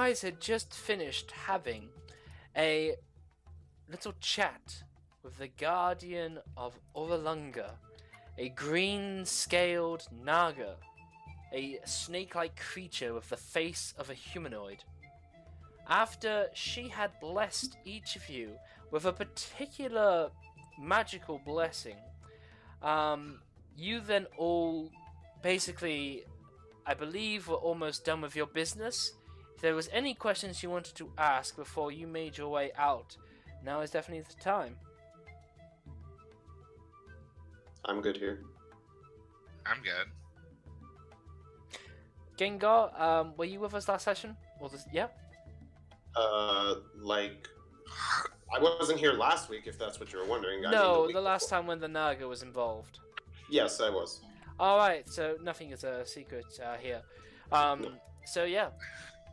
guys had just finished having a little chat with the guardian of Oralunga, a green-scaled naga, a snake-like creature with the face of a humanoid. After she had blessed each of you with a particular magical blessing, you then all basically, I believe, were almost done with your business. If there was any questions you wanted to ask before you made your way out, now is definitely the time. I'm good here. I'm good. Gengar, were you with us last session? Yeah? Like, I wasn't here last week, if that's what you were wondering. No, the last time when the Naga was involved. Yes, I was. Alright, so nothing is a secret here. No. So yeah.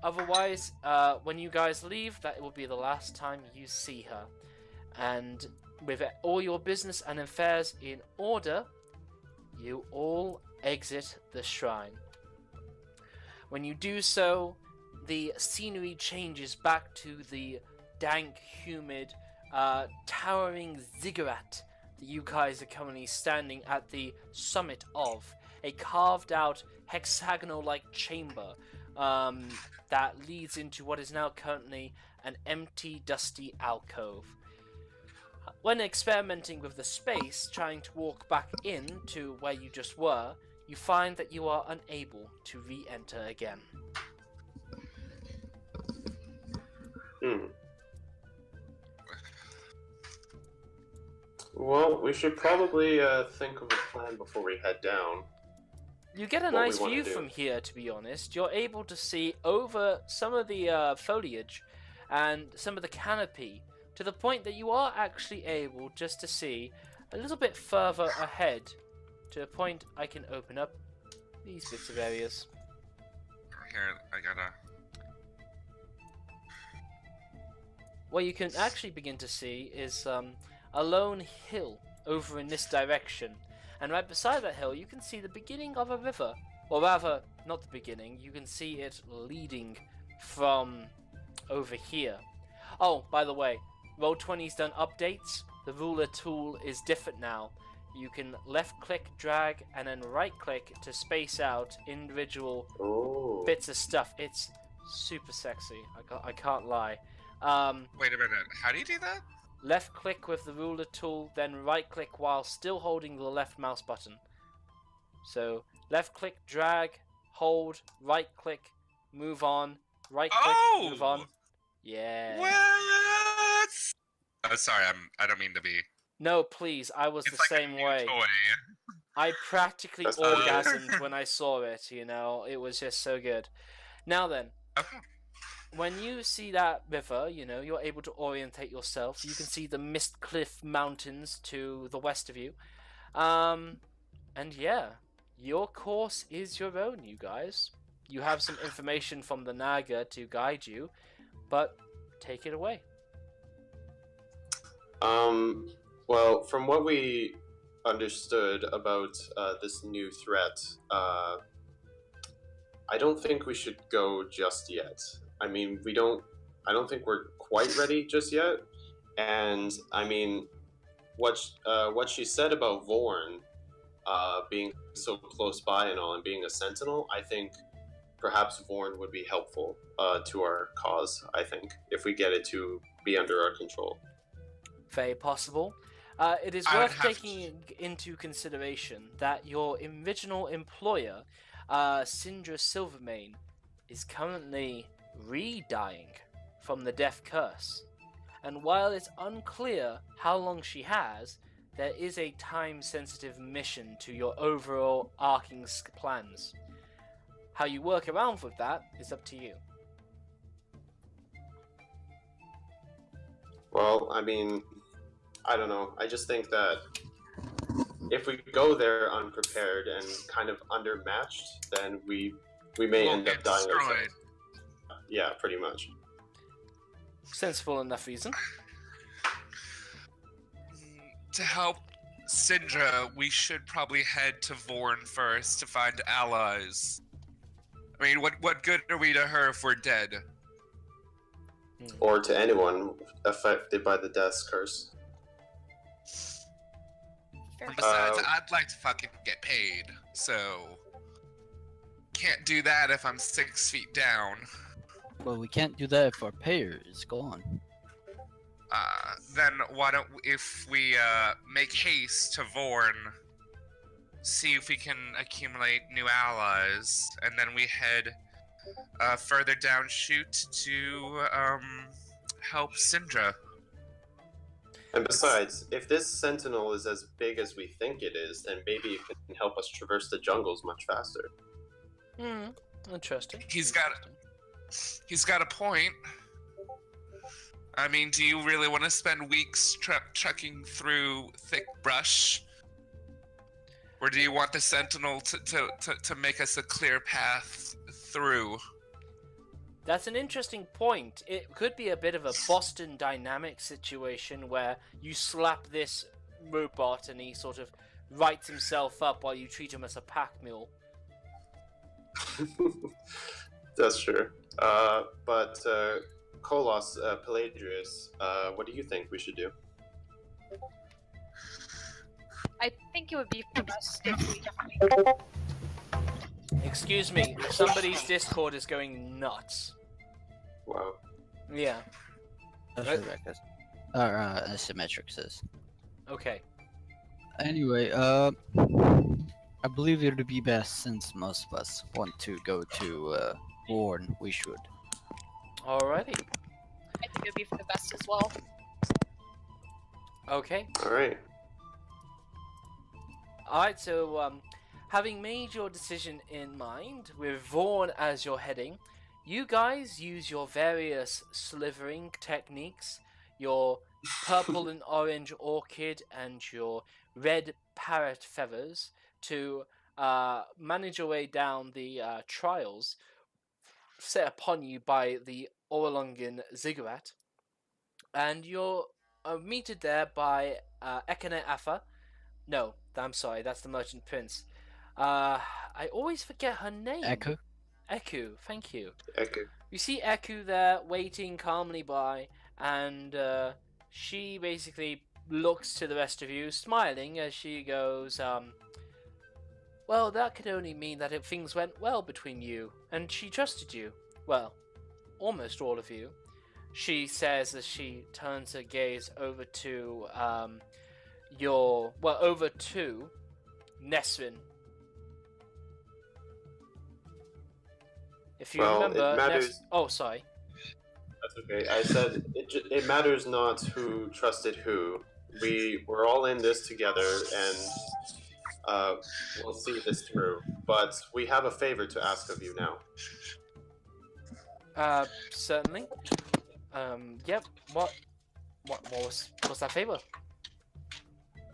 Otherwise, when you guys leave, that will be the last time you see her. And with all your business and affairs in order, you all exit the shrine. When you do so, the scenery changes back to the dank, humid, towering ziggurat that you guys are currently standing at the summit of. A carved out hexagonal-like chamber that leads into what is now currently an empty, dusty alcove. When experimenting with the space, trying to walk back in to where you just were, you find that you are unable to re-enter again. Well, we should probably think of a plan before we head down. You get a nice view from here, to be honest. You're able to see over some of the foliage and some of the canopy, to the point that you are actually able just to see a little bit further ahead, to a point I can open up these bits of areas. Here, I gotta... What you can actually begin to see is a lone hill over in this direction. And right beside that hill, you can see the beginning of a river. Or rather, not the beginning, you can see it leading from over here. Oh, by the way, Roll20's done updates. The ruler tool is different now. You can left-click, drag, and then right-click to space out individual bits of stuff. It's super sexy, I can't lie. Wait a minute, how do you do that? Left click with the ruler tool, then right click while still holding the left mouse button. So left click, drag, hold, right click, move on, right click, move on. Yeah. What? Oh, sorry, I don't mean to be. No, please, I was the same way. Toy. I practically orgasmed when I saw it, you know, it was just so good. Now then. Okay. When you see that river, you know, you're able to orientate yourself. You can see the Mistcliff Mountains to the west of you. And yeah, your course is your own, you guys. You have some information from the Naga to guide you, but take it away. Well, from what we understood about this new threat, I don't think we should go just yet. I mean, I don't think we're quite ready just yet. And I mean, what she said about Vorn being so close by and all, and being a sentinel, I think perhaps Vorn would be helpful to our cause, I think, if we get it to be under our control. Very possible. It is worth taking into consideration that your original employer, Syndra Silvermane, is currently re-dying from the death curse. And while it's unclear how long she has, there is a time-sensitive mission to your overall arcing plans. How you work around with that is up to you. Well, I mean, I don't know. I just think that if we go there unprepared and kind of undermatched, then we may end up dying ourselves. Yeah, pretty much. Sensible enough reason. To help Syndra, we should probably head to Vorn first to find allies. I mean, what good are we to her if we're dead? or to anyone affected by the death's curse. And besides, I'd like to fucking get paid, so can't do that if I'm 6 feet down. Well, we can't do that if our payer is gone. Then why don't if we make haste to Vorn, see if we can accumulate new allies, and then we head further down chute to help Syndra. And besides, if this sentinel is as big as we think it is, then maybe it can help us traverse the jungles much faster. Interesting. He's got a point. I mean, do you really want to spend weeks trekking through thick brush? Or do you want the sentinel to make us a clear path through? That's an interesting point. It could be a bit of a Boston Dynamics situation where you slap this robot and he sort of writes himself up while you treat him as a pack mule. That's true. But Kolos, Pelagius, what do you think we should do? I think it would be for best if we Excuse me, somebody's Discord is going nuts. Wow. Yeah. That's what Rebecca says. Or Asymmetric says. Okay. Anyway, I believe it would be best, since most of us want to go to Vorn, we should. Alrighty. I think it would be for the best as well. Okay. Alright. Alright, so having made your decision in mind, with Vorn as your heading, you guys use your various slivering techniques, your purple and orange orchid and your red parrot feathers to manage your way down the trials set upon you by the Orlungan ziggurat, and you're meted there by Ekane Afa. No, I'm sorry, that's the Merchant Prince. I always forget her name. Echo? Eku, thank you. Echo. You see Eku there, waiting calmly by, and she basically looks to the rest of you, smiling as she goes, well, that could only mean that things went well between you, and she trusted you. Well, almost all of you. She says as she turns her gaze over to, over to Nesrin. If you remember, it matters. Oh, sorry. That's okay. I said it matters not who trusted who. We're all in this together, and we'll see this through. But we have a favor to ask of you now. Certainly. Yep. What was that favor?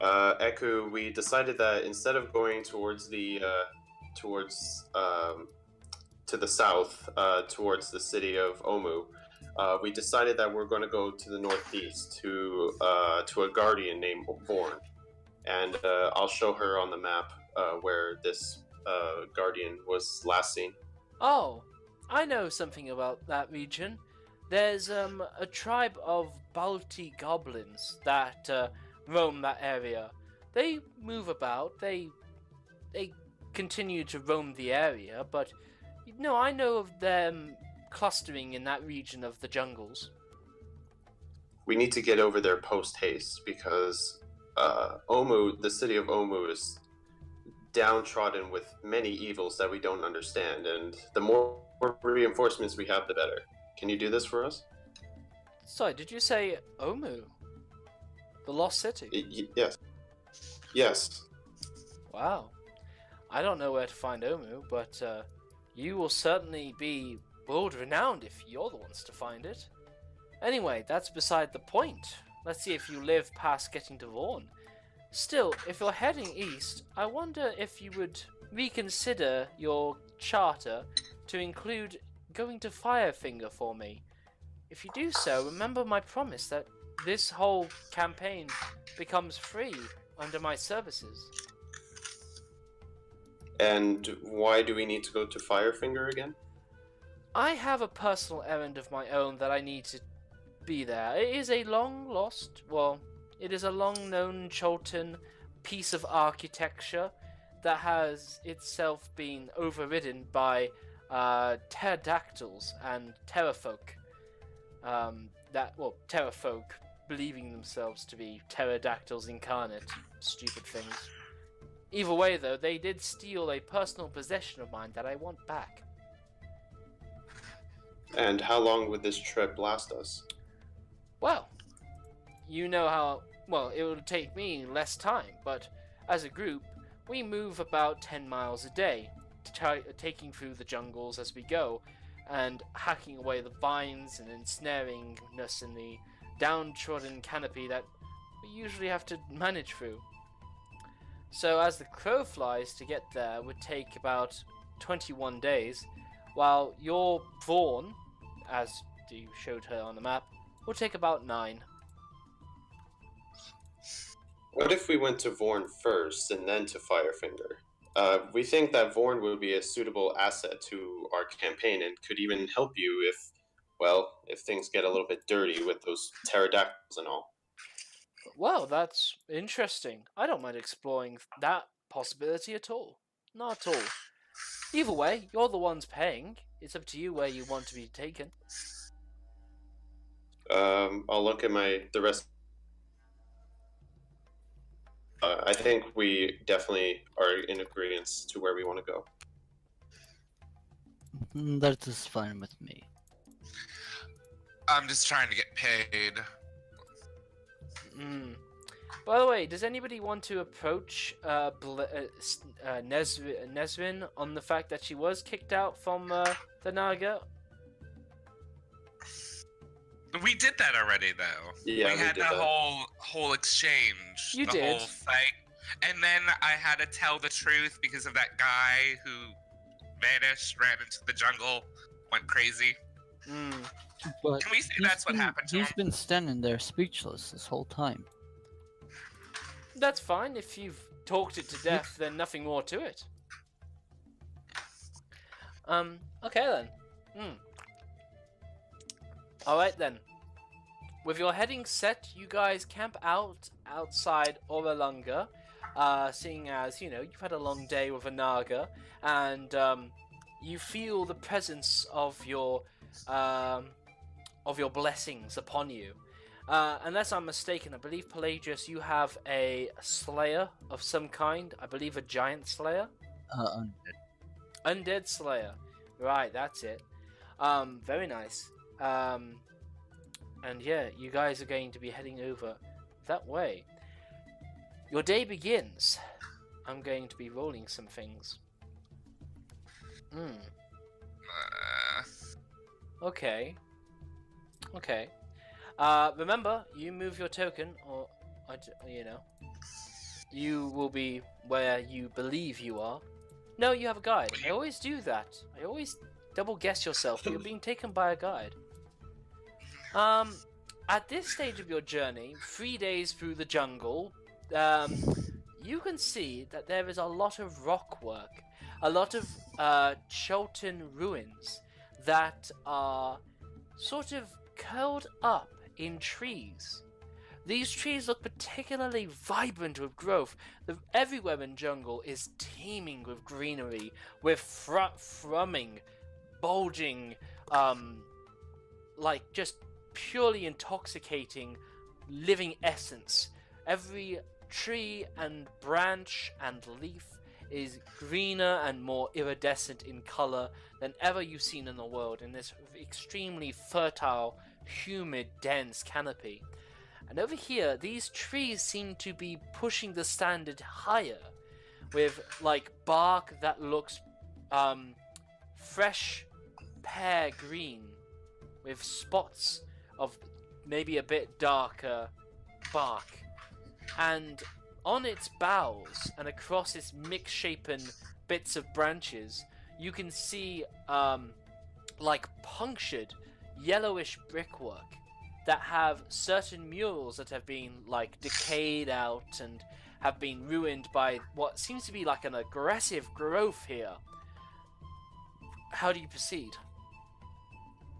Eku, we decided that instead of going towards the to the south, towards the city of Omu, we decided that we're going to go to the northeast to a guardian named Vorn, and I'll show her on the map where this guardian was last seen. Oh, I know something about that region. There's a tribe of Balti goblins that roam that area. They move about. They continue to roam the area, but no, I know of them clustering in that region of the jungles. We need to get over there post haste because Omu, the city of Omu, is downtrodden with many evils that we don't understand, and the more reinforcements we have, the better. Can you do this for us? Sorry, did you say Omu? The Lost City? Yes. Yes. Wow. I don't know where to find Omu, but you will certainly be world-renowned if you're the ones to find it. Anyway, that's beside the point. Let's see if you live past getting to Vorn. Still, if you're heading east, I wonder if you would reconsider your charter to include going to Firefinger for me. If you do so, remember my promise that this whole campaign becomes free under my services. And why do we need to go to Firefinger again? I have a personal errand of my own that I need to be there. It is a long lost, well, it is a long known Cholton piece of architecture that has itself been overridden by pterodactyls and terrafolk. Terrafolk believing themselves to be pterodactyls incarnate. Stupid things. Either way, though, they did steal a personal possession of mine that I want back. And how long would this trip last us? Well, you know how... Well, it would take me less time, but as a group, we move about 10 miles a day, taking through the jungles as we go, and hacking away the vines and ensnaringness in the downtrodden canopy that we usually have to manage through. So as the crow flies, to get there would take about 21 days, while your Vaughn, as you showed her on the map, will take about 9. What if we went to Vorn first and then to Firefinger? We think that Vorn would be a suitable asset to our campaign and could even help you if things get a little bit dirty with those pterodactyls and all. Well, that's interesting. I don't mind exploring that possibility at all. Not at all. Either way, you're the ones paying. It's up to you where you want to be taken. I'll look at the rest. I think we definitely are in agreement to where we want to go. That is fine with me. I'm just trying to get paid. By the way, does anybody want to approach Nesrin on the fact that she was kicked out from the Naga? We did that already, though. Yeah, we had did the that. whole exchange. You the did. Whole fight. And then I had to tell the truth because of that guy who vanished, ran into the jungle, went crazy. But Can we say that's what happened to him? He's been standing there speechless this whole time. That's fine. If you've talked it to death, then nothing more to it. Okay then. Alright then. With your heading set, you guys camp outside Oralunga, seeing as, you know, you've had a long day with a Naga, and you feel the presence of your blessings upon you. Unless I'm mistaken, I believe, Pelagius, you have a slayer of some kind. I believe a giant slayer? Undead. Undead slayer. Right, that's it. Very nice. And yeah, you guys are going to be heading over that way. Your day begins. I'm going to be rolling some things. Okay. Remember, you move your token, or, you know, you will be where you believe you are. No, you have a guide. I always do that. I always double guess yourself, but you're being taken by a guide. At this stage of your journey, 3 days through the jungle, you can see that there is a lot of rock work, a lot of Cholton ruins that are sort of curled up in trees. These trees look particularly vibrant with growth. Everywhere in jungle is teeming with greenery, with thrumming, bulging, like just purely intoxicating living essence. Every tree and branch and leaf is greener and more iridescent in color than ever you've seen in the world in this extremely fertile, humid, dense canopy. And over here, these trees seem to be pushing the standard higher, with like bark that looks fresh pear green, with spots of maybe a bit darker bark. And on its boughs and across its mix-shapen bits of branches, you can see like punctured yellowish brickwork that have certain murals that have been like decayed out and have been ruined by what seems to be like an aggressive growth here. How do you proceed?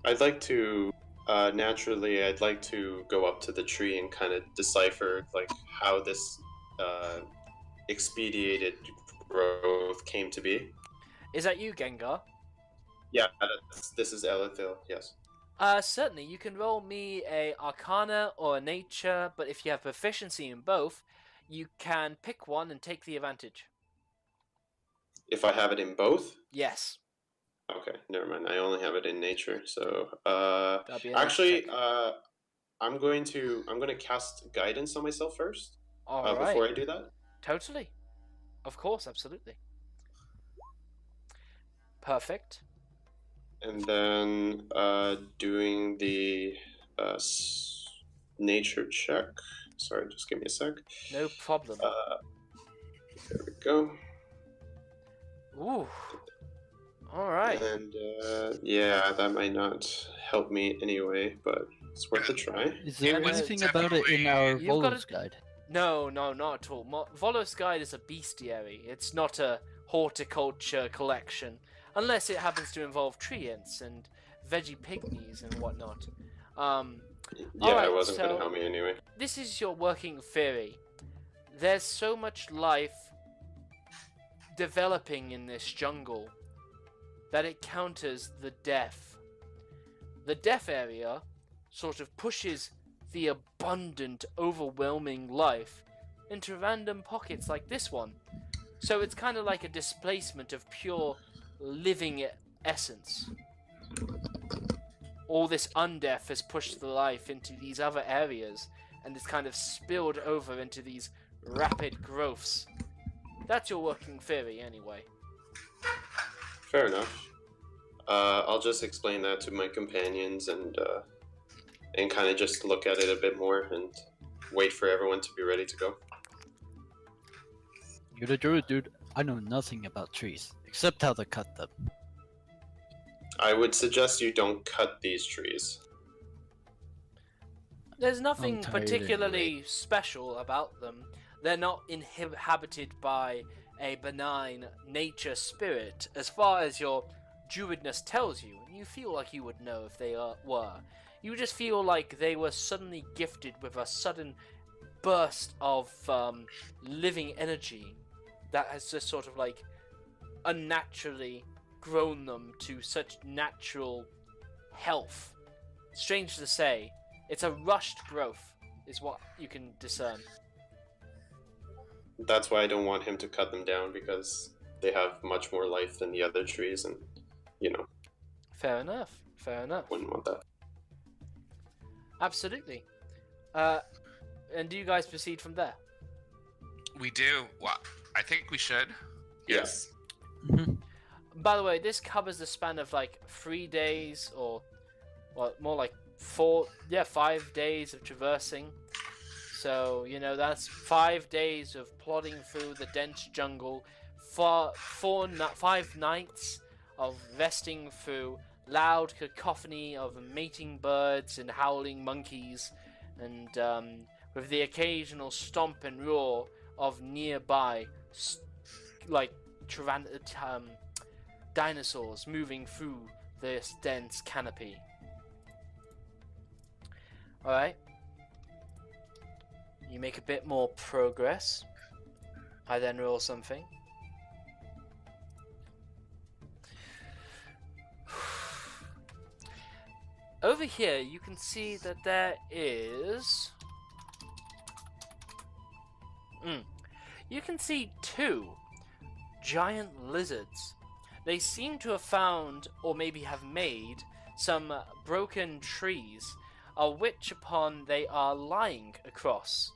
I'd like to naturally, I'd like to go up to the tree and kind of decipher like how this expedited growth came to be. Is that you, Gengar? Yeah, this is Elithil. Yes. Certainly. You can roll me a Arcana or a Nature, but if you have proficiency in both, you can pick one and take the advantage. If I have it in both. Yes. Okay, never mind. I only have it in nature. So, That'd be a nice actually, check. I'm going to cast guidance on myself first. All right. Before I do that. Totally. Of course, absolutely. Perfect. And then doing the nature check. Sorry, just give me a sec. No problem. There we go. Ooh. All right. And yeah, that might not help me anyway, but it's worth a try. Is there It was anything about it in our You've got Volo's guide? No, not at all. Volo's Guide is a bestiary. It's not a horticulture collection, unless it happens to involve tree ants and veggie pygmies and whatnot. Yeah, Alright, it wasn't going so- to help me anyway. This is your working theory. There's so much life developing in this jungle that it counters the death. The death area sort of pushes the abundant, overwhelming life into random pockets like this one. So it's kind of like a displacement of pure living essence. All this undeath has pushed the life into these other areas, and it's kind of spilled over into these rapid growths. That's your working theory, anyway. Fair enough. I'll just explain that to my companions and kind of just look at it a bit more and wait for everyone to be ready to go. You're the druid, dude. I know nothing about trees, except how to cut them. I would suggest you don't cut these trees. There's nothing I'm tired particularly special about them. They're not inhabited by a benign nature spirit, as far as your druidness tells you. You feel like you would know if they were. You just feel like they were suddenly gifted with a sudden burst of living energy that has just sort of like unnaturally grown them to such natural health. Strange to say, it's a rushed growth, is what you can discern. That's why I don't want him to cut them down, because they have much more life than the other trees, and, you know, Fair enough. Fair enough. wouldn't want that. Absolutely. And do you guys proceed from there? We do. Well, I think we should. Yeah. Yes. By the way, this covers the span of like 3 days, or well, more like 5 days of traversing. So, you know, that's 5 days of plodding through the dense jungle, 5 nights of resting through loud cacophony of mating birds and howling monkeys, and with the occasional stomp and roar of nearby, dinosaurs moving through this dense canopy. Alright. You make a bit more progress. I then roll something. Over here, you can see that there is... You can see 2 giant lizards. They seem to have found, or maybe have made, some broken trees, which upon they are lying across.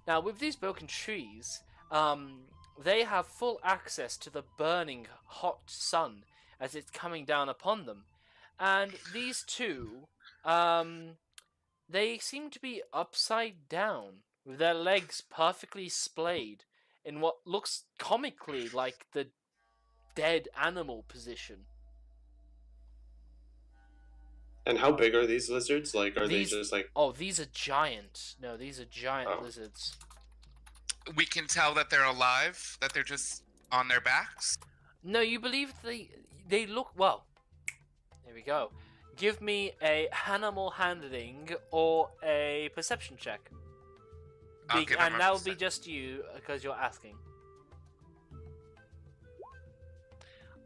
Now, with these broken trees, they have full access to the burning hot sun as it's coming down upon them. And these 2, they seem to be upside down, with their legs perfectly splayed in what looks comically like the dead animal position. And how big are these lizards? Like, are These- they just like... Oh, these are giant. No, these are giant Oh. lizards. We can tell that they're alive, that they're just on their backs. No, you believe they look... Well, there we go. give me a animal handling or a perception check. I'll give him And a that will be just you, because you're asking.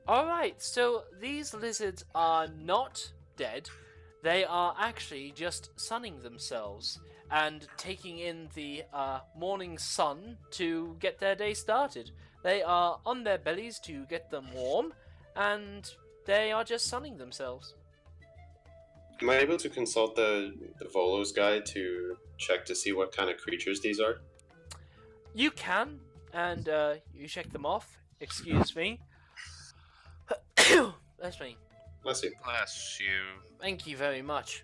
Alright, so these lizards are not dead. They are actually just sunning themselves and taking in the morning sun to get their day started. They are on their bellies to get them warm, and they are just sunning themselves. Am I able to consult the Volo's guide to check to see what kind of creatures these are? You can, and you check them off. Excuse me. That's me. Let's see. Bless you. Thank you very much.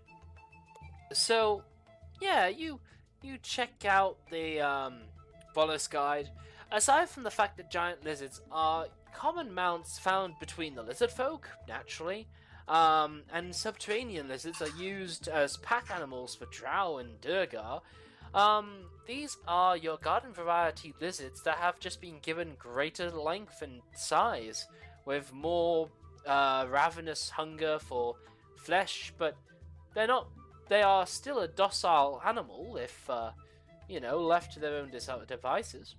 So, yeah, you check out the Volus guide. Aside from the fact that giant lizards are common mounts found between the lizard folk, naturally, and subterranean lizards are used as pack animals for Drow and Durgar. These are your garden variety lizards that have just been given greater length and size, with more ravenous hunger for flesh, but they are still a docile animal if, left to their own devices.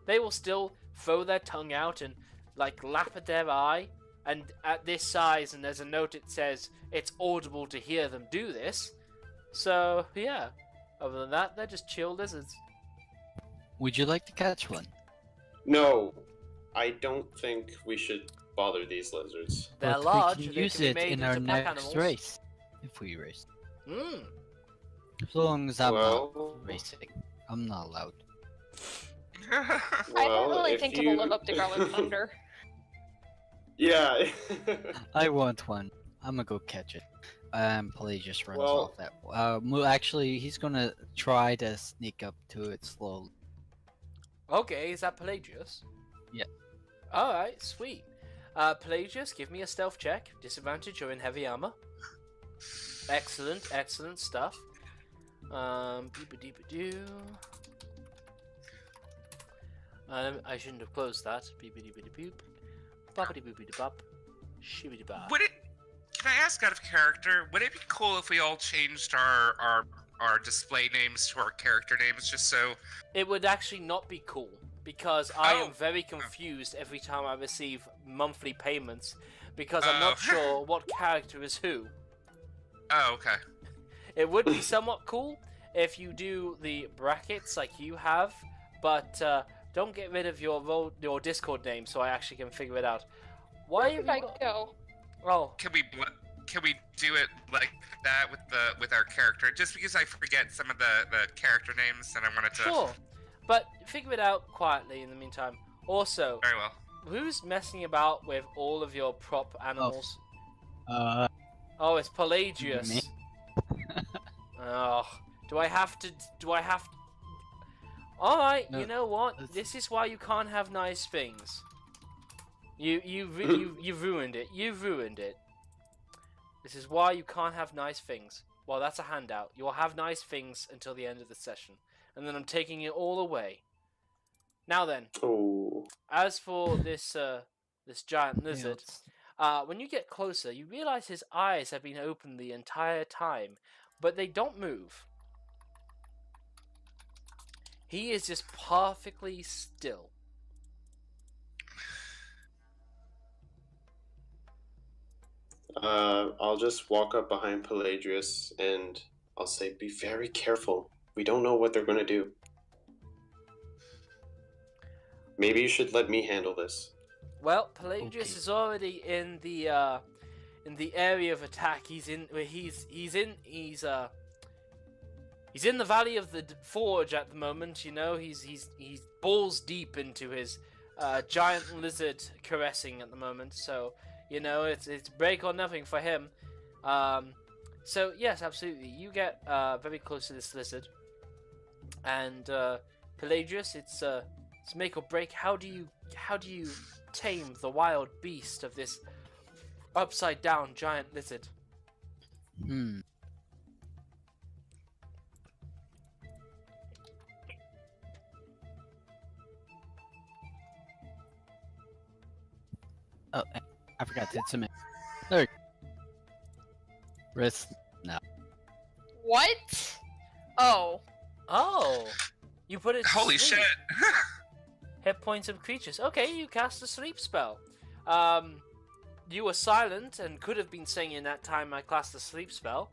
They will still throw their tongue out and, lap at their eye, and at this size, and there's a note that says it's audible to hear them do this. So, yeah. Other than that, they're just chill lizards. Would you like to catch one? No, I don't think we should bother these lizards. They're But large, we can they use can be it made in our into pack next animals. race. If we race. Mm. As long as I'm Well- not racing. I'm not allowed. I Well, don't really if think you... it'll live up to Garlic Thunder. Yeah. I want one. I'm gonna go catch it. Pelagius runs Well- off that. Actually, he's gonna try to sneak up to it slowly. Okay, is that Pelagius? Yeah. Alright, sweet. Pelagius, give me a stealth check. Disadvantage, you're in heavy armor. Excellent, excellent stuff. Beep-a-deep-a-doo. I shouldn't have closed that. Beep-a-deep-a-boop. Bop-a-dee-boop-a-dee-bop. Shibbity-bop. Would it? Can I ask out of character? Would it be cool if we all changed our display names to our character names, just so? It would actually not be cool, because I am Oh. very confused every time I receive monthly payments, because I'm not Oh. sure what character is who. Oh, okay. It would be somewhat cool if you do the brackets like you have, but don't get rid of your Discord name so I actually can figure it out. Why Where have did you I go? Oh, Can we do it like that with our character? Just because I forget some of the character names, and I wanted to. sure. But figure it out quietly in the meantime. Also, Very well. who's messing about with all of your prop animals? Uh, Oh, it's Pelagius. Me? Oh, do I have to? Alright, No, you know what? that's- This is why you can't have nice things. You ruined it. You ruined it. This is why you can't have nice things. Well, that's a handout. You'll have nice things until the end of the session. And then I'm taking it all away. Now then, Oh. as for this this giant yeah, lizard, it's- when you get closer, you realize his eyes have been open the entire time, but they don't move. He is just perfectly still. I'll just walk up behind Pelagius and I'll say, be very careful. We don't know what they're gonna do. Maybe you should let me handle this. Well, Pelagius Okay. is already in the area of attack. He's in the Valley of the Forge at the moment. You know, he's balls deep into his giant lizard caressing at the moment. So you know, it's break or nothing for him. So yes, absolutely. You get very close to this lizard, and Pelagius, it's make or break. How do you tame the wild beast of this upside down giant lizard? Hmm. Oh, I forgot. It's a man. There. Rest now. What? Oh. Oh, you put it to Holy sleep. shit! Hit points of creatures. Okay, you cast a sleep spell. You were silent and could have been saying in that time I cast a sleep spell,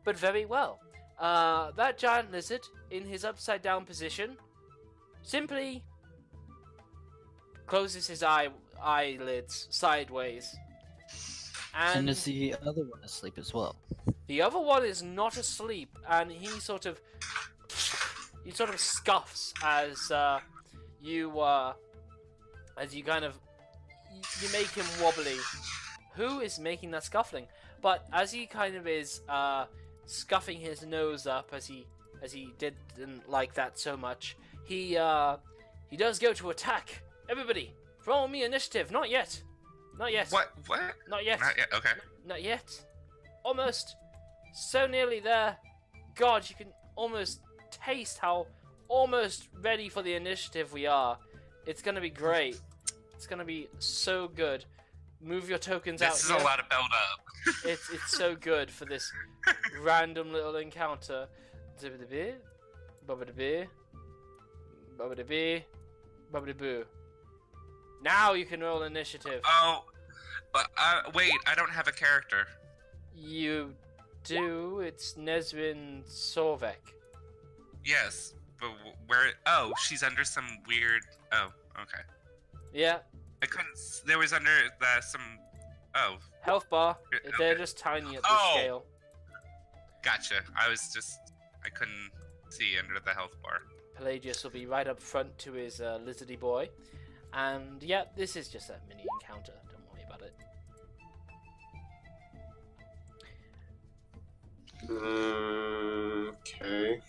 but very well. That giant lizard, in his upside down position, simply closes his eyelids sideways. And And is the other one asleep as well? the other one is not asleep, and he sort of scoffs as you kind of you make him wobbly. Who is making that scuffling? But as he kind of is scuffing his nose up, as he didn't like that so much, he does go to attack. Everybody, roll me initiative. Not yet. Not yet. What? Not yet. Not yet. Okay. Not yet. Almost. So nearly there. God, you can almost taste how almost ready for the initiative we are. It's gonna be great. It's gonna be so good. Move your tokens out. This is here. a lot of build up. It's so good for this random little encounter. Zibbidi-bee, bobbidi-bee, bobbidi-bee, bobbidi-boo. Now you can roll initiative. Oh, but wait, I don't have a character. You do. It's Nesrin Sorvek. Yes, but where? Oh, she's under some weird. Oh, okay. Yeah, I couldn't. There was under some. Oh, health bar. Okay. They're just tiny at this Oh! scale. gotcha. I couldn't see under the health bar. Pelagius will be right up front to his lizardy boy. And yeah, this is just a mini encounter. Don't worry about it. Okay.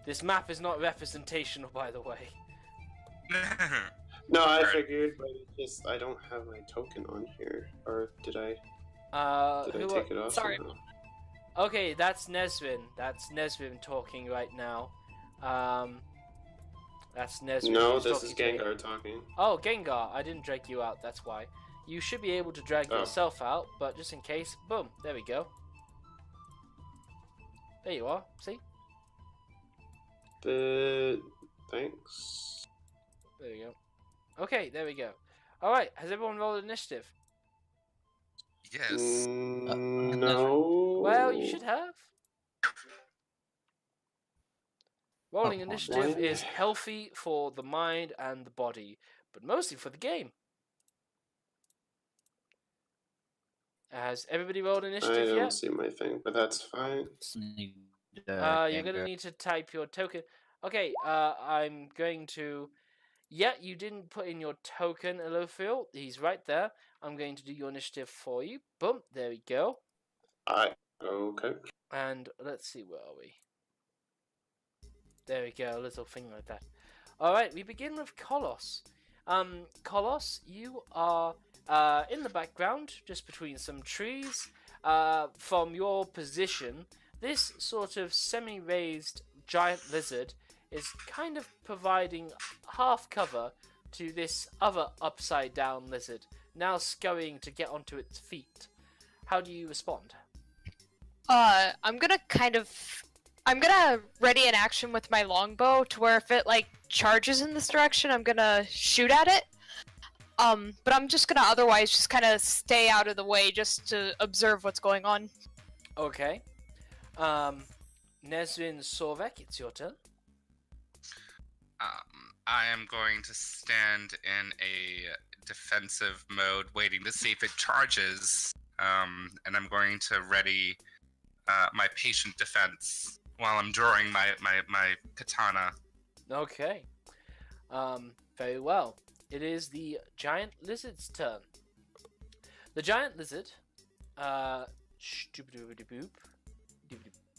This map is not representational, by the way. No, I Alright. figured, but it's just I don't have my token on here. Or did I? Did I Who take it off? sorry. somehow? Okay, that's Nesrin. That's Nesrin talking right now. That's Nesrin. No, who's this is talking to me. Gengar talking. Oh, Gengar. I didn't drag you out, that's why. You should be able to drag Oh. yourself out, but just in case, boom, there we go. There you are, see? Thanks. There we go. Okay, there we go. Alright, has everyone rolled initiative? Yes. No. Well, you should have. Rolling Oh, initiative one. is healthy for the mind and the body, but mostly for the game. Has everybody rolled I initiative don't yet? see my thing, but that's fine. Sneak, You're gonna need to type your token. Okay, I'm going to. Yeah, you didn't put in your token, Elophiel. He's right there. I'm going to do your initiative for you. Boom, there we go. Okay. And let's see, where are we? There we go, a little thing like that. Alright, we begin with Kolos. Kolos, you are in the background, just between some trees. From your position, this sort of semi-raised giant lizard is kind of providing half cover to this other upside-down lizard, now scurrying to get onto its feet. How do you respond? I'm gonna ready an action with my longbow to where if it like charges in this direction, I'm gonna shoot at it. But I'm just gonna otherwise just kind of stay out of the way just to observe what's going on. Okay. Nesrin Sorvek, it's your turn. I am going to stand in a defensive mode, waiting to see if it charges. And I'm going to ready my patient defense while I'm drawing my katana. Okay. Very well. It is the giant lizard's turn. The giant lizard,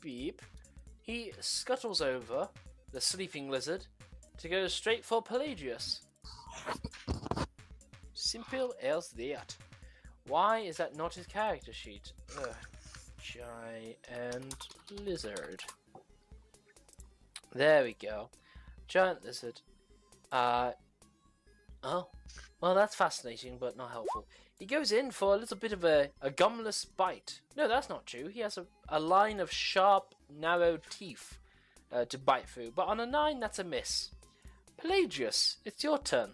beep, he scuttles over the sleeping lizard to go straight for Pelagius. Simple as that. Why is that not his character sheet? Ugh. Giant lizard. There we go. Giant lizard. Oh, well, that's fascinating, but not helpful. He goes in for a little bit of a gumless bite. No, that's not true. He has a line of sharp, narrow teeth to bite through. But on a 9, that's a miss. Pelagius, it's your turn.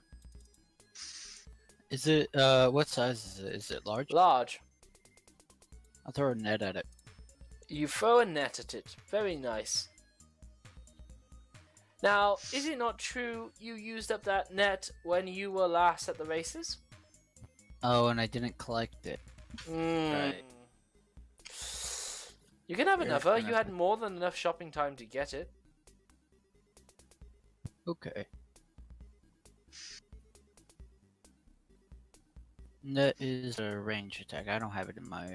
Is it, what size is it? Is it large? Large. I'll throw a net at it. You throw a net at it. Very nice. Now, is it not true you used up that net when you were last at the races? Oh, and I didn't collect it. Right. You can have You're another. gonna You had more than enough shopping time to get it. Okay. Net is a range attack. I don't have it in my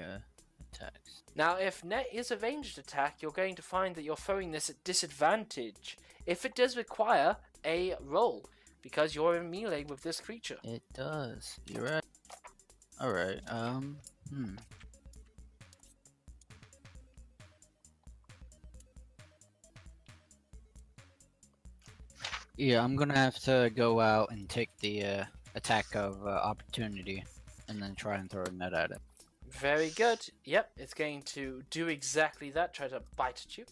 attacks. Now, if net is a ranged attack, you're going to find that you're throwing this at disadvantage. If it does require a roll, because you're in melee with this creature. It does. You're right. Alright, Yeah, I'm gonna have to go out and take the attack of opportunity and then try and throw a net at it. Very good. Yep, it's going to do exactly that. Try to bite at you.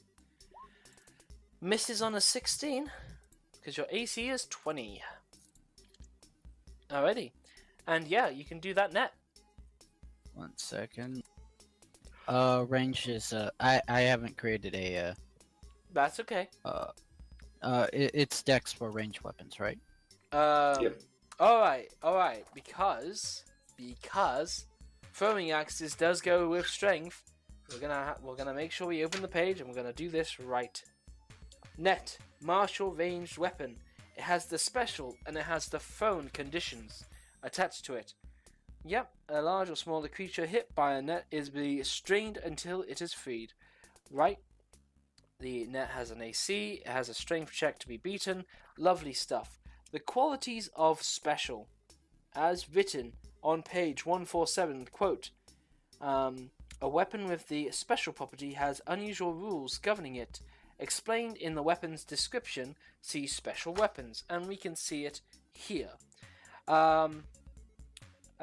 Misses on a 16, because your AC is 20. Alrighty. And yeah, you can do that net. 1 second. Range is I haven't created a That's okay. it's Dex for ranged weapons, right? Yep. Alright, because throwing axes does go with strength. We're gonna make sure we open the page and we're gonna do this right. Net, martial ranged weapon. It has the special and it has the thrown conditions attached to it. Yep, a large or smaller creature hit by a net is restrained until it is freed. Right. The net has an AC, it has a strength check to be beaten. Lovely stuff. The qualities of special, as written on page 147, quote, a weapon with the special property has unusual rules governing it. Explained in the weapon's description, see special weapons, and we can see it here. A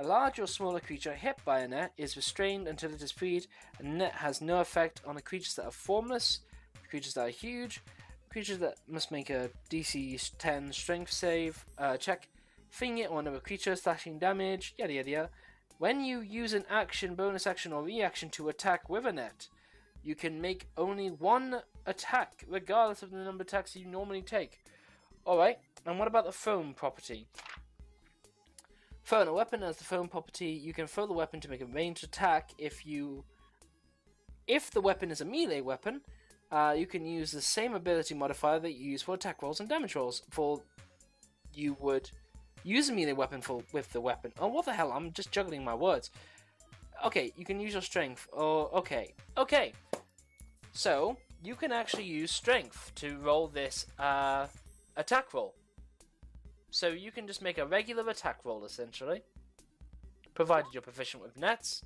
large or smaller creature hit by a net is restrained until it is freed. A net has no effect on the creatures that are formless, creatures that are huge, creatures that must make a DC 10 strength save check, flinging it on another creature, slashing damage, yada yada yada. When you use an action, bonus action, or reaction to attack with a net, you can make only one attack, regardless of the number of attacks you normally take. Alright, and what about the foam property? Thrown a weapon has the foam property. You can throw the weapon to make a ranged attack. If the weapon is a melee weapon, you can use the same ability modifier that you use for attack rolls and damage rolls. You would use a melee weapon with the weapon. Oh, what the hell? I'm just juggling my words. Okay, you can use your strength. Oh, okay. So, you can actually use strength to roll this attack roll. So you can just make a regular attack roll, essentially. Provided you're proficient with nets.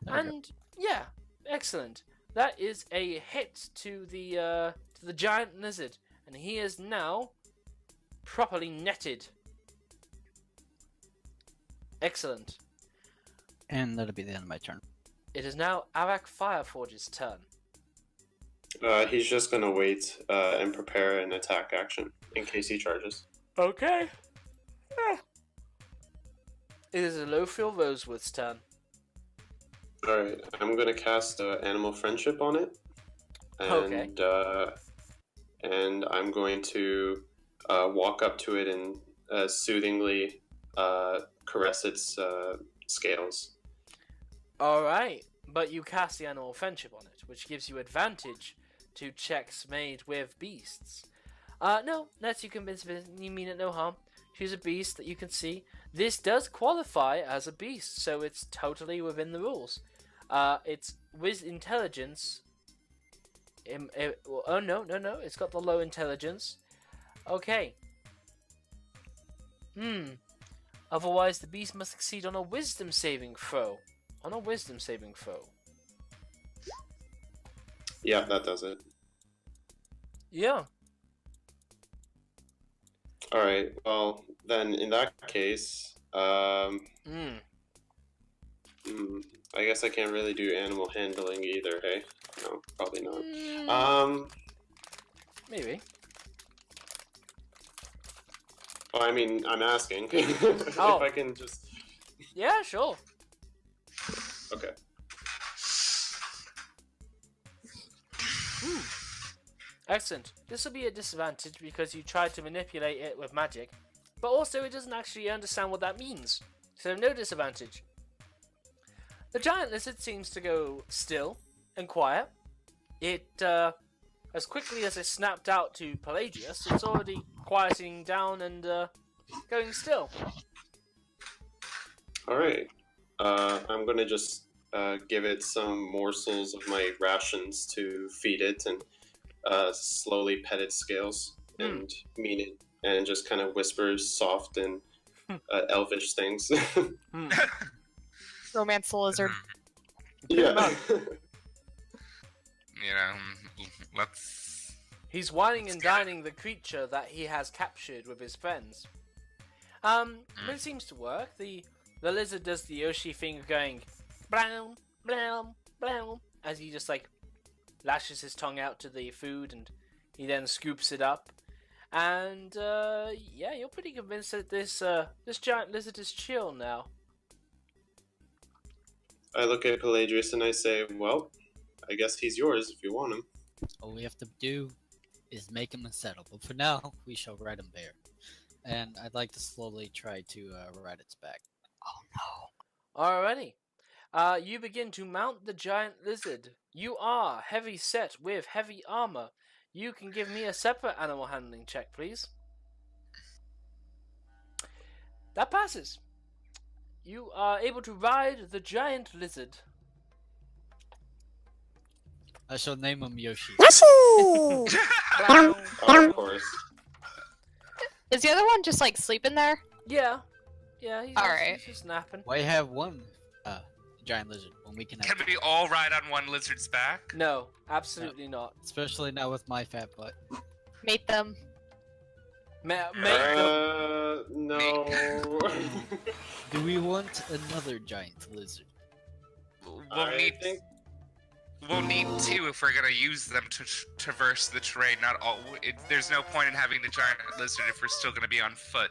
And, yeah, excellent. That is a hit to the giant lizard. And he is now properly netted. Excellent. And that'll be the end of my turn. It is now Arak Fireforge's turn. He's just gonna wait and prepare an attack action in case he charges. Okay. It is Alofiel Rosewood's turn. Alright, I'm gonna cast Animal Friendship on it. And, and I'm going to walk up to it and soothingly caress its scales. Alright, but you cast the Animal Friendship on it, which gives you advantage to checks made with beasts. No, let's you convince me, you mean it no harm. She's a beast that you can see. This does qualify as a beast, so it's totally within the rules. It's with intelligence. Oh, no, it's got the low intelligence. Okay. Otherwise, the beast must succeed on a wisdom saving throw. Yeah, that does it. Yeah. All right. Well, then in that case, I guess I can't really do animal handling either. Hey, no, probably not. Maybe. Well, I mean, I'm asking if Oh. I can just. Yeah, sure. Okay. Excellent. This will be a disadvantage because you tried to manipulate it with magic, but also it doesn't actually understand what that means, so no disadvantage. The giant lizard seems to go still and quiet. It, as quickly as it snapped out to Pelagius, it's already quieting down and going still. All right. I'm gonna just give it some morsels of my rations to feed it and slowly pet its scales and mean it, and just kind of whispers soft and elvish things. Romance the lizard. Yeah. You know, let's. He's whining and dining the creature that he has captured with his friends. But it seems to work. The lizard does the Yoshi thing of going brown, brown, brown, as he just like lashes his tongue out to the food, and he then scoops it up. And yeah, you're pretty convinced that this giant lizard is chill now. I look at Pelagius and I say, well, I guess he's yours if you want him. All we have to do is make him unsettled, but for now, we shall ride him there. And I'd like to slowly try to ride its back. Oh no. Alrighty. You begin to mount the giant lizard. You are heavy set with heavy armor. You can give me a separate animal handling check, please. That passes. You are able to ride the giant lizard. I shall name him Yoshi. Oh, of course. Is the other one just like sleeping there? Yeah. Yeah, he's Alright. just napping. Why have one giant lizard when we can have Can we all ride on one lizard's back? No, absolutely not. especially not with my fat butt. Mate them. Make the... No. Do we want another giant lizard? We'll need two if we're gonna use them to traverse the terrain. Not all. There's no point in having the giant lizard if we're still gonna be on foot.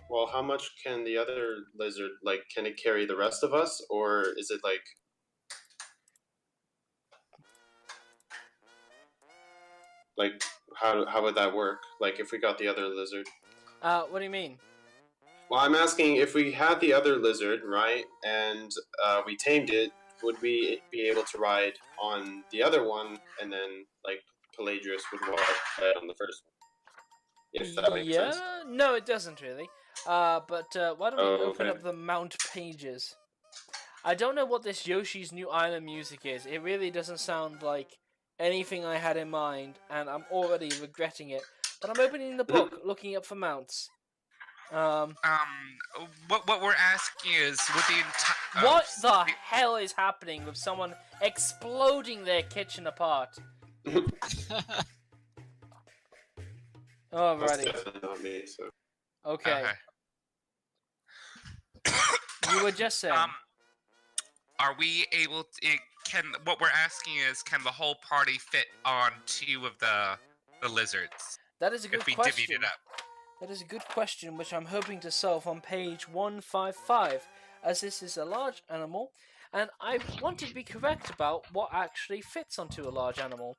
Well, how much can the other lizard, like, can it carry the rest of us, or is it like, how would that work? Like, if we got the other lizard? What do you mean? Well, I'm asking if we had the other lizard, right, and we tamed it, would we be able to ride on the other one, and then, like, Pelagius would ride on the first one? If that makes sense. No, it doesn't really. But why don't we open okay. up the mount pages? I don't know what this Yoshi's New Island music is. It really doesn't sound like anything I had in mind, and I'm already regretting it. But I'm opening the book, looking up for mounts. What we're asking is, with the entire. What the hell is happening with someone exploding their kitchen apart? That's Alrighty. definitely not me, so. Okay. You were just saying. Are we able to? What we're asking is, can the whole party fit on two of the lizards That is a good if we question. divvied it up? That is a good question, which I'm hoping to solve on page 155, as this is a large animal, and I want to be correct about what actually fits onto a large animal.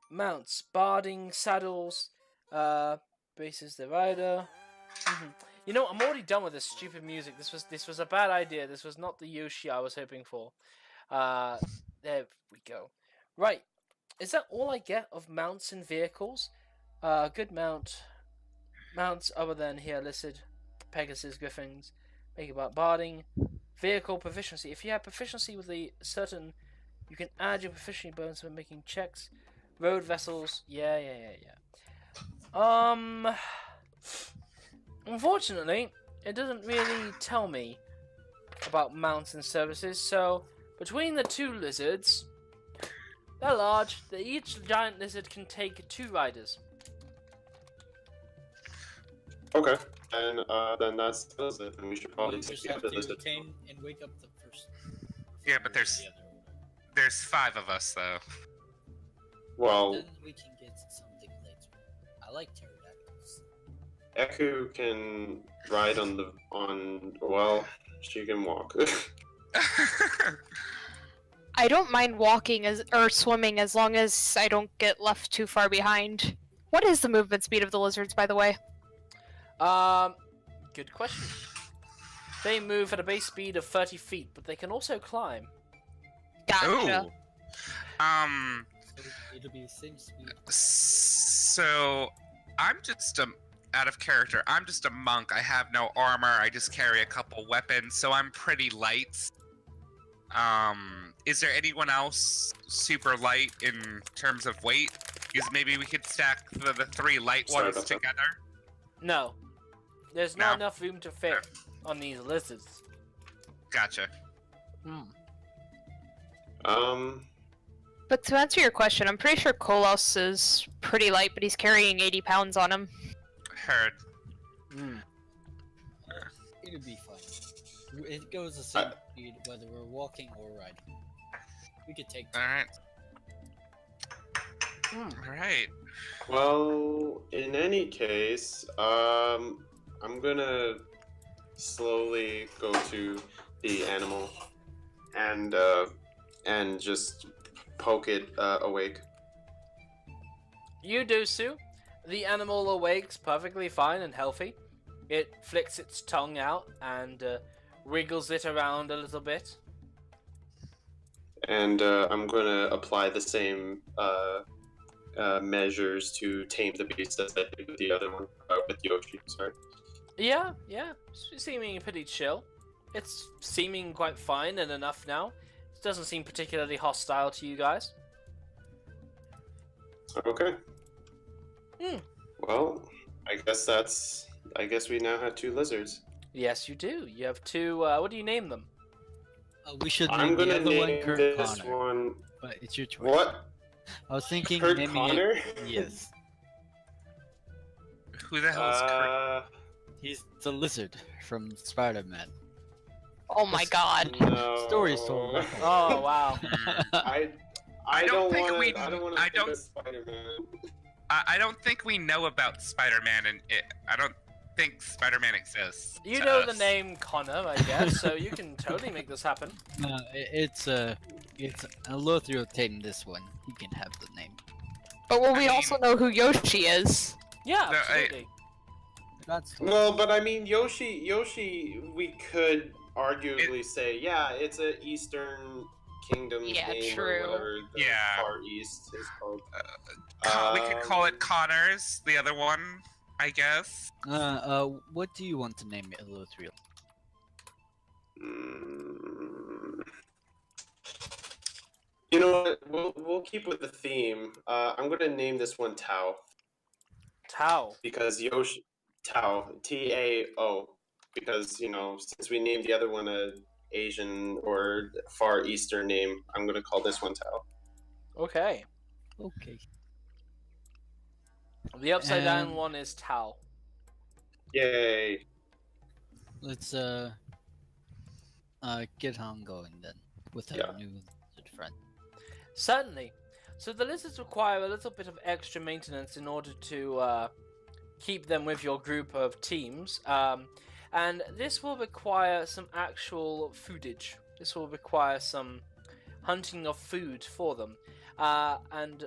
Mounts, barding, saddles, braces the rider. You know, I'm already done with this stupid music. This was a bad idea. This was not the Yoshi I was hoping for. There we go. Right. Is that all I get of mounts and vehicles? Good mounts other than here listed. Pegasus, Griffins, make about barding. Vehicle proficiency. If you have proficiency with a certain, you can add your proficiency bonus when making checks. Road vessels. Yeah. Unfortunately, it doesn't really tell me about mounts and services, so between the two lizards, They're large. Each giant lizard can take 2 riders. Okay. And then that settles it. And we should probably You take just the have other to lizard. retain and wake up the first. Yeah, but there's- the other order. There's 5 of us though. Well, Then we can get something later. I like pterodactyls. Eku can ride well, she can walk. I don't mind walking or swimming as long as I don't get left too far behind. What is the movement speed of the lizards, by the way? Good question. They move at a base speed of 30 feet, but they can also climb. Gotcha. Ooh. So it'll be the same speed. So I'm just out of character. I'm just a monk. I have no armor. I just carry a couple weapons, so I'm pretty light. Is there anyone else super light in terms of weight? Because maybe we could stack the 3 light Sorry ones about that. together. No. There's not No? enough room to fit on these lizards. Gotcha. But to answer your question, I'm pretty sure Kolos is pretty light, but he's carrying 80 pounds on him. Heard. It'll be fine. It goes the same speed whether we're walking or riding. We could take. Alright. Alright. Well, in any case, I'm gonna slowly go to the animal and just poke it awake. You do, Sue. The animal awakes perfectly fine and healthy. It flicks its tongue out and wriggles it around a little bit. And I'm gonna apply the same measures to tame the beast as I did with the other one, with Yoshi. Sorry. Yeah, seeming pretty chill. It's seeming quite fine and enough now. It doesn't seem particularly hostile to you guys. Okay. Hmm. Well, I guess we now have 2 lizards. Yes, you do. You have 2. What do you name them? We should I'm name the gonna other one name Kurt this Connor. one. But it's your choice. What? I was thinking Kurt naming Connor? it. Yes. Who the hell is Kurt? He's the lizard from Spider-Man. Oh my god. No. Story is told. Oh, wow. I don't don't think want we- to. I don't want I to don't- think of Spider-Man. I don't think we know about Spider-Man, and I don't think Spider-Man exists. You to know the us. name Connor, I guess, so you can totally make this happen. No, it's Elothiel tamed this one. He can have the name. But will I we mean- also know who Yoshi is? Yeah, No, absolutely. That's Well, but I mean, Yoshi, we could arguably say, yeah, it's a Eastern Kingdom Yeah, name true. or whatever the Yeah. Far East is called. We could call it Connors, the other one, I guess. What do you want to name Elothiel? You know what? We'll keep with the theme. I'm gonna name this one Tao Tao. because Yoshi Tao Tao because since we named the other one a Asian or Far Eastern name, I'm gonna call this one Tao. Okay. Okay. The upside down And- one is Tao. Yay! Let's get on going then with our Yeah. new lizard friend. Certainly. So the lizards require a little bit of extra maintenance in order to keep them with your group of teams. And this will require some actual foodage. This will require some hunting of food for them. And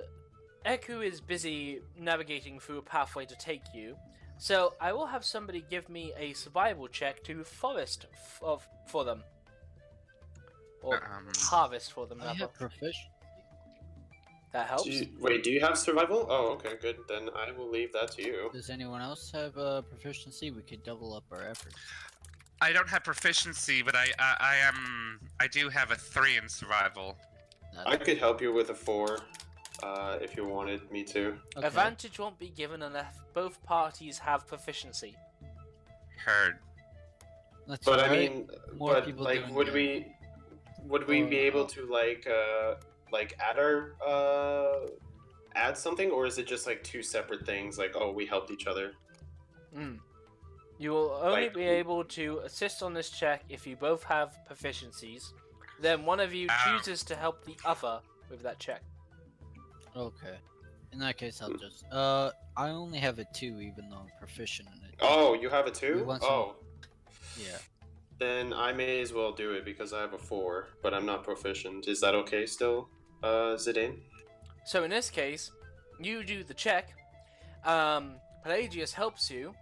Eku is busy navigating through a pathway to take you. So I will have somebody give me a survival check to forest for them. Or harvest for them, I rather. have proficiency. That helps. Do you have survival? Oh, okay, good. Then I will leave that to you. Does anyone else have proficiency? We could double up our efforts. I don't have proficiency, but I do have a 3 in survival. I could help you with a 4, if you wanted me to. Okay. Advantage won't be given unless both parties have proficiency. Heard. That's But I alright. mean, More but people like, doing would the- we be able to like add something, or is it just like two separate things? Like, oh, we helped each other. You will only Like- be able to assist on this check if you both have proficiencies. Then one of you chooses to help the other with that check. Okay. In that case, I'll just. I only have a 2, even though I'm proficient in it. Oh, you have a We 2? want some- Oh, Yeah. then I may as well do it because I have a 4, but I'm not proficient. Is that okay still, Zidane? So in this case, you do the check. Pelagius helps you,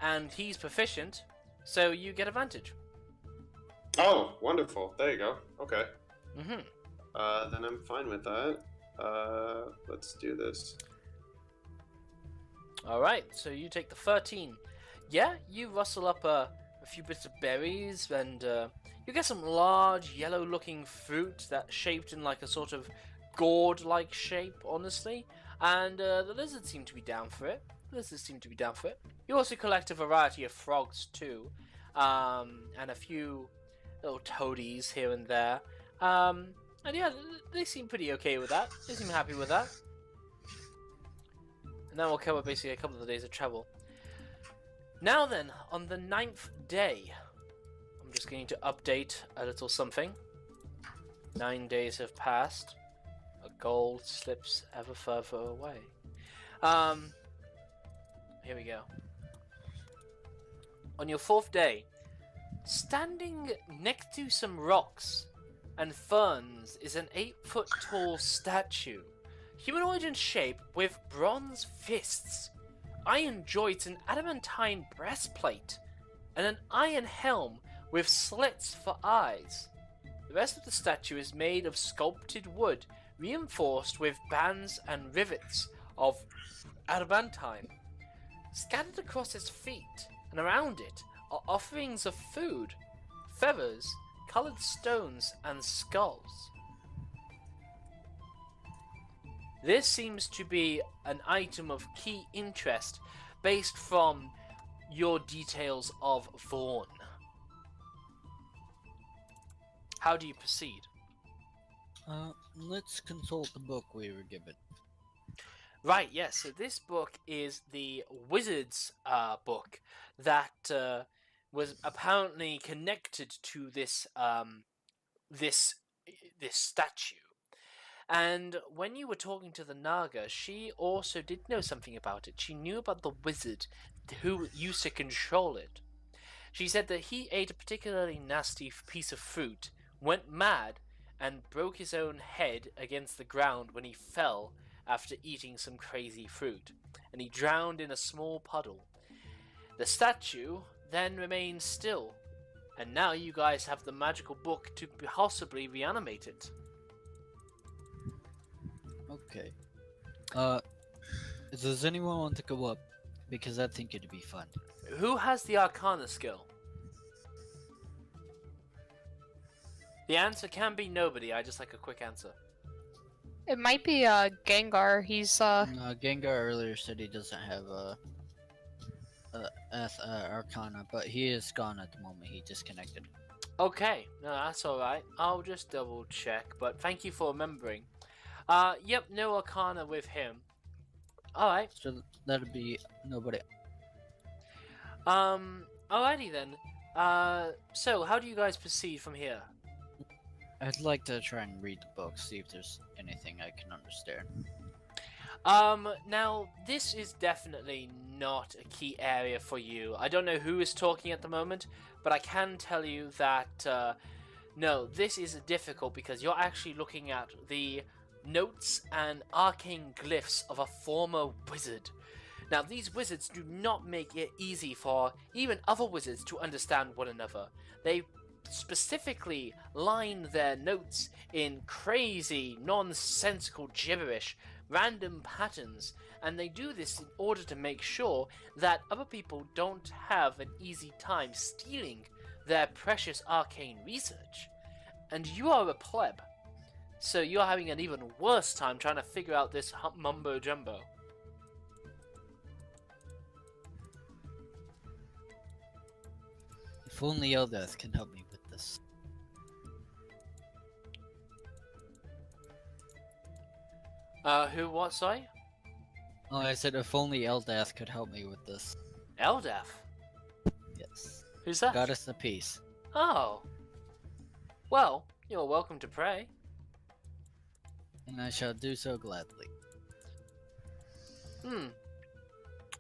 and he's proficient, so you get advantage. Oh, wonderful. There you go. Okay. Mm-hmm. Then I'm fine with that. Let's do this. Alright, so you take the 13. Yeah, you rustle up a few bits of berries, and you get some large yellow-looking fruit that's shaped in like a sort of gourd-like shape, honestly. And the lizards seem to be down for it. You also collect a variety of frogs too, and a few little toadies here and there. And yeah, they seem pretty okay with that. They seem happy with that. And that will cover basically a couple of days of travel. Now then, on the 9th day, I'm just going to update a little something. 9 days have passed. A goal slips ever further away. Here we go. On your 4th day, standing next to some rocks and ferns is an 8-foot tall statue. Humanoid in shape with bronze fists. Iron joints and adamantine breastplate. And an iron helm with slits for eyes. The rest of the statue is made of sculpted wood, reinforced with bands and rivets of adamantine. Scattered across its feet and around it are offerings of food, feathers, coloured stones, and skulls. This seems to be an item of key interest based from your details of Vaughn. How do you proceed? Let's consult the book we were given. Right, yes. So this book is the Wizard's book that was apparently connected to this this statue. And when you were talking to the Naga, she also did know something about it. She knew about the wizard who used to control it. She said that he ate a particularly nasty piece of fruit, went mad, and broke his own head against the ground when he fell after eating some crazy fruit, and he drowned in a small puddle. The statue then remained still, and now you guys have the magical book to possibly reanimate it. Okay. Does anyone want to go up? Because I think it'd be fun. Who has the Arcana skill? The answer can be nobody. I just like a quick answer. It might be Gengar. He's Gengar earlier said he doesn't have Arcana, but he is gone at the moment. He disconnected. Okay, no, that's alright. I'll just double check, but thank you for remembering. Yep, no Arcana with him. Alright. So that'd be nobody. Alrighty then. So how do you guys proceed from here? I'd like to try and read the book, see if there's anything I can understand. Now, this is definitely not a key area for you. I don't know who is talking at the moment, but I can tell you that, no, this is difficult because you're actually looking at the notes and arcane glyphs of a former wizard. Now, these wizards do not make it easy for even other wizards to understand one another. They specifically line their notes in crazy, nonsensical gibberish, random patterns, and they do this in order to make sure that other people don't have an easy time stealing their precious arcane research. And you are a pleb, so you're having an even worse time trying to figure out this mumbo jumbo. If only Eldeth can help me with this. Who, what, sorry? Oh, I said if only Eldath could help me with this. Eldath? Yes. Who's that? Goddess of Peace. Oh. Well, you're welcome to pray. And I shall do so gladly.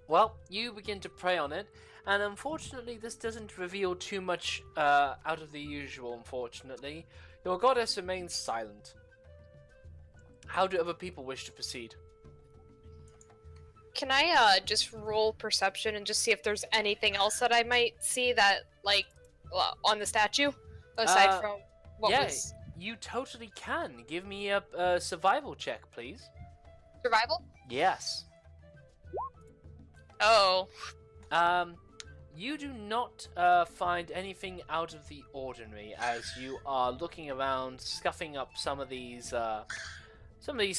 Well, you begin to pray on it, and unfortunately this doesn't reveal too much out of the usual, unfortunately. Your goddess remains silent. How do other people wish to proceed? Can I just roll perception and just see if there's anything else that I might see that, like, on the statue? Aside from what was... You totally can. Give me a survival check, please. Survival? Yes. Oh. You do not find anything out of the ordinary as you are looking around, scuffing up some of these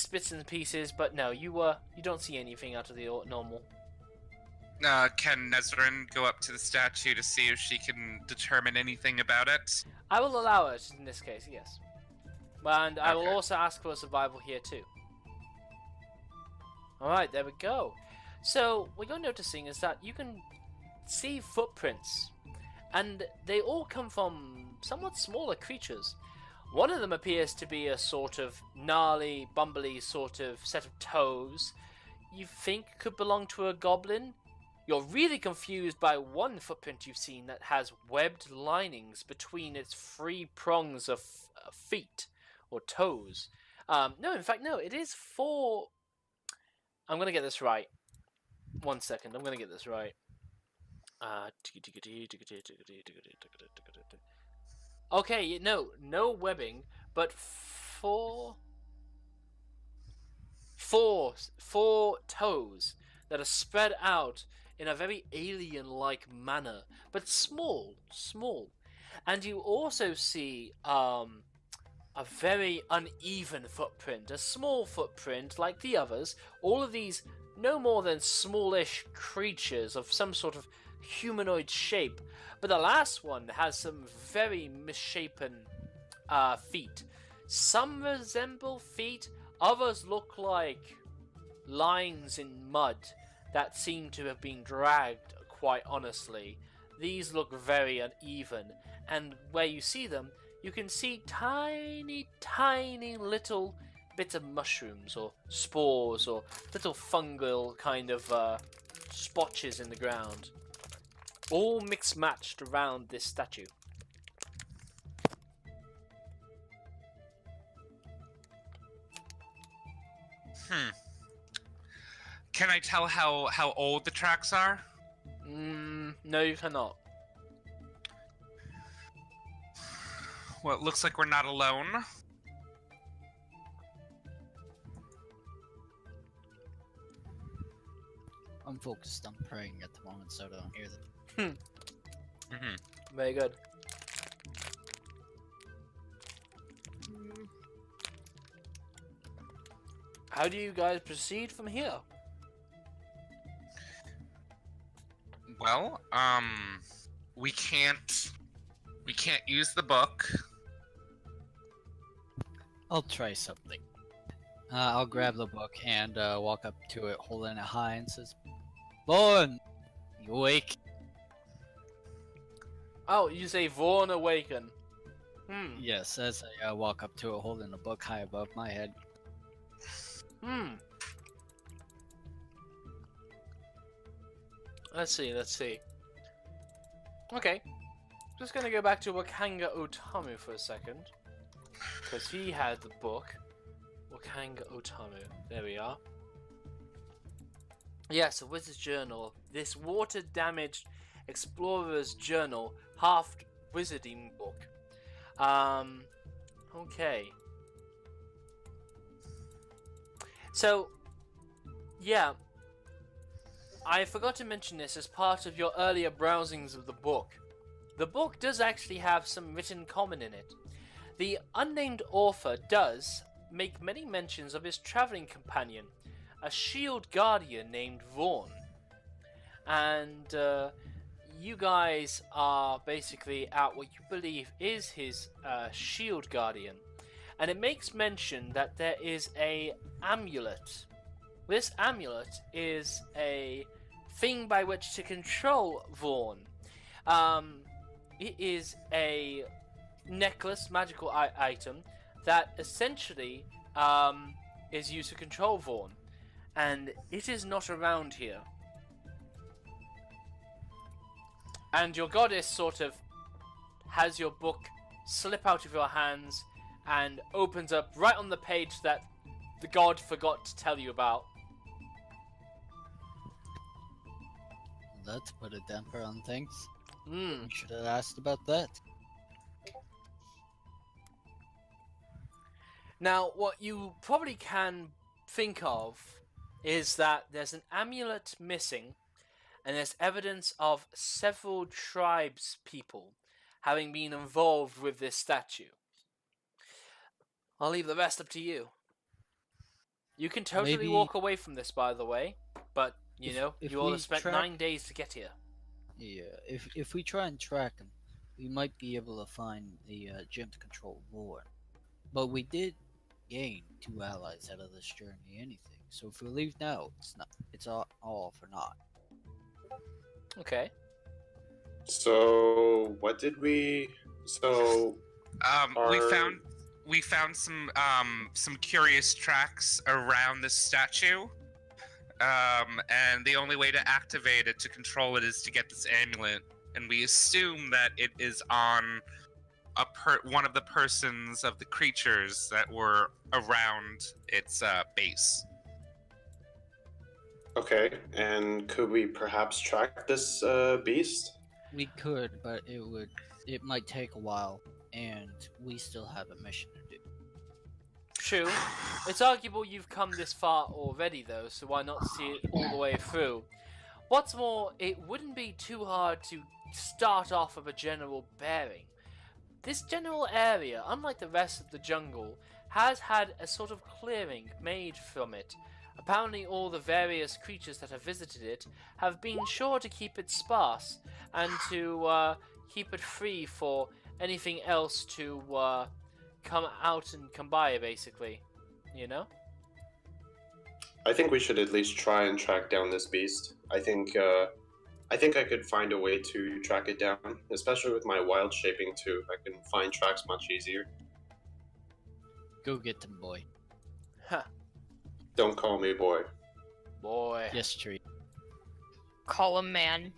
bits and pieces. But no, you don't see anything out of the normal. Can Nezrin go up to the statue to see if she can determine anything about it? I will allow it in this case, yes. And I will Okay. also ask for a survival here too. Alright, there we go. So, what you're noticing is that you can see footprints, and they all come from somewhat smaller creatures. One of them appears to be a sort of gnarly, bumbly sort of set of toes you think could belong to a goblin. You're really confused by one footprint you've seen that has webbed linings between its 3 prongs of feet or toes. No, in fact, no, it is 4. I'm going to get this right. 1 second, I'm going to get this right. Okay, no webbing, but four toes that are spread out in a very alien-like manner, but small. And you also see a very uneven footprint, a small footprint like the others. All of these no more than smallish creatures of some sort of humanoid shape, but the last one has some very misshapen feet. Some resemble feet, others look like lines in mud that seem to have been dragged, quite honestly. These look very uneven, and where you see them, you can see tiny little bits of mushrooms or spores or little fungal kind of spotches in the ground, all mixed matched around this statue. Can I tell how old the tracks are? No, you cannot. Well, it looks like we're not alone. I'm focused on praying at the moment, so I don't hear them. Very good. How do you guys proceed from here? Well, we can't use the book. I'll try something. I'll grab the book and walk up to it, holding it high, and says, "Vaughn, you awake?" Oh, you say Vaughn awaken. Yes, as I walk up to it, holding the book high above my head. Let's see. Okay. Just gonna go back to Wakanga Otamu for a second. Because he had the book. Wakanga Otamu. There we are. Yes, a wizard's journal. This water-damaged explorer's journal, half wizarding book. Okay. So, yeah. I forgot to mention this as part of your earlier browsings of the book. The book does actually have some written comment in it. The unnamed author does make many mentions of his traveling companion, a shield guardian named Vaughn. And you guys are basically at what you believe is his shield guardian. and it makes mention that there is a amulet. This amulet is a thing by which to control Vaughn. It is a necklace, magical item, that essentially is used to control Vaughn, and it is not around here. And your goddess sort of has your book slip out of your hands and opens up right on the page that the god forgot to tell you about. Let's put a damper on things. Hmm. We should have asked about that. Now, what you probably can think of is that there's an amulet missing, and there's evidence of several tribes people having been involved with this statue. I'll leave the rest up to you. You can totally Maybe- walk away from this, by the way, but, you know, if you all we have spent track- 9 days to get here. Yeah, if we try and track him, we might be able to find the gem to control Vaughn. But we did gain 2 allies out of this journey, anything. So if we leave now, it's all for naught. Okay. So what did we? So Are- We found some curious tracks around this statue. And the only way to activate it, to control it, is to get this amulet. And we assume that it is on one of the persons of the creatures that were around its base. okay, and could we perhaps track this beast? We could, but it might take a while, and we still have a mission to do. True. It's arguable you've come this far already, though, so why not see it all the way through? What's more, it wouldn't be too hard to start off with a general bearing. This general area, unlike the rest of the jungle, has had a sort of clearing made from it. Apparently all the various creatures that have visited it have been sure to keep it sparse, and to keep it free for anything else to come out and come by, basically. You know? I think we should at least try and track down this beast. I think I could find a way to track it down, especially with my wild shaping too. I can find tracks much easier. Go get them, boy. Huh. Don't call me boy. Boy. Yes, tree. Call him man.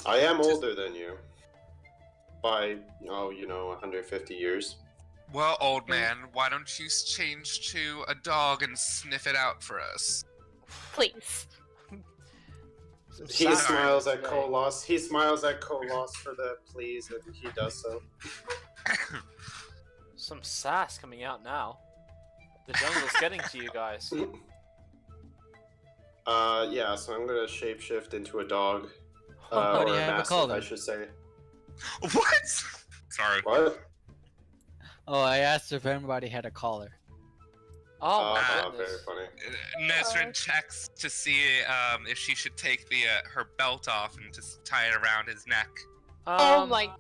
I am older than you. By, 150 years. Well, old man, why don't you change to a dog and sniff it out for us? Please. He Sass smiles at today. Kolos. He smiles at Kolos for the please, and he does so. Some sass coming out now. The jungle's getting to you guys. Yeah, so I'm gonna shapeshift into a dog. How do Or you a have a mastiff, collar? I should say. What? Sorry. What? Oh, I asked if everybody had a collar. Oh my Very goodness. funny. Nesrin checks to see if she should take her belt off and just tie it around his neck. Oh my.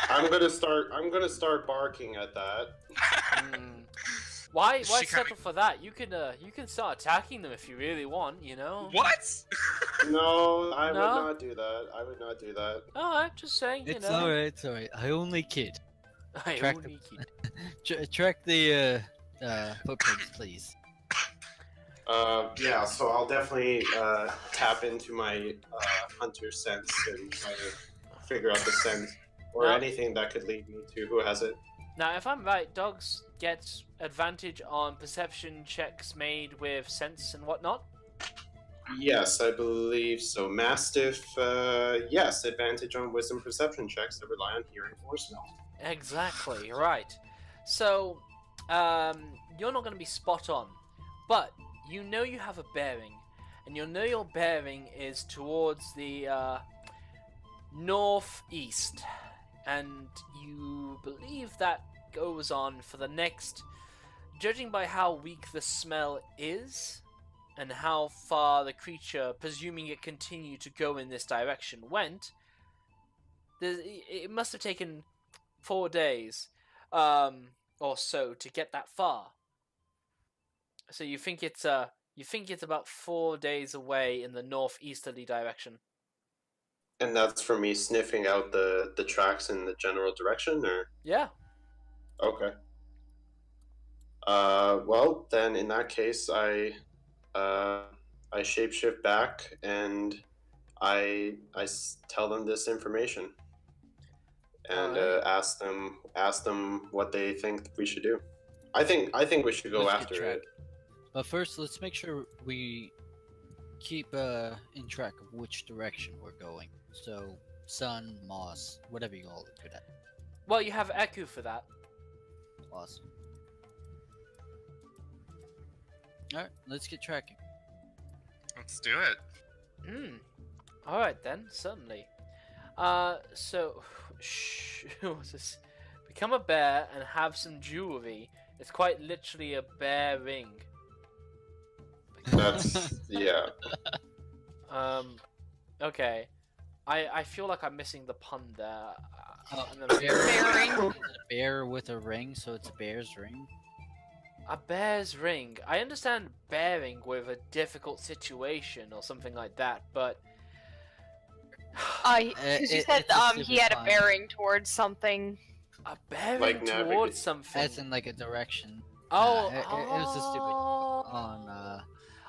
I'm gonna start barking at that. Why She settle kinda- for that? You can start attacking them if you really want, you know. What? No, I would No? not do that. I would not do that. Oh, I'm just saying, you It's know. alright, it's alright. I only kid. I Track only the- track the footprints, please. Yeah, so I'll definitely tap into my hunter sense and try to figure out the scent or No. anything that could lead me to who has it. Now, if I'm right, dogs get advantage on perception checks made with sense and whatnot. Yes, I believe so. Mastiff, yes, advantage on wisdom perception checks that rely on hearing or smell. Exactly, right. So, you're not going to be spot on, but you know you have a bearing, and you know your bearing is towards the northeast, and you believe that goes on for the next, judging by how weak the smell is, and how far the creature, presuming it continued to go in this direction, went, it must have taken 4 days. or so to get that far. So you think it's about 4 days away in the northeasterly direction. And that's for me sniffing out the tracks in the general direction, or Yeah. okay. Well, then in that case, I shapeshift back and I tell them this information and Alright. ask them what they think we should do. I think we should go Let's get after track. it. But first, let's make sure we keep in track of which direction we're going. So, sun, moss, whatever you all are good at. Well, you have Eku for that. Awesome. Alright, let's get tracking. Let's do it. Alright then, certainly. So, what's this? Become a bear and have some jewelry. It's quite literally a bear ring. That's yeah. Okay. I feel like I'm missing the pun there. And then- Bear ring. Is it a bear with a ring, so it's a bear's ring? A bear's ring. I understand bearing with a difficult situation or something like that, but Because you said it's a he had a simplified- bearing towards something. a bearing Like towards something. As in, like, a direction. Oh, it was a stupid on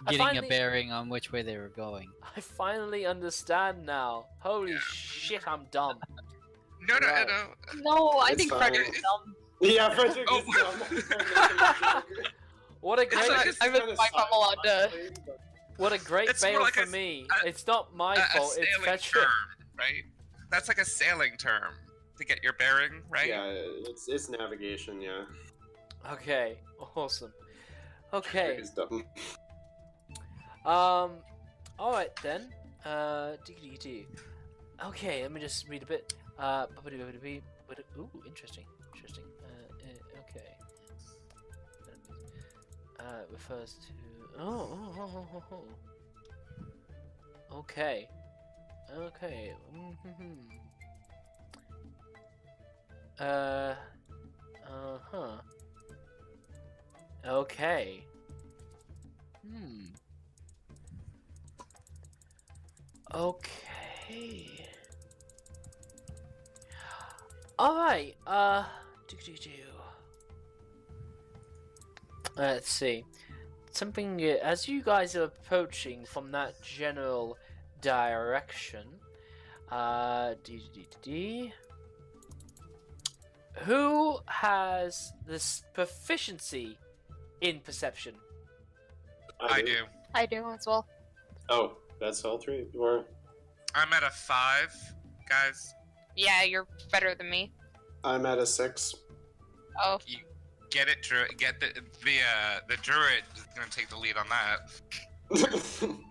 I getting finally- a bearing on which way they were going. I finally understand now. Holy shit, I'm dumb. No, no, Right. no. No, I It's think fine. Frederick's dumb. Yeah, Frederick Oh. is dumb. What a It's great, like- I really like I'm allowed to. what a great It's more bail like for a- me. a- It's not my A fault. It's sailing Frederick. term, right? That's like a sailing term to get your bearing, right? Yeah, it's navigation. Yeah. Okay, awesome. Okay, Frederick is dumb. alright then. Dee. Okay, let me just read a bit. Ooh, interesting. Okay. Refers to. Oh. Okay. Okay. Okay. Alright, let's see. Something, as you guys are approaching from that general direction, who has this proficiency in perception? I do. I do as well. Oh, that's all three. Or I'm at a 5, guys. Yeah, you're better than me. I'm at a 6. Oh, You get it, Druid. Get the Druid is gonna take the lead on that.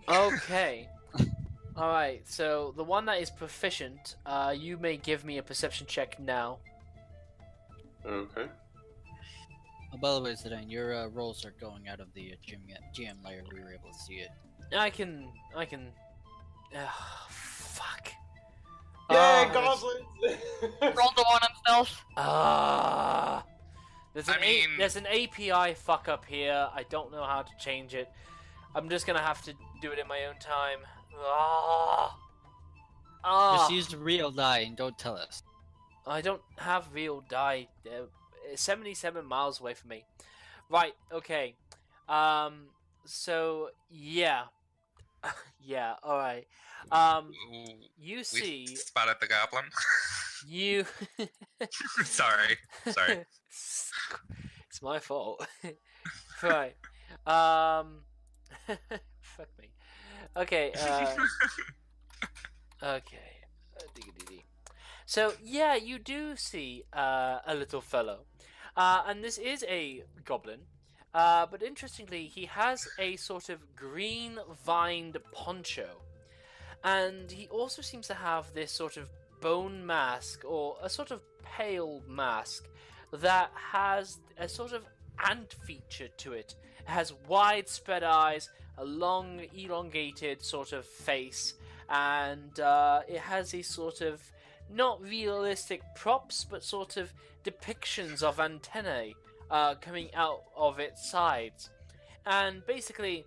Okay. Alright, so the one that is proficient, you may give me a perception check now. Okay. Oh, by the way, Zidane, your rolls are going out of the GM layer. We were able to see it. I can. Fuck. Yay, Oh, goblins! rolled a 1 on stealth. There's an API fuck up here. I don't know how to change it. I'm just gonna have to do it in my own time. Just use the real die and don't tell us. I don't have real die. 77 miles away from me. Right. Okay. So yeah. Yeah. All right. Ooh, You we see. spotted the goblin. You. Sorry. It's my fault. Right. Fuck me. Okay. Okay. So yeah, you do see a little fellow, and this is a goblin. But interestingly, he has a sort of green vined poncho, and he also seems to have this sort of bone mask or a sort of pale mask that has a sort of ant feature to it. It has widespread eyes, a long, elongated sort of face, and it has these sort of not realistic props, but sort of depictions of antennae coming out of its sides. And basically,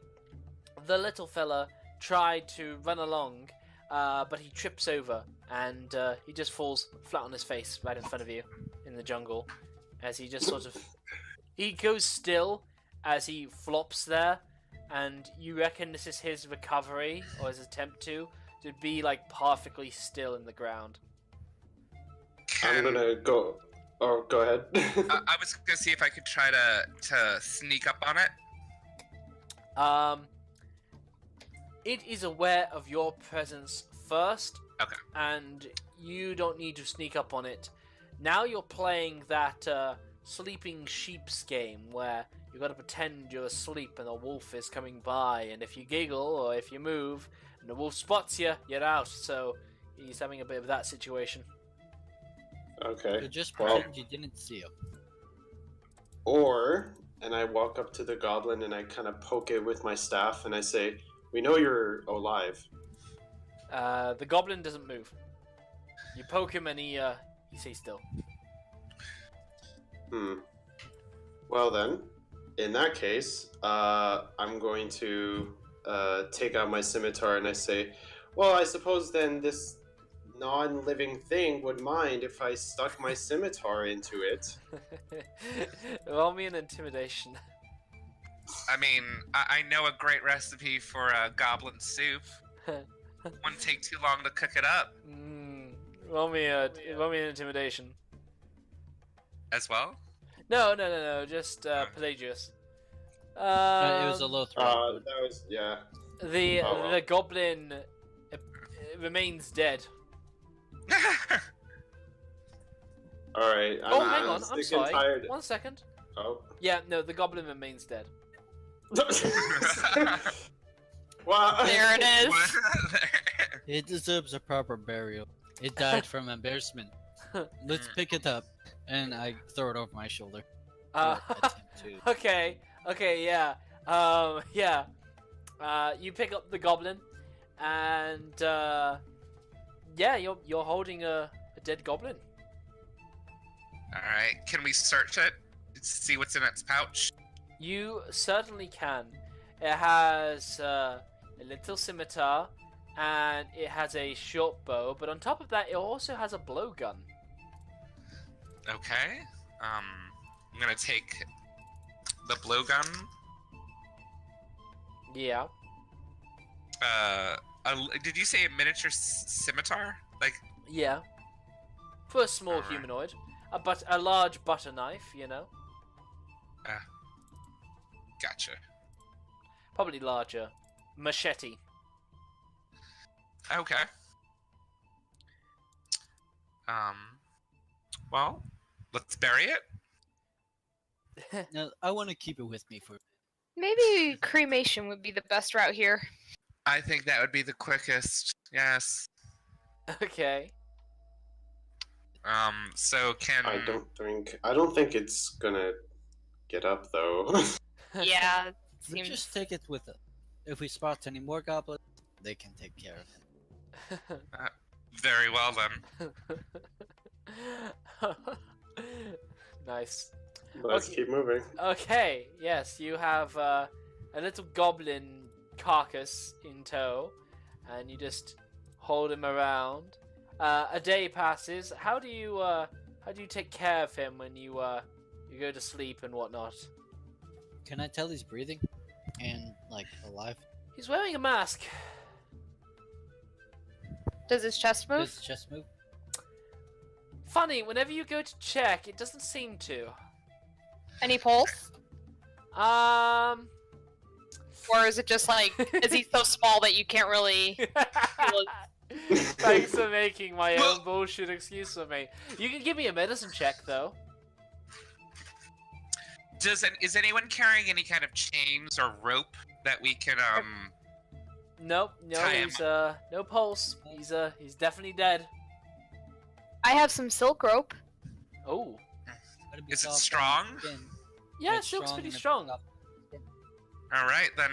the little fella tried to run along, but he trips over, and he just falls flat on his face right in front of you in the jungle, as he just sort of... He goes still as he flops there, and you reckon this is his recovery, or his attempt to be, like, perfectly still in the ground. I'm gonna go... Oh, go ahead. I was gonna see if I could try to sneak up on it. It is aware of your presence first, Okay. and you don't need to sneak up on it. Now you're playing that sleeping sheep's game where you gotta pretend you're asleep and a wolf is coming by, and if you giggle or if you move and the wolf spots you, you're out. So he's having a bit of that situation. Okay. So just Well- pretend you didn't see him. Or, and I walk up to the goblin and I kind of poke it with my staff and I say, "We know you're alive." The goblin doesn't move. You poke him and he stays still. Well then, in that case, I'm going to take out my scimitar and I say, "Well, I suppose then this non-living thing would mind if I stuck my scimitar into it." Roll me an intimidation. I mean, I know a great recipe for goblin soup. Wouldn't take too long to cook it up Roll me an intimidation. as well. No. Just Pelagius. It was a low throw. That was, yeah. The Oh, well. the goblin remains dead. Alright, Oh, hang on. I'm sick and sorry. tired. 1 second. Oh. Yeah, no, the goblin remains dead. Well, There it is. It deserves a proper burial. It died from embarrassment. Let's pick it up, and I throw it over my shoulder. Uh, Or attempt to. okay, yeah. Yeah. You pick up the goblin, and yeah, you're holding a dead goblin. All right. Can we search it? See what's in its pouch? You certainly can. It has a little scimitar, and it has a short bow, but on top of that, it also has a blowgun. Okay. I'm gonna take the blowgun. Yeah. Did you say a miniature scimitar? Like, Yeah. For a small Alright. humanoid. A large butter knife, you know. gotcha. Probably larger. Machete. Okay. Well, let's bury it. Now, I want to keep it with me for. Maybe cremation would be the best route here. I think that would be the quickest. Yes. Okay. So can I don't think it's gonna get up though. Yeah, We seems. just take it with us. If we spot any more goblins, they can take care of it. very well then. Nice. Let's Okay. keep moving. Okay, yes, you have a little goblin carcass in tow, and you just hold him around. A day passes. How do you take care of him when you go to sleep and whatnot? Can I tell he's breathing? And, like, alive? He's wearing a mask. Does his chest Does move? his chest move? Funny, whenever you go to check, it doesn't seem to. Any pulse? Um. Or is it just like, is he so small that you can't really? Thanks for making my own bullshit excuse for me. You can give me a medicine check though. Is anyone carrying any kind of chains or rope that we can Nope, no, Tie him he's no pulse. He's definitely dead. I have some silk rope. Oh, Gotta be Is it soft on strong? the skin. yeah, It's silk's pretty and strong. soft on the skin. all right then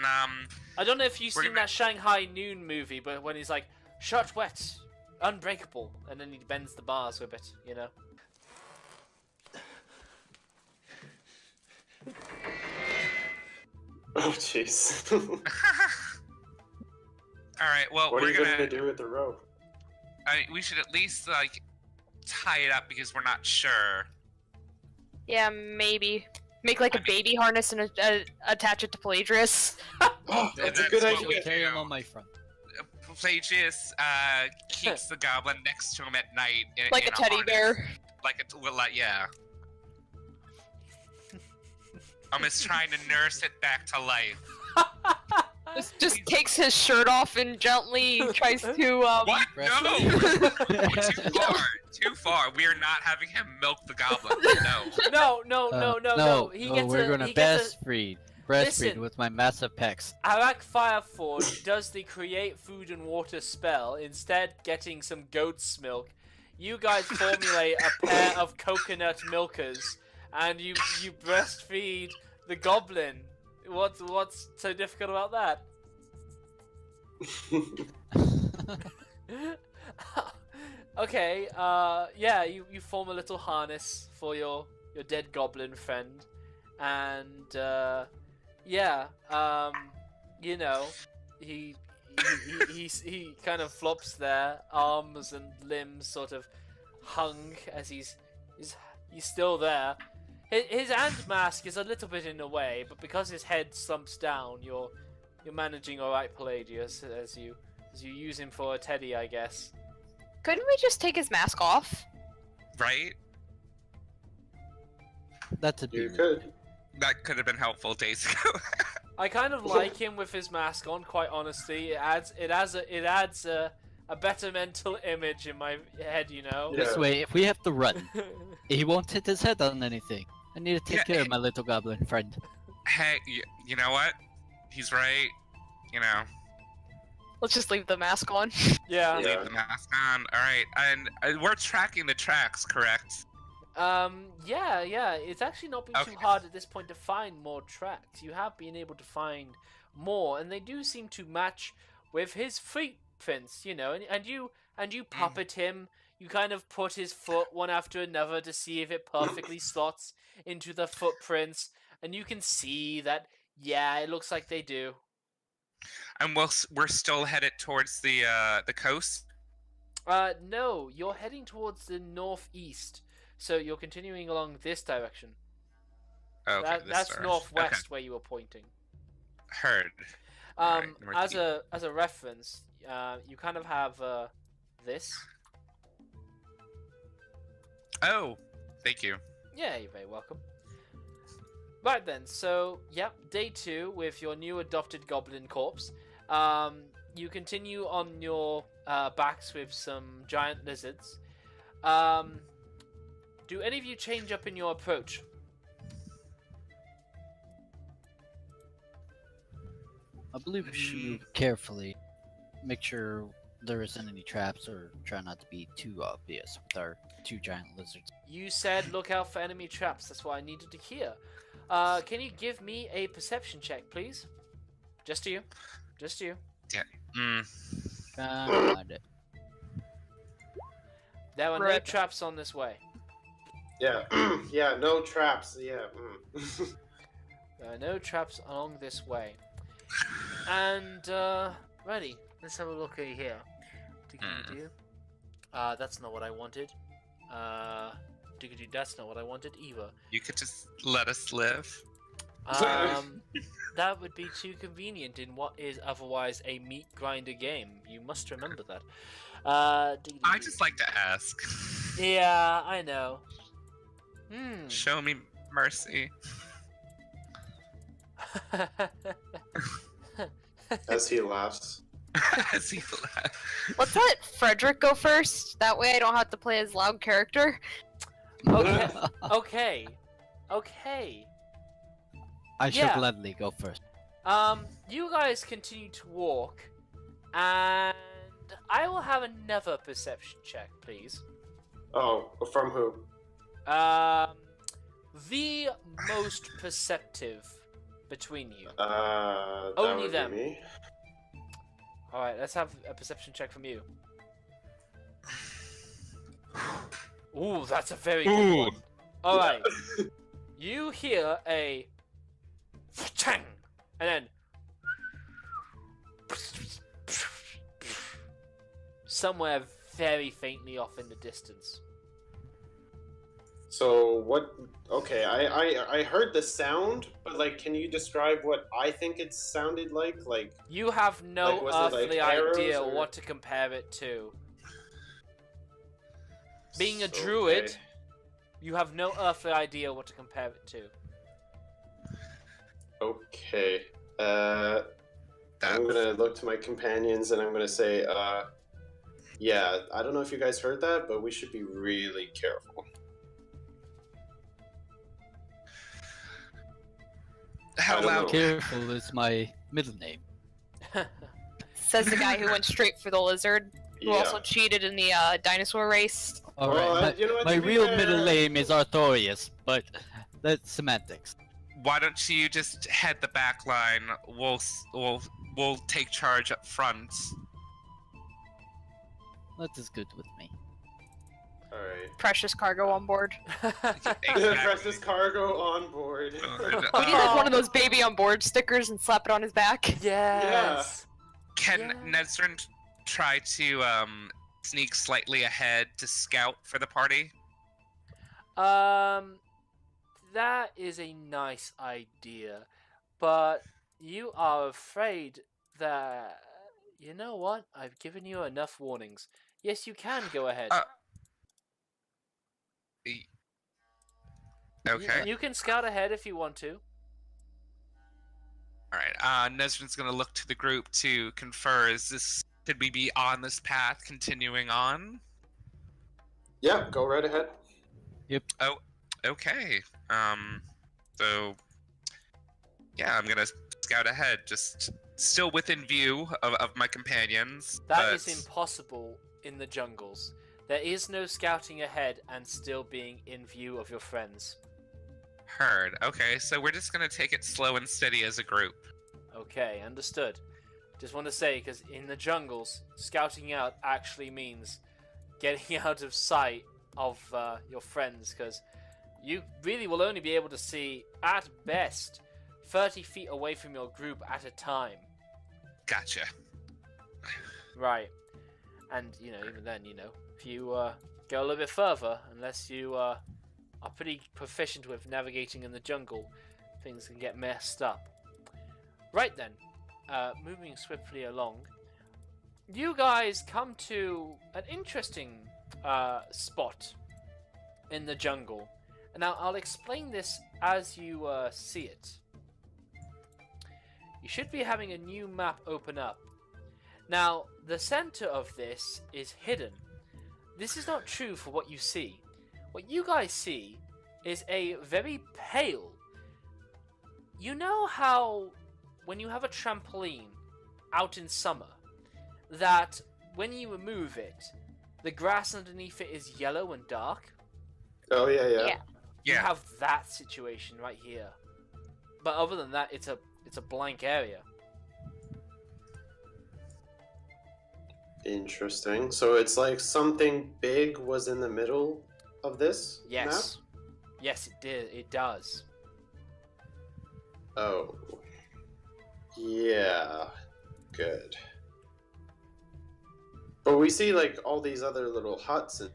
I don't know if you've We're seen gonna- that Shanghai Noon movie, but when he's like, "Shut wet, unbreakable," and then he bends the bars with it, you know. Oh, jeez. All right. Well, What are we're you gonna. gonna do with the rope? We should at least like tie it up because we're not sure. Yeah, maybe. Make like a baby harness and attach it to Pelagius. Oh, that's a That's good what idea. we Carry him do. on my front. Pelagius keeps the goblin next to him at night. Like in a teddy harness. bear. Like a yeah. Just trying to nurse it back to life. Just takes his shirt off and gently tries to What? Breast- No! Too far. Too far. We are not having him milk the goblin. No. No. He gets we're a, gonna he gets breastfeed. Listen. Breastfeed with my massive pecs. Arak Fireforge does the create food and water spell, instead getting some goat's milk. You guys formulate a pair of coconut milkers, and you breastfeed the goblin. What's so difficult about that? Okay, yeah, you form a little harness for your dead goblin friend, and yeah, you know, he kind of flops there, arms and limbs sort of hung as he's still there. His hand mask is a little bit in the way, but because his head slumps down, you're managing all right, Pelagius, as you use him for a teddy, I guess. Couldn't we just take his mask off? Right? That's a You demon. could. That could have been helpful days ago. I kind of like him with his mask on, quite honestly. It adds a better mental image in my head, you know. Yeah. This way, if we have to run, he won't hit his head on anything. I need to take Yeah, care of my little goblin friend. Hey, you know what? He's right. You know, Let's just leave the mask on. Yeah. Yeah. leave the mask on. All right, and we're tracking the tracks, correct? Yeah. It's actually not been too Okay. hard at this point to find more tracks. You have been able to find more, and they do seem to match with his footprints, you know. And you puppet him. You kind of put his foot one after another to see if it perfectly slots into the footprints, and you can see that. Yeah, it looks like they do. And we're still headed towards the coast. No, you're heading towards the northeast, so you're continuing along this direction. Okay, That's direction. northwest where you were pointing. Okay, heard. Alright, As a reference, you kind of have this. Oh, thank you. Yeah, you're very welcome. Right then, so yep, day 2 with your new adopted goblin corpse. You continue on your backs with some giant lizards. Do any of you change up in your approach? I believe we should move carefully. Make sure there isn't any traps, or try not to be too obvious with our 2 giant lizards. You said look out for enemy traps. That's what I needed to hear. Can you give me a perception check, please? Just you. Just you. Mm. Find it. There are no Right. traps on this way. Yeah. Yeah. No traps. Yeah. There are no traps along this way. And, ready. Let's have a look at here. Diggity-doo. That's not what I wanted. Diggity, that's not what I wanted either. You could just let us live. That would be too convenient in what is otherwise a meat grinder game. You must remember that. I Diggity-doo. just like to ask. Yeah, I know. Show me mercy. As he laughs. As he left. Let's let Frederick go first. That way I don't have to play his loud character. Okay. Okay. I shall Yeah. gladly go first. You guys continue to walk, and I will have another perception check, please. Oh, from who? The most perceptive between you. That Only would them. be me. Alright, let's have a perception check from you. Ooh, that's a very good Ooh. one. Alright. You hear a and then somewhere very faintly off in the distance. So what? Okay, I heard the sound, but like, can you describe what I think it sounded like? Like, You have no Like, was it, like, earthly arrows, idea or- what to compare it to. Being a okay. druid, you have no earthly idea what to compare it to. Okay. That I'm gonna look to my companions and I'm gonna say, yeah, I don't know if you guys heard that, but we should be really careful. how I don't loud? know. Careful is my middle name. Says the guy who went straight for the lizard, who Yeah. also cheated in the dinosaur race. Alright, Well, you know what, my to be real fair- middle name is Artorius, but that's semantics. Why don't you just head the back line? We'll take charge up front. That is good with me. Alright. Precious cargo on board. Precious cargo on board. We need like one of those baby on board stickers and slap it on his back. Yes. Can Yeah. Nezrin try to sneak slightly ahead to scout for the party? That is a nice idea, but you are afraid that. You know what? I've given you enough warnings. Yes, you can go ahead. Okay. You can scout ahead if you want to. All right. Nezrin's gonna look to the group to confer. Should we be on this path, continuing on? Yeah, go right ahead. Okay. So yeah, I'm gonna scout ahead, just still within view of my companions. That but... is impossible in the jungles. There is no scouting ahead and still being in view of your friends. Heard. Okay, so we're just gonna take it slow and steady as a group. Okay, understood. Just want to say, because in the jungles, scouting out actually means getting out of sight of your friends, because you really will only be able to see, at best, 30 feet away from your group at a time. Gotcha. Right. And, even then, if you go a little bit further, unless you are pretty proficient with navigating in the jungle, things can get messed up. Right then, moving swiftly along, you guys come to an interesting spot in the jungle. And now I'll explain this as you see it. You should be having a new map open up. Now, the center of this is hidden. This is not true for what you see. What you guys see is a very pale... You know how when you have a trampoline out in summer, that when you remove it, the grass underneath it is yellow and dark? Oh yeah. Yeah. You Yeah. have that situation right here. But other than that, it's a blank area. Interesting. So it's like something big was in the middle of this Yes. Yes, it did. It does. map? Oh. Yeah. Good. But we see like all these other little huts and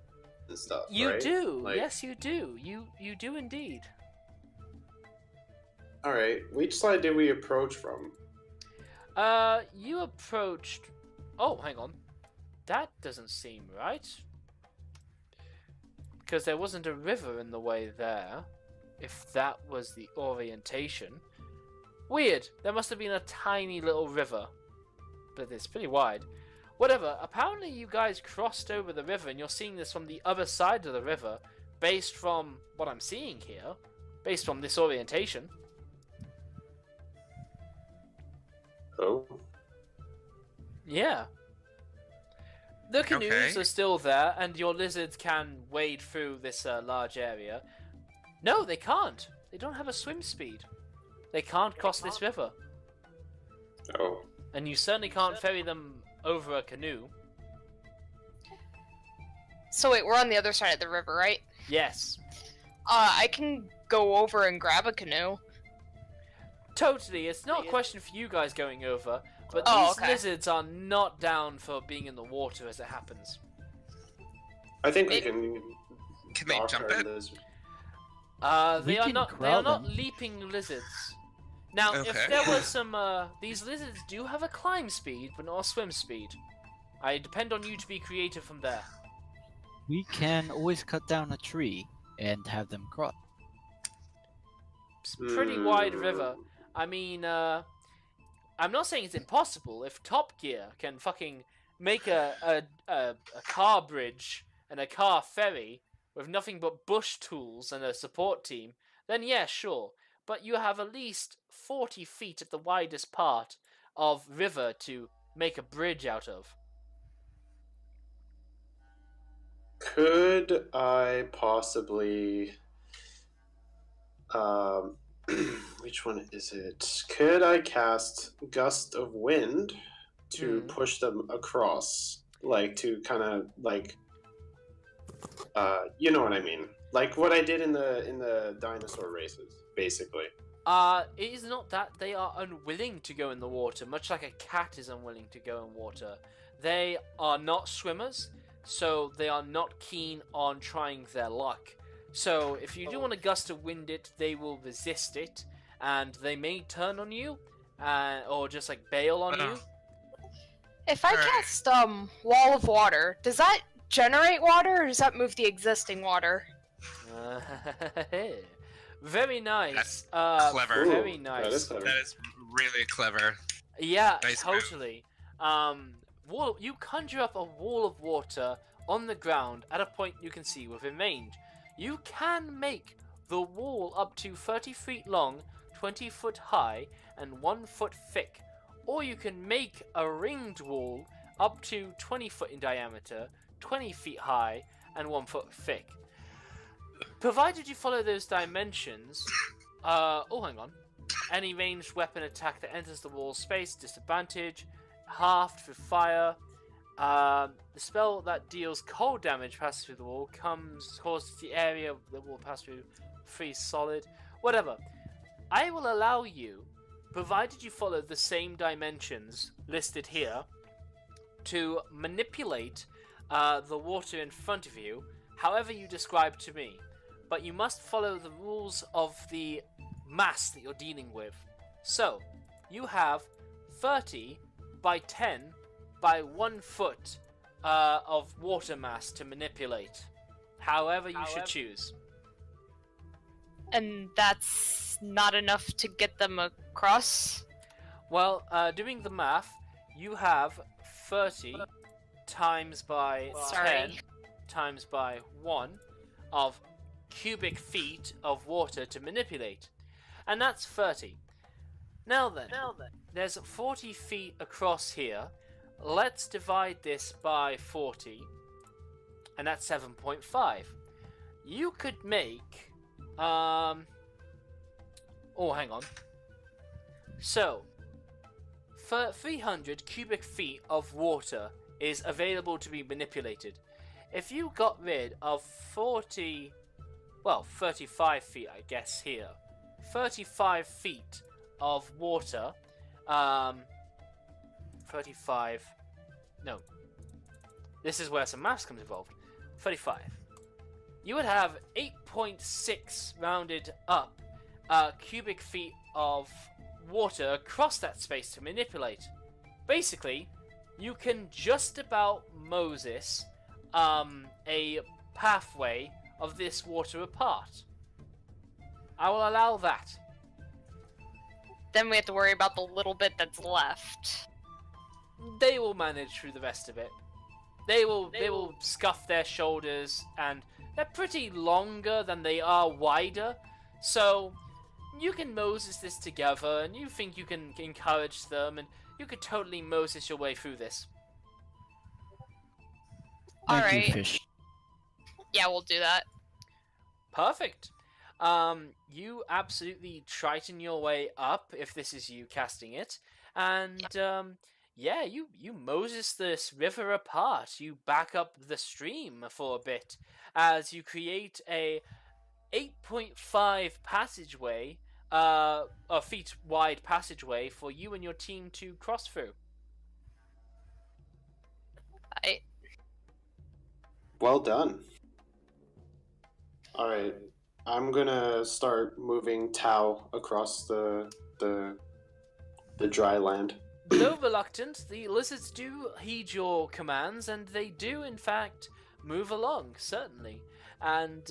stuff, You right? do. Like- Yes, you do. You do indeed. All right. Which side did we approach from? You approached... Oh, hang on. That doesn't seem right. Because there wasn't a river in the way there. If that was the orientation. Weird. There must have been a tiny little river. But it's pretty wide. Whatever. Apparently you guys crossed over the river and you're seeing this from the other side of the river. Based from what I'm seeing here. Based from this orientation. Oh. Yeah. The canoes Okay. are still there, and your lizards can wade through this large area. No, they can't. They don't have a swim speed. They can't cross this river. Oh. And you certainly can't ferry them over a canoe. So wait, we're on the other side of the river, right? Yes. I can go over and grab a canoe. Totally, it's not a question for you guys going over, but Oh, these okay. lizards are not down for being in the water as it happens. I think we It- can. Can they dock jump our it? lizard- They We are can not. They corral are not them. leaping lizards. Now, if Okay. there was some, these lizards do have a climb speed, but not a swim speed. I depend on you to be creative from there. We can always cut down a tree and have them cross. It's a pretty wide river. I mean, I'm not saying it's impossible. If Top Gear can fucking make a car bridge and a car ferry with nothing but bush tools and a support team, then yeah, sure. But you have at least 40 feet at the widest part of river to make a bridge out of. Could I possibly? Which one is it? Could I cast Gust of Wind to push them across, like to kind of like, you know what I mean? Like what I did in the dinosaur races, basically. It is not that they are unwilling to go in the water, much like a cat is unwilling to go in water. They are not swimmers, so they are not keen on trying their luck. So if you do want to gust of wind it, they will resist it, and they may turn on you, or just like bail on you. If I Alright. cast Wall of Water, does that generate water or does that move the existing water? Very nice. clever. Very Ooh, nice. that is clever. That is really clever. Yeah, Nice totally. You conjure up a wall of water on the ground at a point you can see within range. You can make the wall up to 30 feet long, 20 foot high, and 1 foot thick. Or you can make a ringed wall up to 20 foot in diameter, 20 feet high, and 1 foot thick. Provided you follow those dimensions, hang on. Any ranged weapon attack that enters the wall space, disadvantage, halved for fire. The spell that deals cold damage passes through the wall, causes the area that will pass through freeze solid. Whatever. I will allow you, provided you follow the same dimensions listed here, to manipulate the water in front of you, however you describe to me. But you must follow the rules of the mass that you're dealing with. So, you have 30 by 10 by 1 foot of water mass to manipulate. However you should choose. And that's not enough to get them across? Well, doing the math, you have 30 times by 10 times by 1 of cubic feet of water to manipulate. And that's 30. Now then, there's 40 feet across here. Let's divide this by 40. And that's 7.5. You could make... hang on. So, for 300 cubic feet of water is available to be manipulated. If you got rid of 35 feet, I guess, here. 35 feet of water. 35. No. This is where some maths comes involved. 35. You would have 8.6 rounded up cubic feet of water across that space to manipulate. Basically, you can just about Moses a pathway of this water apart. I will allow that. Then we have to worry about the little bit that's left. They will manage through the rest of it. They will scuff their shoulders, and they're pretty longer than they are wider. So you can Moses this together, and you think you can encourage them, and you could totally Moses your way through this. Thank Alright. you, fish. Yeah, we'll do that. Perfect. You absolutely Triton your way up if this is you casting it, and you Moses this river apart. You back up the stream for a bit as you create a 8.5 passageway a feet wide passageway for you and your team to cross through. Well done. All right, I'm gonna start moving Tau across the dry land. Though reluctant, the lizards do heed your commands, and they do, in fact, move along. Certainly, and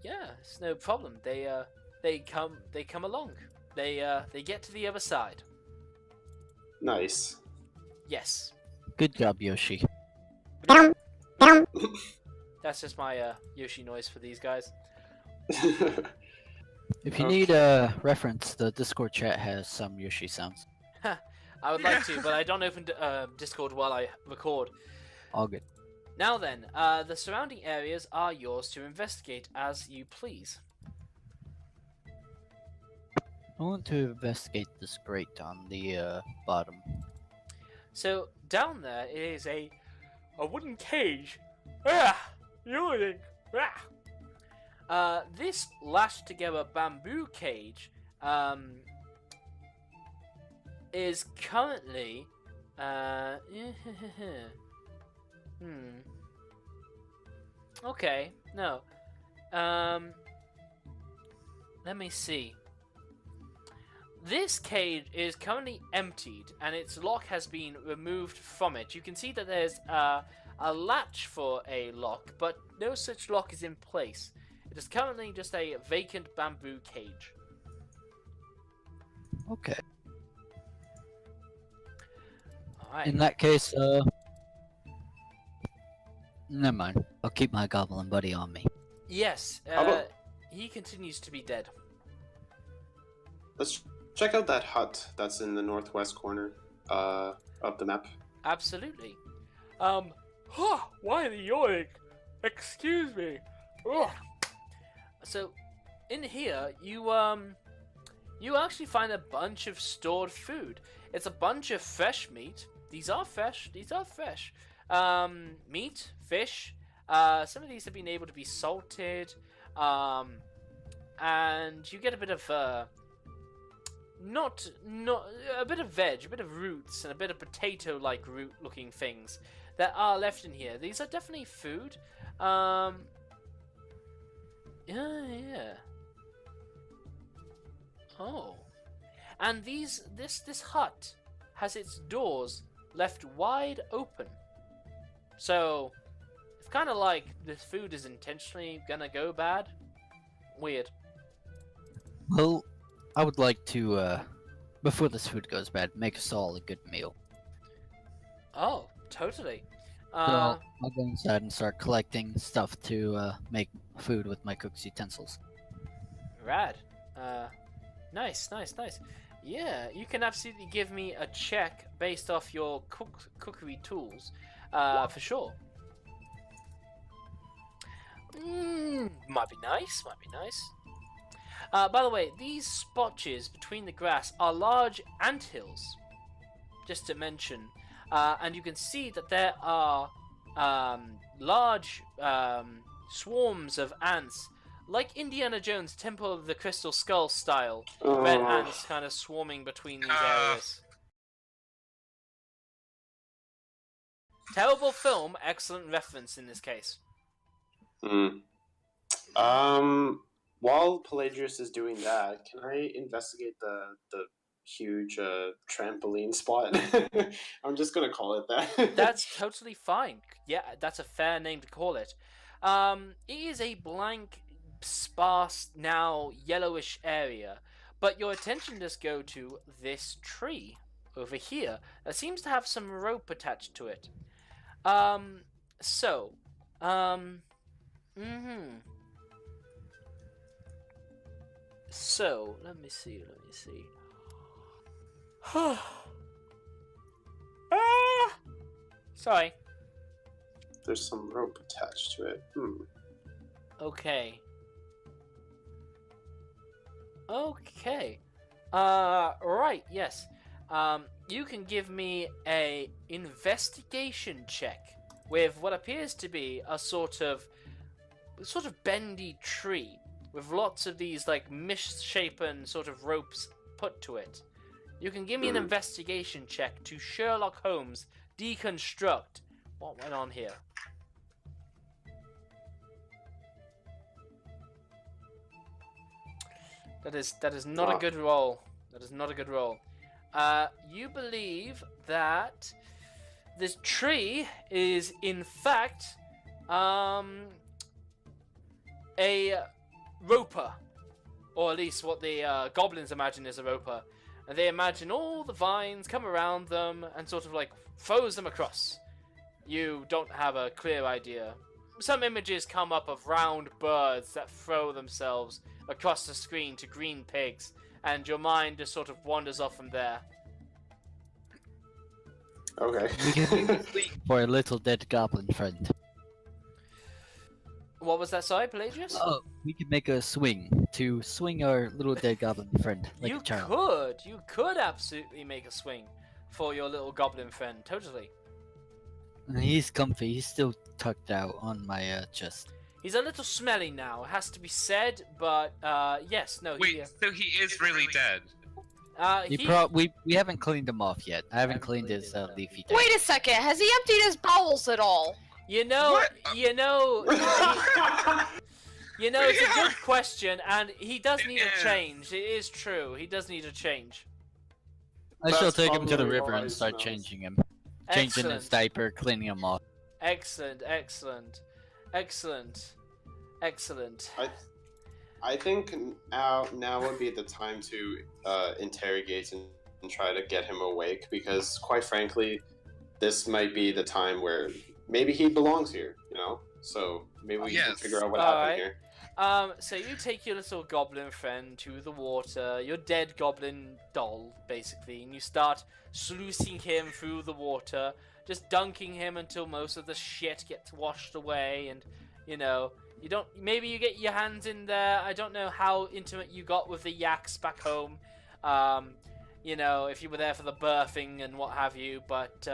yeah, it's no problem. They come along. They get to the other side. Nice. Yes, Good job, Yoshi. that's just my Yoshi noise for these guys. If you need a reference, the Discord chat has some Yoshi sounds. I would like to, but I don't open Discord while I record. All good. Now then, the surrounding areas are yours to investigate as you please. I want to investigate this grate on the bottom. So down there is a wooden cage. Ah, yawning. Ah. This lashed together bamboo cage is currently Okay, no. Let me see. This cage is currently emptied, and its lock has been removed from it. You can see that there's a latch for a lock, but no such lock is in place. It is currently just a vacant bamboo cage. Okay. Alright. In that case, never mind. I'll keep my goblin buddy on me. Yes, How about- he continues to be dead. Let's check out that hut that's in the northwest corner of the map. Absolutely. Why the yawning? Excuse me. Ugh. So, in here, you actually find a bunch of stored food. It's a bunch of fresh meat. These are fresh. Meat, fish. Some of these have been able to be salted. And you get a bit of not a bit of veg, a bit of roots, and a bit of potato-like root-looking things that are left in here. These are definitely food. Yeah. Oh, and this hut has its doors left wide open. So it's kind of like this food is intentionally gonna go bad. Weird. Well, I would like to, before this food goes bad, make us all a good meal. Oh, totally. So I'll go inside and start collecting stuff to make food with my cook's utensils. Rad. Nice. Yeah, you can absolutely give me a check based off your cookery tools, for sure. Might be nice. By the way, these spotches between the grass are large anthills, just to mention. And you can see that there are large swarms of ants, like Indiana Jones' Temple of the Crystal Skull style, red ants kind of swarming between these areas. Terrible film, excellent reference in this case. While Pelagius is doing that, can I investigate the huge trampoline spot? I'm just gonna call it that. That's totally fine. Yeah, that's a fair name to call it. It is a blank, sparse, now yellowish area, but your attention does go to this tree over here that seems to have some rope attached to it. So, let me see. Sorry. There's some rope attached to it. Okay. Right, yes. You can give me a investigation check with what appears to be a sort of bendy tree with lots of these like misshapen sort of ropes put to it. You can give me an investigation check to Sherlock Holmes deconstruct what went on here. That is not a good roll. That is not a good roll. You believe that this tree is in fact a roper, or at least what the goblins imagine is a roper, and they imagine all the vines come around them and sort of like throws them across. You don't have a clear idea. Some images come up of round birds that throw themselves across the screen to green pigs, and your mind just sort of wanders off from there. Okay. We can make a swing for a little dead goblin friend. What was that, sorry, Pelagius? Oh, we can make a swing to swing our little dead goblin friend like You a child. you could absolutely make a swing for your little goblin friend, totally. He's comfy. He's still tucked out on my chest. He's a little smelly now, it has to be said, but yes, no. Wait, so he is really dead? We haven't cleaned him off yet. I haven't cleaned his leafy tank. Wait a second, has he emptied his bowels at all? You know, What? it's a good question, and he does need Yeah. a change. It is true. He does need a change. I shall That's take him to the probably river why and he start smells. changing him. Changing his Excellent. diaper, cleaning him off. Excellent, excellent, excellent, excellent. I think now would be the time to interrogate and try to get him awake, because quite frankly, this might be the time where maybe he belongs here, you know? So maybe we can Yes. figure out what Alright. happened here. So you take your little goblin friend to the water, your dead goblin doll, basically, and you start sluicing him through the water, just dunking him until most of the shit gets washed away, and, maybe you get your hands in there. I don't know how intimate you got with the yaks back home, if you were there for the birthing and what have you, but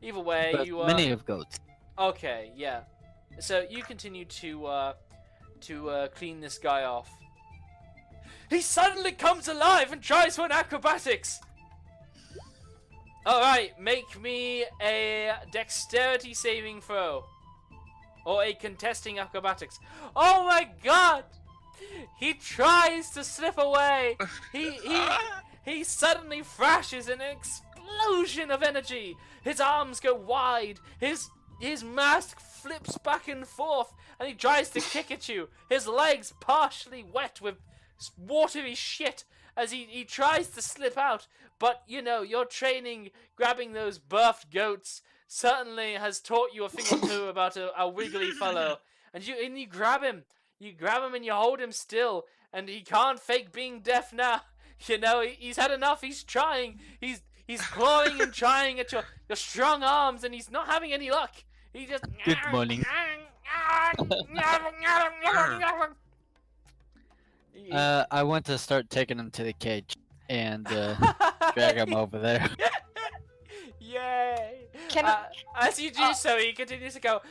either way, But you many of goats. Okay, yeah. So you continue to clean this guy off. He suddenly comes alive and tries for an acrobatics! Alright, make me a dexterity saving throw. Or a contesting acrobatics. Oh my god! He tries to slip away! He suddenly thrashes in an explosion of energy! His arms go wide, his mask flips back and forth, and he tries to kick at you. His legs partially wet with watery shit as he tries to slip out. But, your training grabbing those birthed goats certainly has taught you a thing or two about a wiggly fellow. And you grab him. You grab him and you hold him still. And he can't fake being deaf now. He's had enough. He's trying. He's clawing and trying at your strong arms, and he's not having any luck. He just... Good morning. I want to start taking him to the cage and drag him over there. Yay! Can I- As you do so, he continues to go,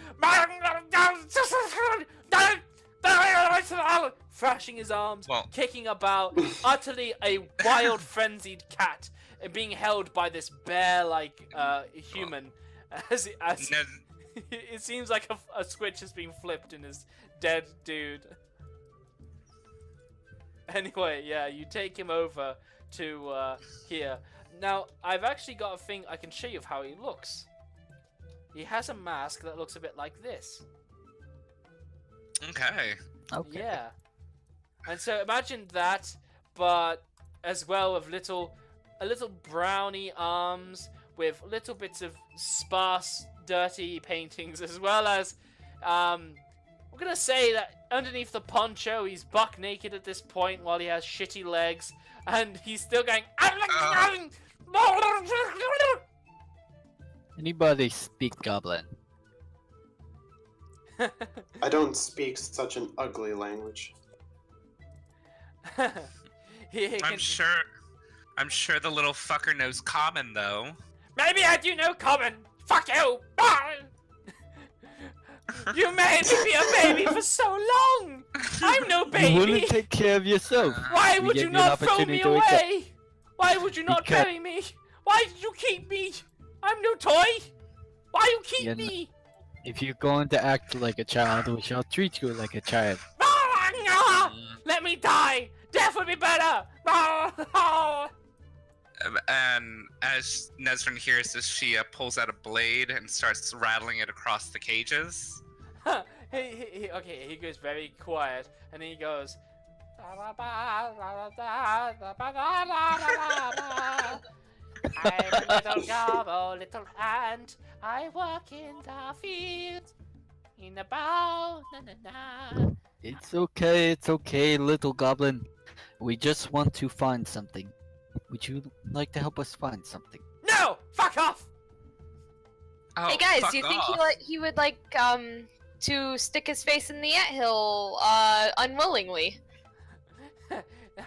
thrashing his arms, Well- kicking about, utterly a wild, frenzied cat, being held by this bear-like human. As No, it seems like a switch has been flipped in his dead dude. Anyway, yeah, you take him over to here. Now, I've actually got a thing I can show you of how he looks. He has a mask that looks a bit like this. okay. Okay. Yeah. And so imagine that, but as well with a little brownie arms with little bits of sparse, dirty paintings, as well as, we're gonna say that underneath the poncho, he's buck naked at this point while he has shitty legs, and he's still going. Anybody speak goblin? I don't speak such an ugly language. I'm sure the little fucker knows common though. Maybe I do know common. Fuck you. You made me be a baby for so long. I'm no You baby! wouldn't take care of yourself. Why We would gave you you an not throw opportunity me to wake up. away? Why would you not Because- bury me? Why did you keep me? I'm no toy! Why you keep Yeah, me? If you're going to act like a child, we shall treat you like a child. Let me die! Death would be better! And as Nesrin hears this, she pulls out a blade and starts rattling it across the cages. Okay, he goes very quiet, and he goes. I'm a little gobble, little ant. I work in the field, in the bow. Na na na. It's okay, little goblin. We just want to find something. Would you like to help us find something? No, fuck off. Oh, Hey guys, fuck do you think off. he would like to stick his face in the anthill unwillingly?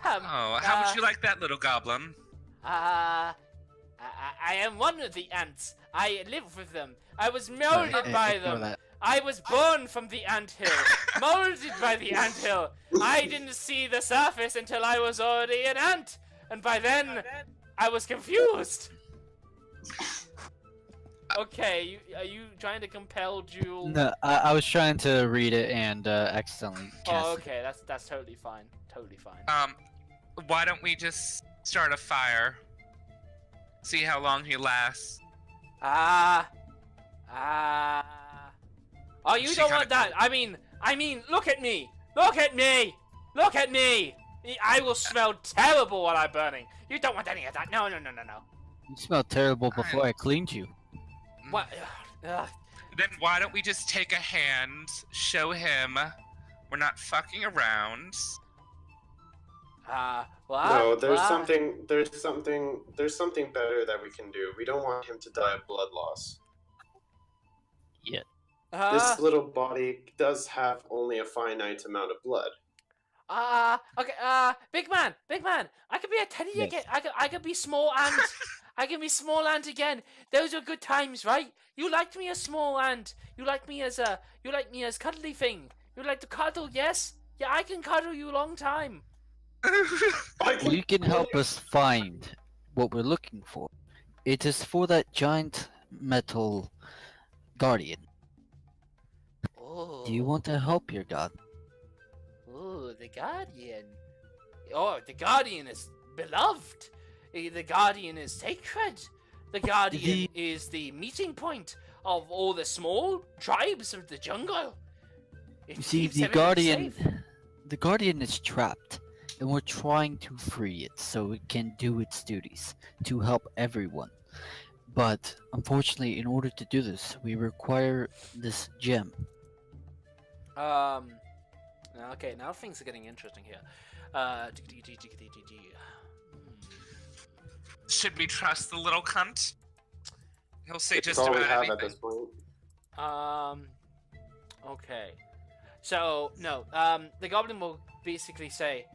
Oh, how would you like that, little goblin? I am one of the ants. I live with them. I was molded by Ignore them. that. I was born from the anthill, molded by the anthill. I didn't see the surface until I was already an ant, and by then, I was confused. Okay, are you trying to compel Jewel? No, I was trying to read it and accidentally cast Oh, it. okay, that's totally fine. Totally fine. Why don't we just start a fire? See how long he lasts. Oh, you She don't kinda want that. I mean, look at me. Look at me. Look at me. I will smell terrible while I'm burning. You don't want any of that. No. You smelled terrible before I cleaned you. What? Ugh. Then why don't we just take a hand, show him we're not fucking around. No, there's something better that we can do. We don't want him to die of blood loss. This little body does have only a finite amount of blood. Okay, big man, I could be a teddy Yes. again. I could be small ant. I can be small ant again. Those are good times, right? You liked me as small ant. You like me as cuddly thing. You like to cuddle, yes? Yeah, I can cuddle you a long time. You can help us find what we're looking for. It is for that giant metal guardian. Oh. Do you want to help your god? Oh, the guardian. Oh, the guardian is beloved. The guardian is sacred. The guardian is the meeting point of all the small tribes of the jungle. It You see, keeps the everything safe. guardian is trapped, and we're trying to free it so it can do its duties to help everyone. But unfortunately, in order to do this, we require this gem. Okay, now things are getting interesting here. Should we trust the little cunt? He'll say It's just all about we have anything. at this point. Okay. So, no, the goblin will basically say,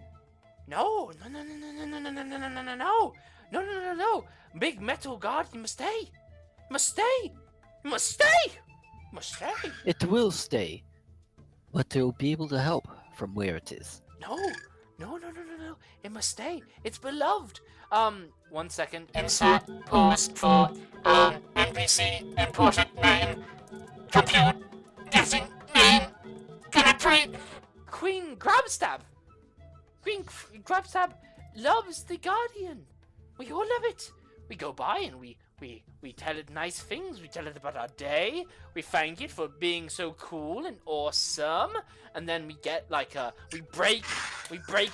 no. Big metal guard, you must stay. Must stay. It will stay, but it will be able to help from where it is. No. It must stay. It's beloved. 1 second. Insert post for NPC important name. Compute guessing name. Penetrate. Queen Grabstab. Queen Grabstab loves the Guardian. We all love it. We go by and we tell it nice things. We tell it about our day. We thank it for being so cool and awesome. And then we get we break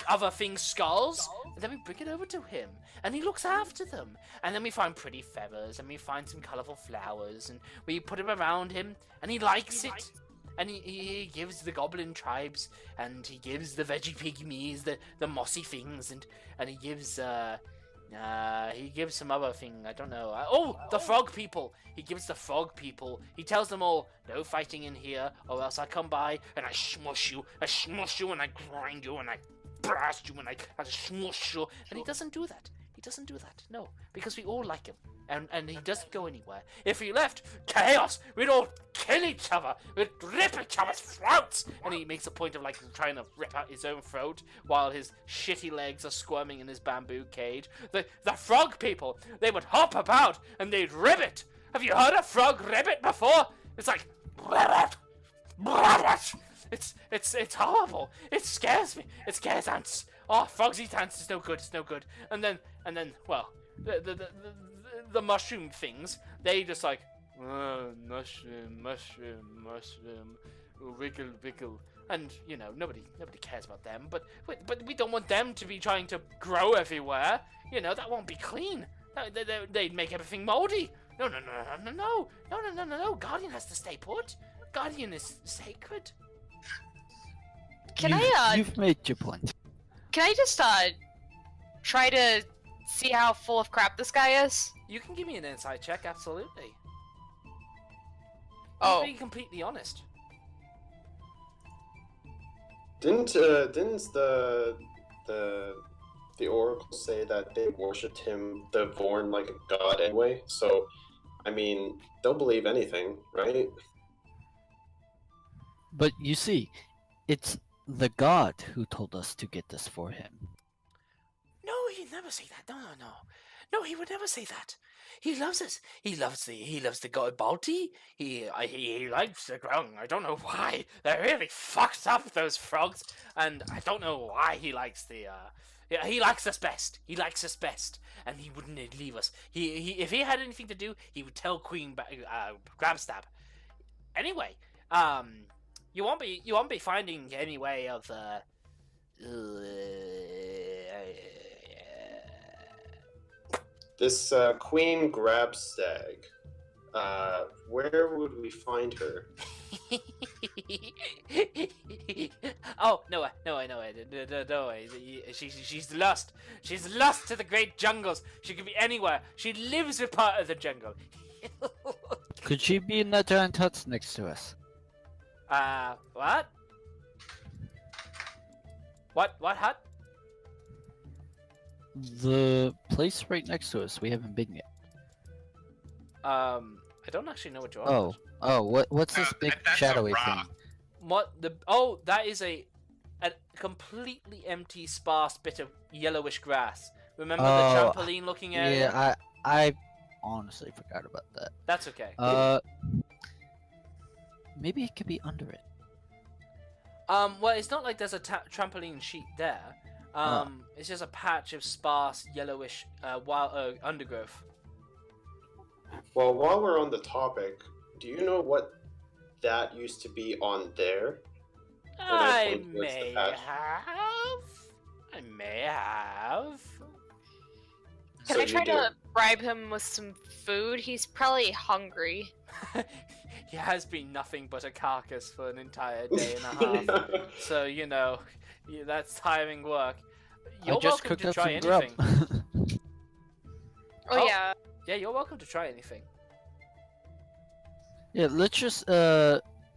other things' skulls, and then we bring it over to him, and he looks after them. And then we find pretty feathers, and we find some colorful flowers, and we put them around him, and he likes it. And he gives the goblin tribes, and he gives the veggie pygmies the mossy things, and he gives some other thing, I don't know. The frog people! He gives the frog people. He tells them all, no fighting in here, or else I come by and I smush you, and I grind you, and I blast you, and I smush you. And he doesn't do that. No, because we all like him. And he doesn't go anywhere. If he left, chaos! We'd all kill each other. We'd rip each other's throats. And he makes a point of like trying to rip out his own throat while his shitty legs are squirming in his bamboo cage. The frog people, they would hop about and they'd ribbit. Have you heard a frog ribbit before? It's like it's horrible. It scares me. It scares ants. Oh, frogs eat ants. It's no good. It's no good. And then well, the mushroom things, they just like mushroom, wiggle, wiggle, and you know nobody cares about them. But we don't want them to be trying to grow everywhere. You know that won't be clean. They'd make everything moldy. No. Guardian has to stay put. Guardian is sacred. You've made your point. Can I just try to see how full of crap this guy is? You can give me an insight check, absolutely. Oh. Be completely honest. Didn't the oracle say that they worshipped him, the Vorn, like a god anyway? So, I mean, they'll believe anything, right? But you see, it's the god who told us to get this for him. No, he'd never say that. No. No, he would never say that. He loves us. He loves the god Balti. He likes the ground. I don't know why. They're really fucked up, those frogs. And I don't know why he likes yeah, he likes us best. He likes us best, and he wouldn't leave us. He if he had anything to do, he would tell Queen Grabstab. Anyway, you won't be finding any way of This Queen Grabstag. Where would we find her? Oh, no, she's lost. She's lost to the great jungles. She could be anywhere. She lives with part of the jungle. Could she be in that giant hut next to us? What? What hut? The place right next to us. We haven't been yet. I don't actually know what you're on. What's this big that's a shadowy rock. thing? That is a completely empty, sparse bit of yellowish grass. Remember the trampoline looking area? Yeah, I honestly forgot about that. That's okay. Maybe it could be under it. Well, it's not like there's a trampoline sheet there. It's just a patch of sparse, yellowish, wild undergrowth. Well, while we're on the topic, do you know what that used to be on there? I point towards the may patch. have. Can So I you try do. to bribe him with some food? He's probably hungry. He has been nothing but a carcass for an entire day and a half. So, you know, that's tiring work. You're I just welcome cooked to up try some anything. grub. Oh, yeah. Yeah, you're welcome to try anything. Yeah, let's just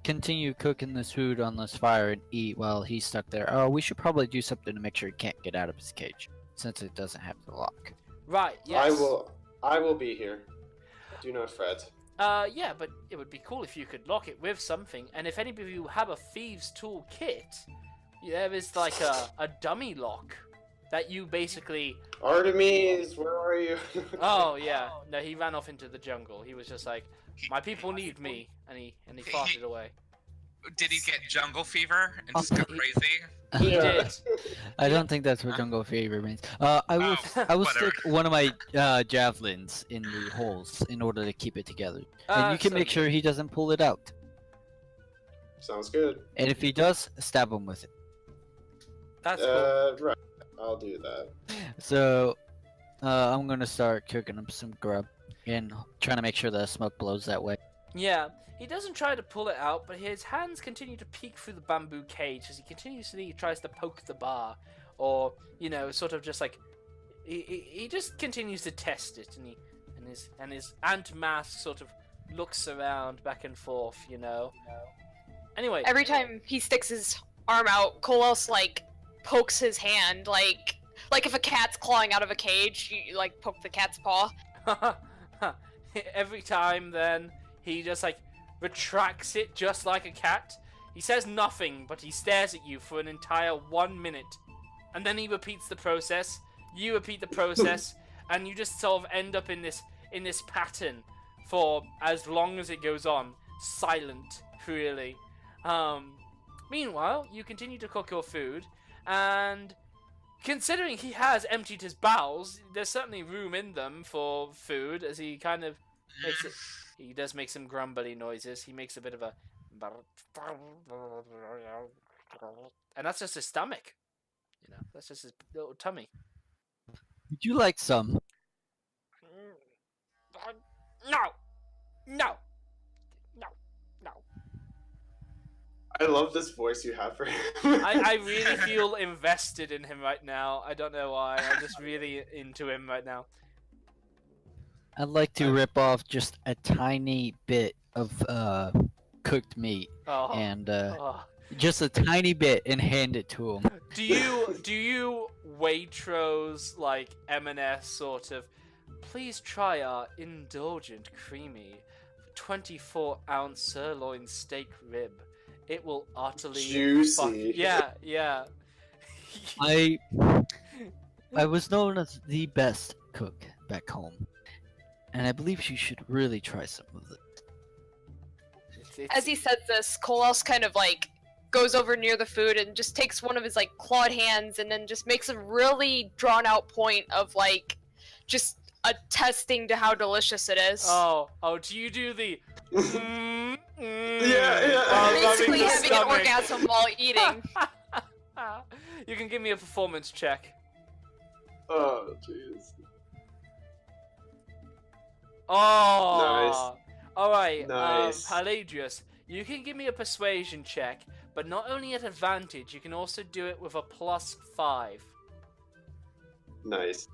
continue cooking this food on this fire and eat while he's stuck there. Oh, we should probably do something to make sure he can't get out of his cage, since it doesn't have the lock. Right, yes. I will be here. Do not fret. Yeah, but it would be cool if you could lock it with something. And if any of you have a thieves' tool kit, there is like a dummy lock that you basically. Artemis, where are you? Oh yeah, no, he ran off into the jungle. He was just like, my people need me, and he farted away. Did he get jungle fever and just go crazy? He Yeah. did. I don't think that's what jungle fever means. I will whatever. stick one of my javelins in the holes in order to keep it together, and you can make sure he doesn't pull it out. Sounds good. And if he does, stab him with it. That's cool. Right. I'll do that. So, I'm gonna start cooking up some grub and trying to make sure the smoke blows that way. Yeah, he doesn't try to pull it out, but his hands continue to peek through the bamboo cage as he continuously tries to poke the bar, or you know, sort of just like he just continues to test it, and his ant mask sort of looks around back and forth, you know. Anyway, Every time he sticks his arm out, Kolos, like, pokes his hand, like if a cat's clawing out of a cage, you, like, poke the cat's paw. every time then he just like retracts it just like a cat. He says nothing, but he stares at you for an entire 1 minute. And then he repeats the process. You repeat the process, and you just sort of end up in this pattern for as long as it goes on. Silent, really. Meanwhile, you continue to cook your food, and considering he has emptied his bowels, there's certainly room in them for food, as he kind of makes it. He does make some grumbly noises. He makes a bit of a... And that's just his stomach. You know, that's just his little tummy. Would you like some? No! No! No! No! I love this voice you have for him. I really feel invested in him right now. I don't know why. I'm just really into him right now. I'd like to rip off just a tiny bit of cooked meat Oh, and oh. just a tiny bit and hand it to him. Do you Waitrose like M&S sort of? Please try our indulgent, creamy, 24-ounce sirloin steak rib. It will utterly Juicy. Yeah. I was known as the best cook back home, and I believe you should really try some of it. As he says this, Kolos kind of like goes over near the food and just takes one of his like clawed hands and then just makes a really drawn out point of like just attesting to how delicious it is. Oh, do you do the? Yeah. Basically rubbing the having an stomach? orgasm while eating. You can give me a performance check. Oh, jeez. Oh, all right. Nice. Palladius, you can give me a persuasion check, but not only at advantage, you can also do it with a +5. Nice.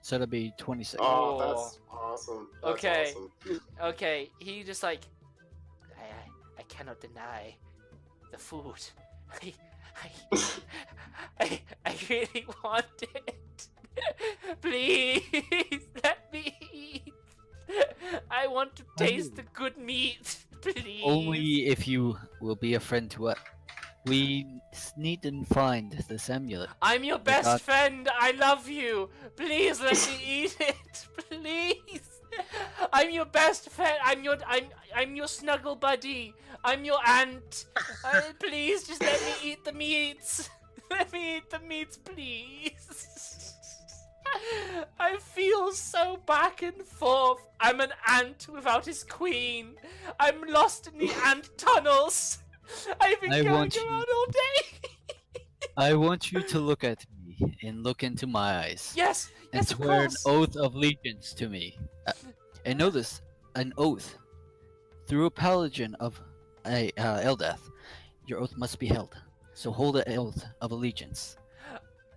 So that'll be 26. Oh, that's awesome. That's Okay. awesome. Okay, he just like, I cannot deny the food. I really want it. Please let me eat. I want to taste the good meat. Please. Only if you will be a friend to us. We need to find this amulet. I'm your best God. friend. I love you. Please let me eat it. Please. I'm your best friend. I'm your snuggle buddy. I'm your aunt. Please just let me eat the meats. Let me eat the meats, please. I feel so back and forth. I'm an ant without his queen. I'm lost in the ant tunnels. I've been I going want around you- all day. I want you to look at me and look into my eyes Yes, and yes, of swear an course. oath of allegiance to me. And know this, an oath. Through a paladin of Eldath, your oath must be held. So hold an oath of allegiance.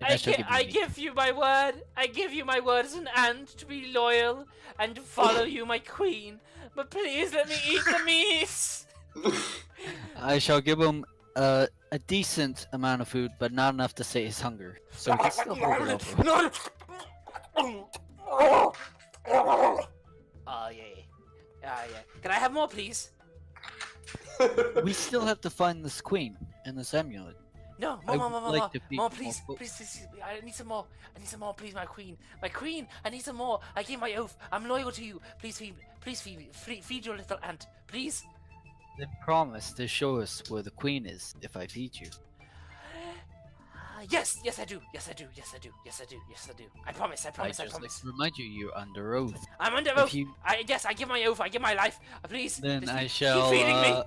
And I, shall gi- give you I meat. give you my word. I give you my word as an ant to be loyal and to follow you, my queen. But please let me eat the meats. I shall give him a decent amount of food, but not enough to sate his hunger. So he can still hold it over. Oh yeah. Can I have more, please? We still have to find this queen and this amulet. No, I more, would more, like more, to feed more, more please, folk. please. I need some more. I need some more, please, my queen. My queen, I need some more. I gave my oath. I'm loyal to you. Please feed me. Feed your little ant, please. Then promise to show us where the queen is if I feed you. Yes, I do. I promise. I just like to remind you, you're under oath. I'm under If oath. you- I give my oath. I give my life. Please. Then just I keep shall. feeding me.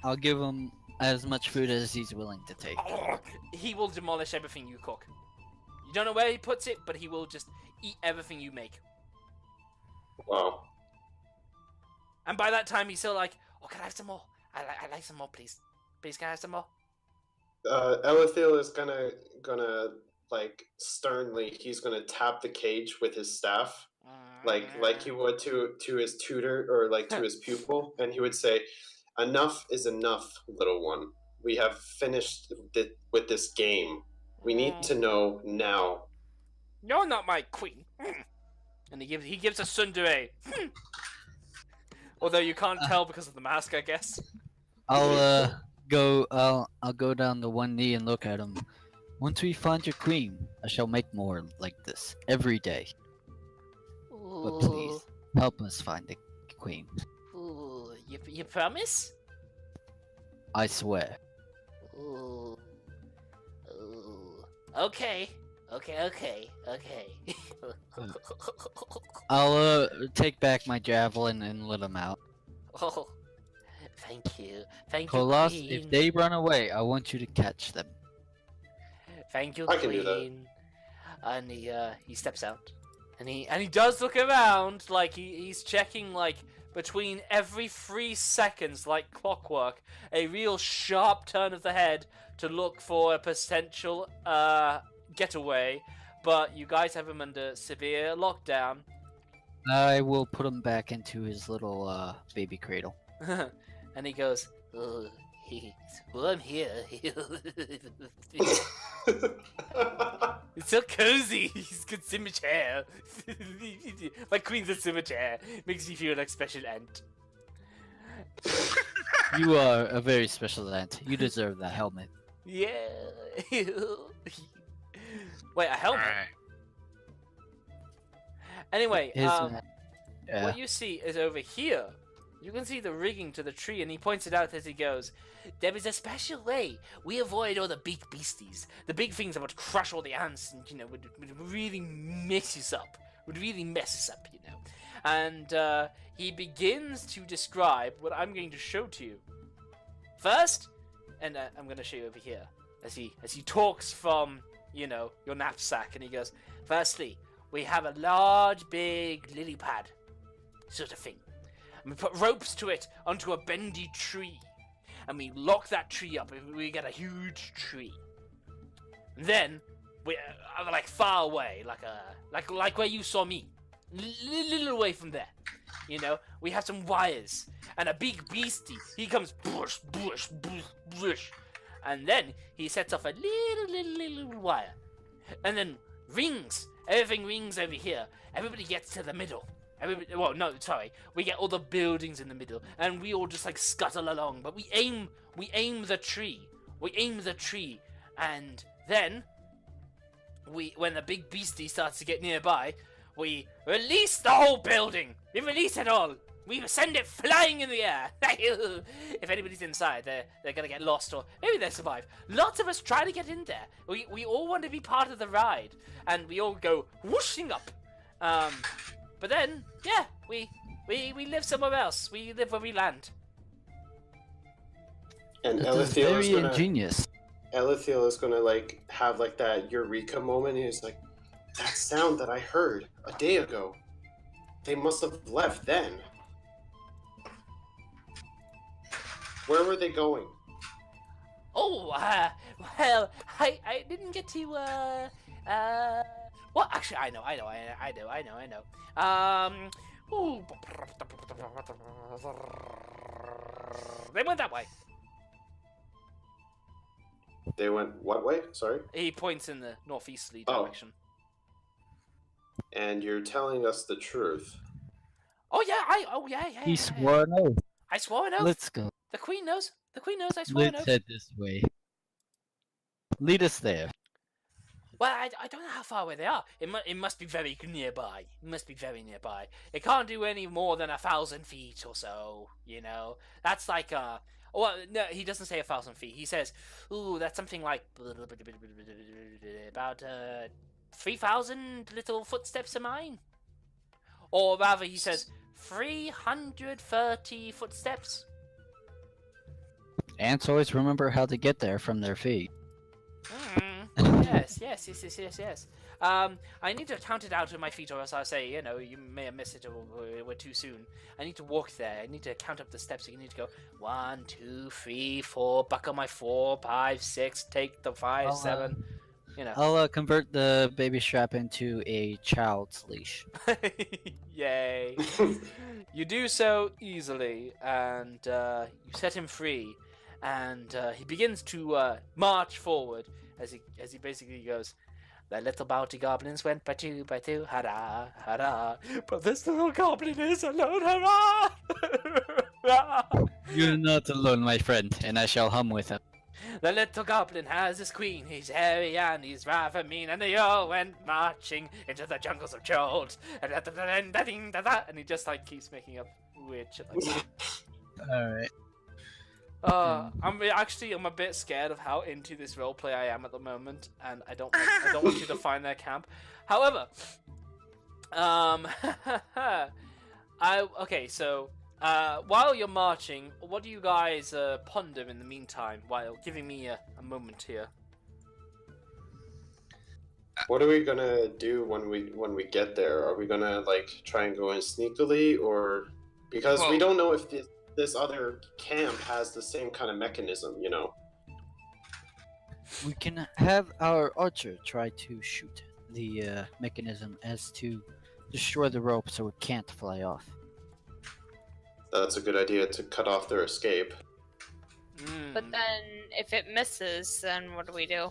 I'll give him as much food as he's willing to take. He will demolish everything you cook. You don't know where he puts it, but he will just eat everything you make. Wow. And by that time, he's still like, "Oh, can I have some more? I like some more, please. Please, can I have some more?" Elithiel is gonna like sternly. He's gonna tap the cage with his staff, like he would to his tutor or like to his pupil, and he would say, "Enough is enough, little one. We have finished with this game. We need to know now." You're not my queen. And he gives a tsundere. Although you can't tell because of the mask, I guess. I'll go down to one knee and look at him. Once we find your queen, I shall make more like this every day. But please, help us find the queen. Ooh, you promise? I swear. Ooh. Okay. I'll take back my javelin and let him out. Oh, thank you, Kolos, Queen. if they run away, I want you to catch them. Thank you, I Queen. can do that. And he steps out, and he does look around, like he's checking like between every 3 seconds, like clockwork, a real sharp turn of the head to look for a potential getaway. But you guys have him under severe lockdown. I will put him back into his little baby cradle. And he goes, oh, well, I'm here. It's so cozy. He's got so much hair. My queen's got so much hair. Makes me feel like special ant. You are a very special ant. You deserve that helmet. Yeah. Wait, a helmet? Alright. Anyway, Yeah. what you see is over here. You can see the rigging to the tree, and he points it out as he goes. There is a special way we avoid all the big beasties. The big things that would crush all the ants and, would really mess us up. Would really mess us up, And he begins to describe what I'm going to show to you. First, and I'm going to show you over here, as he talks from, your knapsack, and he goes, firstly, we have a large, big lily pad sort of thing. And we put ropes to it onto a bendy tree. And we lock that tree up and we get a huge tree. And then, we are like far away, like where you saw me. Little away from there. We have some wires. And a big beastie, he comes bush, bush, bush, bush. And then he sets off a little wire. And then rings. Everything rings over here. Everybody gets to the middle. We get all the buildings in the middle, and we all just like scuttle along. But we aim the tree. And then when the big beastie starts to get nearby, we release the whole building. We release it all. We send it flying in the air. If anybody's inside, they're gonna get lost, or maybe they survive. Lots of us try to get in there. We all want to be part of the ride, and we all go whooshing up. But then, yeah, we live somewhere else. We live where we land. And That is very ingenious. Elithiel is gonna have that eureka moment. And he's like, that sound that I heard a day ago. They must have left then. Where were they going? Oh, well, I didn't get to, well, actually, I know. Ooh. They went that way. They went what way? Sorry? He points in the northeasterly Oh. direction. And you're telling us the truth. Oh, yeah, He swore an oath. I swore an oath. Let's go. The queen knows. I swore an Let's oath. head this way. Lead us there. Well, I don't know how far away they are. It must be very nearby. It can't do any more than 1,000 feet or so, That's like, well, no, he doesn't say 1,000 feet. He says, ooh, that's something like about 3,000 little footsteps of mine. Or rather, he says 330 footsteps. Ants always remember how to get there from their feet. Yes. I need to count it out with my feet, or else I'll say, you may have missed it, or we're too soon. I need to walk there. I need to count up the steps. You need to go 1, 2, 3, 4. Buckle my 4, 5, 6. Take the 5, 7. I'll convert the baby strap into a child's leash. Yay! You do so easily, and you set him free, and he begins to march forward as he basically goes, The little bounty goblins went by two, hurrah, hurrah. But this little goblin is alone, hurrah! You're not alone, my friend, and I shall hum with him. The little goblin has his queen, he's hairy and he's rather mean, and they all went marching into the jungles of Jolt. And he just like keeps making up weird shit like that. Alright. I'm a bit scared of how into this roleplay I am at the moment, and I don't want you to find their camp. However, while you're marching, what do you guys ponder in the meantime? While giving me a moment here. What are we gonna do when we get there? Are we gonna like try and go in sneakily, or because we don't know if this other camp has the same kind of mechanism, you know? We can have our archer try to shoot the mechanism as to destroy the rope so it can't fly off. That's a good idea to cut off their escape. But then, if it misses, then what do we do?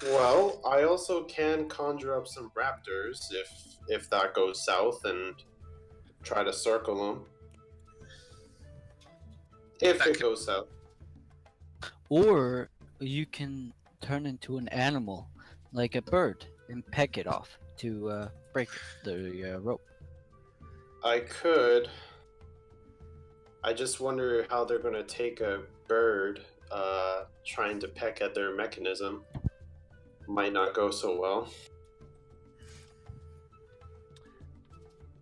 Well, I also can conjure up some raptors if that goes south and try to circle them. If it goes south. Or you can turn into an animal, like a bird, and peck it off to break the rope. I could. I just wonder how they're going to take a bird trying to peck at their mechanism. Might not go so well.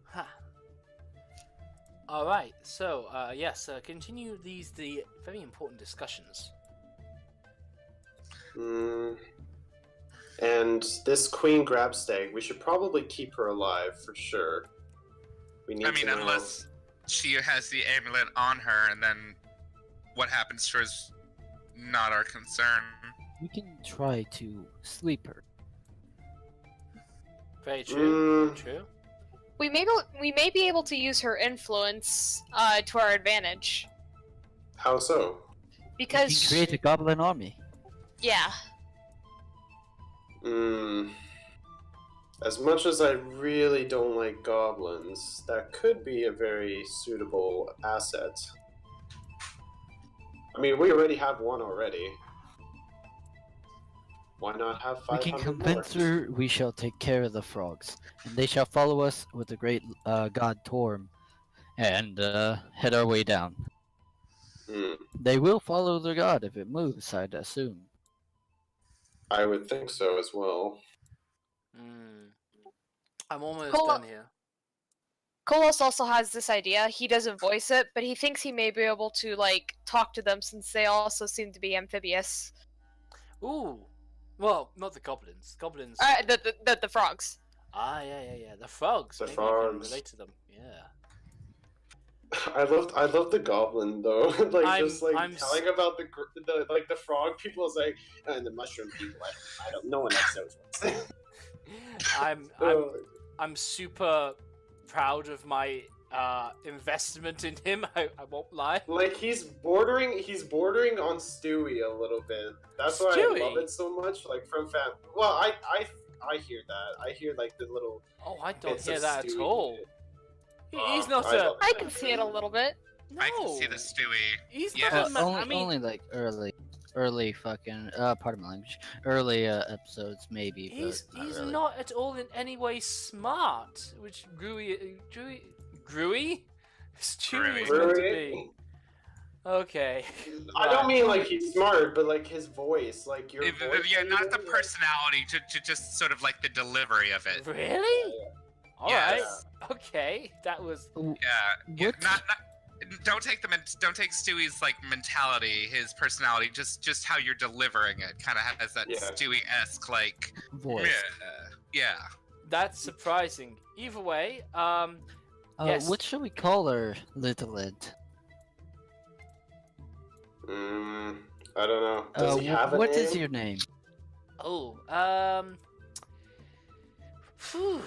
Huh. Alright, so, continue the very important discussions. And this Queen Grabstag, we should probably keep her alive for sure. We need to know... unless she has the amulet on her, and then what happens to her is not our concern. We can try to sleep her. Very true. True. We may be able to use her influence to our advantage. How so? Because We can create a goblin army. yeah. As much as I really don't like goblins, that could be a very suitable asset. I mean, we already have one already. Why not have 500 We can convince more? her we shall take care of the frogs, and they shall follow us with the great god Torm, and head our way down. They will follow the god if it moves, I'd assume. I would think so as well. I'm almost Cool. done here. Kolos also has this idea. He doesn't voice it, but he thinks he may be able to like talk to them since they also seem to be amphibious. Ooh. Well, not the goblins. Goblins. The frogs. Ah, yeah. The frogs. The Maybe I can frogs. relate to them. Yeah. I love the goblin though. I'm telling about the frog people is like, and the mushroom people. I don't. No one likes those ones. I'm super proud of my investment in him. I won't lie. Like he's bordering on Stewie a little bit. That's why Stewie? I love it so much. Like from fan. Well, I hear that. I hear like the little. Oh, I don't bits hear of that at Stewie. all. He's not I a. love I can see it a little bit. No. I can see the Stewie. He's Yeah. not a man. I mean, only like early fucking pardon my language, early episodes maybe. he's but not really. not at all in any way smart. Which Gruey? Stewie is meant to be. Okay. I don't mean like he's smart, but like his voice, like your voice. Yeah, not the personality, to just sort of like the delivery of it. Really? All right. Yes. Okay. That was. Yeah, What? not don't take don't take Stewie's like mentality, his personality, just how you're delivering it. Kind of has that Yeah. Stewie-esque like voice. yeah. That's surprising. Either way, yes. What should we call her, Little Ed? I don't know. Does he have a what name? is your name? Oh, phew,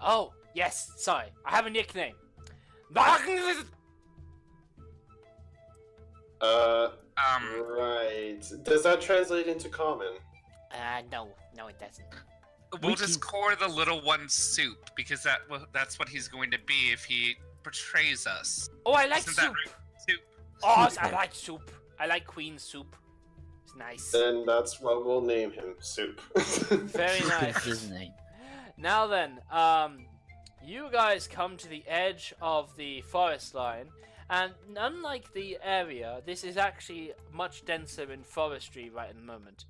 oh, yes, sorry. I have a nickname. Right. Does that translate into common? No, it doesn't. We'll just call the little one Soup, because that's what he's going to be if he betrays us. Oh, I like Isn't that soup. right? Soup. Oh, Soup. I like soup. I like queen soup. It's nice. Then that's what we'll name him, Soup. Very Soup nice. is his name. Now then, you guys come to the edge of the forest line, and unlike the area, this is actually much denser in forestry right at the moment.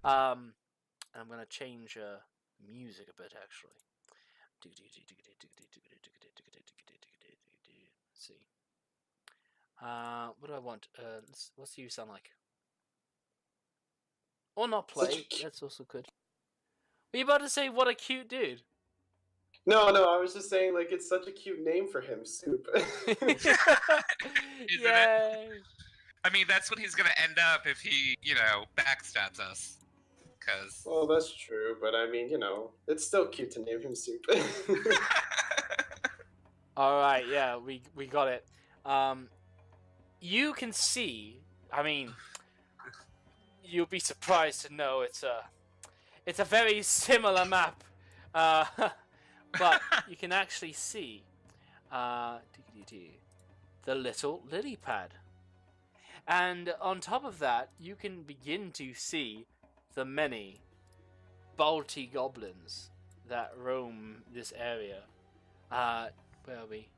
I'm gonna change music a bit actually. Let's see. What do I want? What's you sound like? Or not play. That's also good. Were you about to say what a cute dude? No, I was just saying, like, it's such a cute name for him, Soup. Yay! I mean, that's what he's gonna end up if he, backstabs us. Cause. Well, that's true, but I mean, it's still cute to name him Soup. All right, yeah, we got it. You can see. I mean, you'll be surprised to know it's a very similar map, but you can actually see the little lily pad, and on top of that, you can begin to see the many balty goblins that roam this area. Where are we?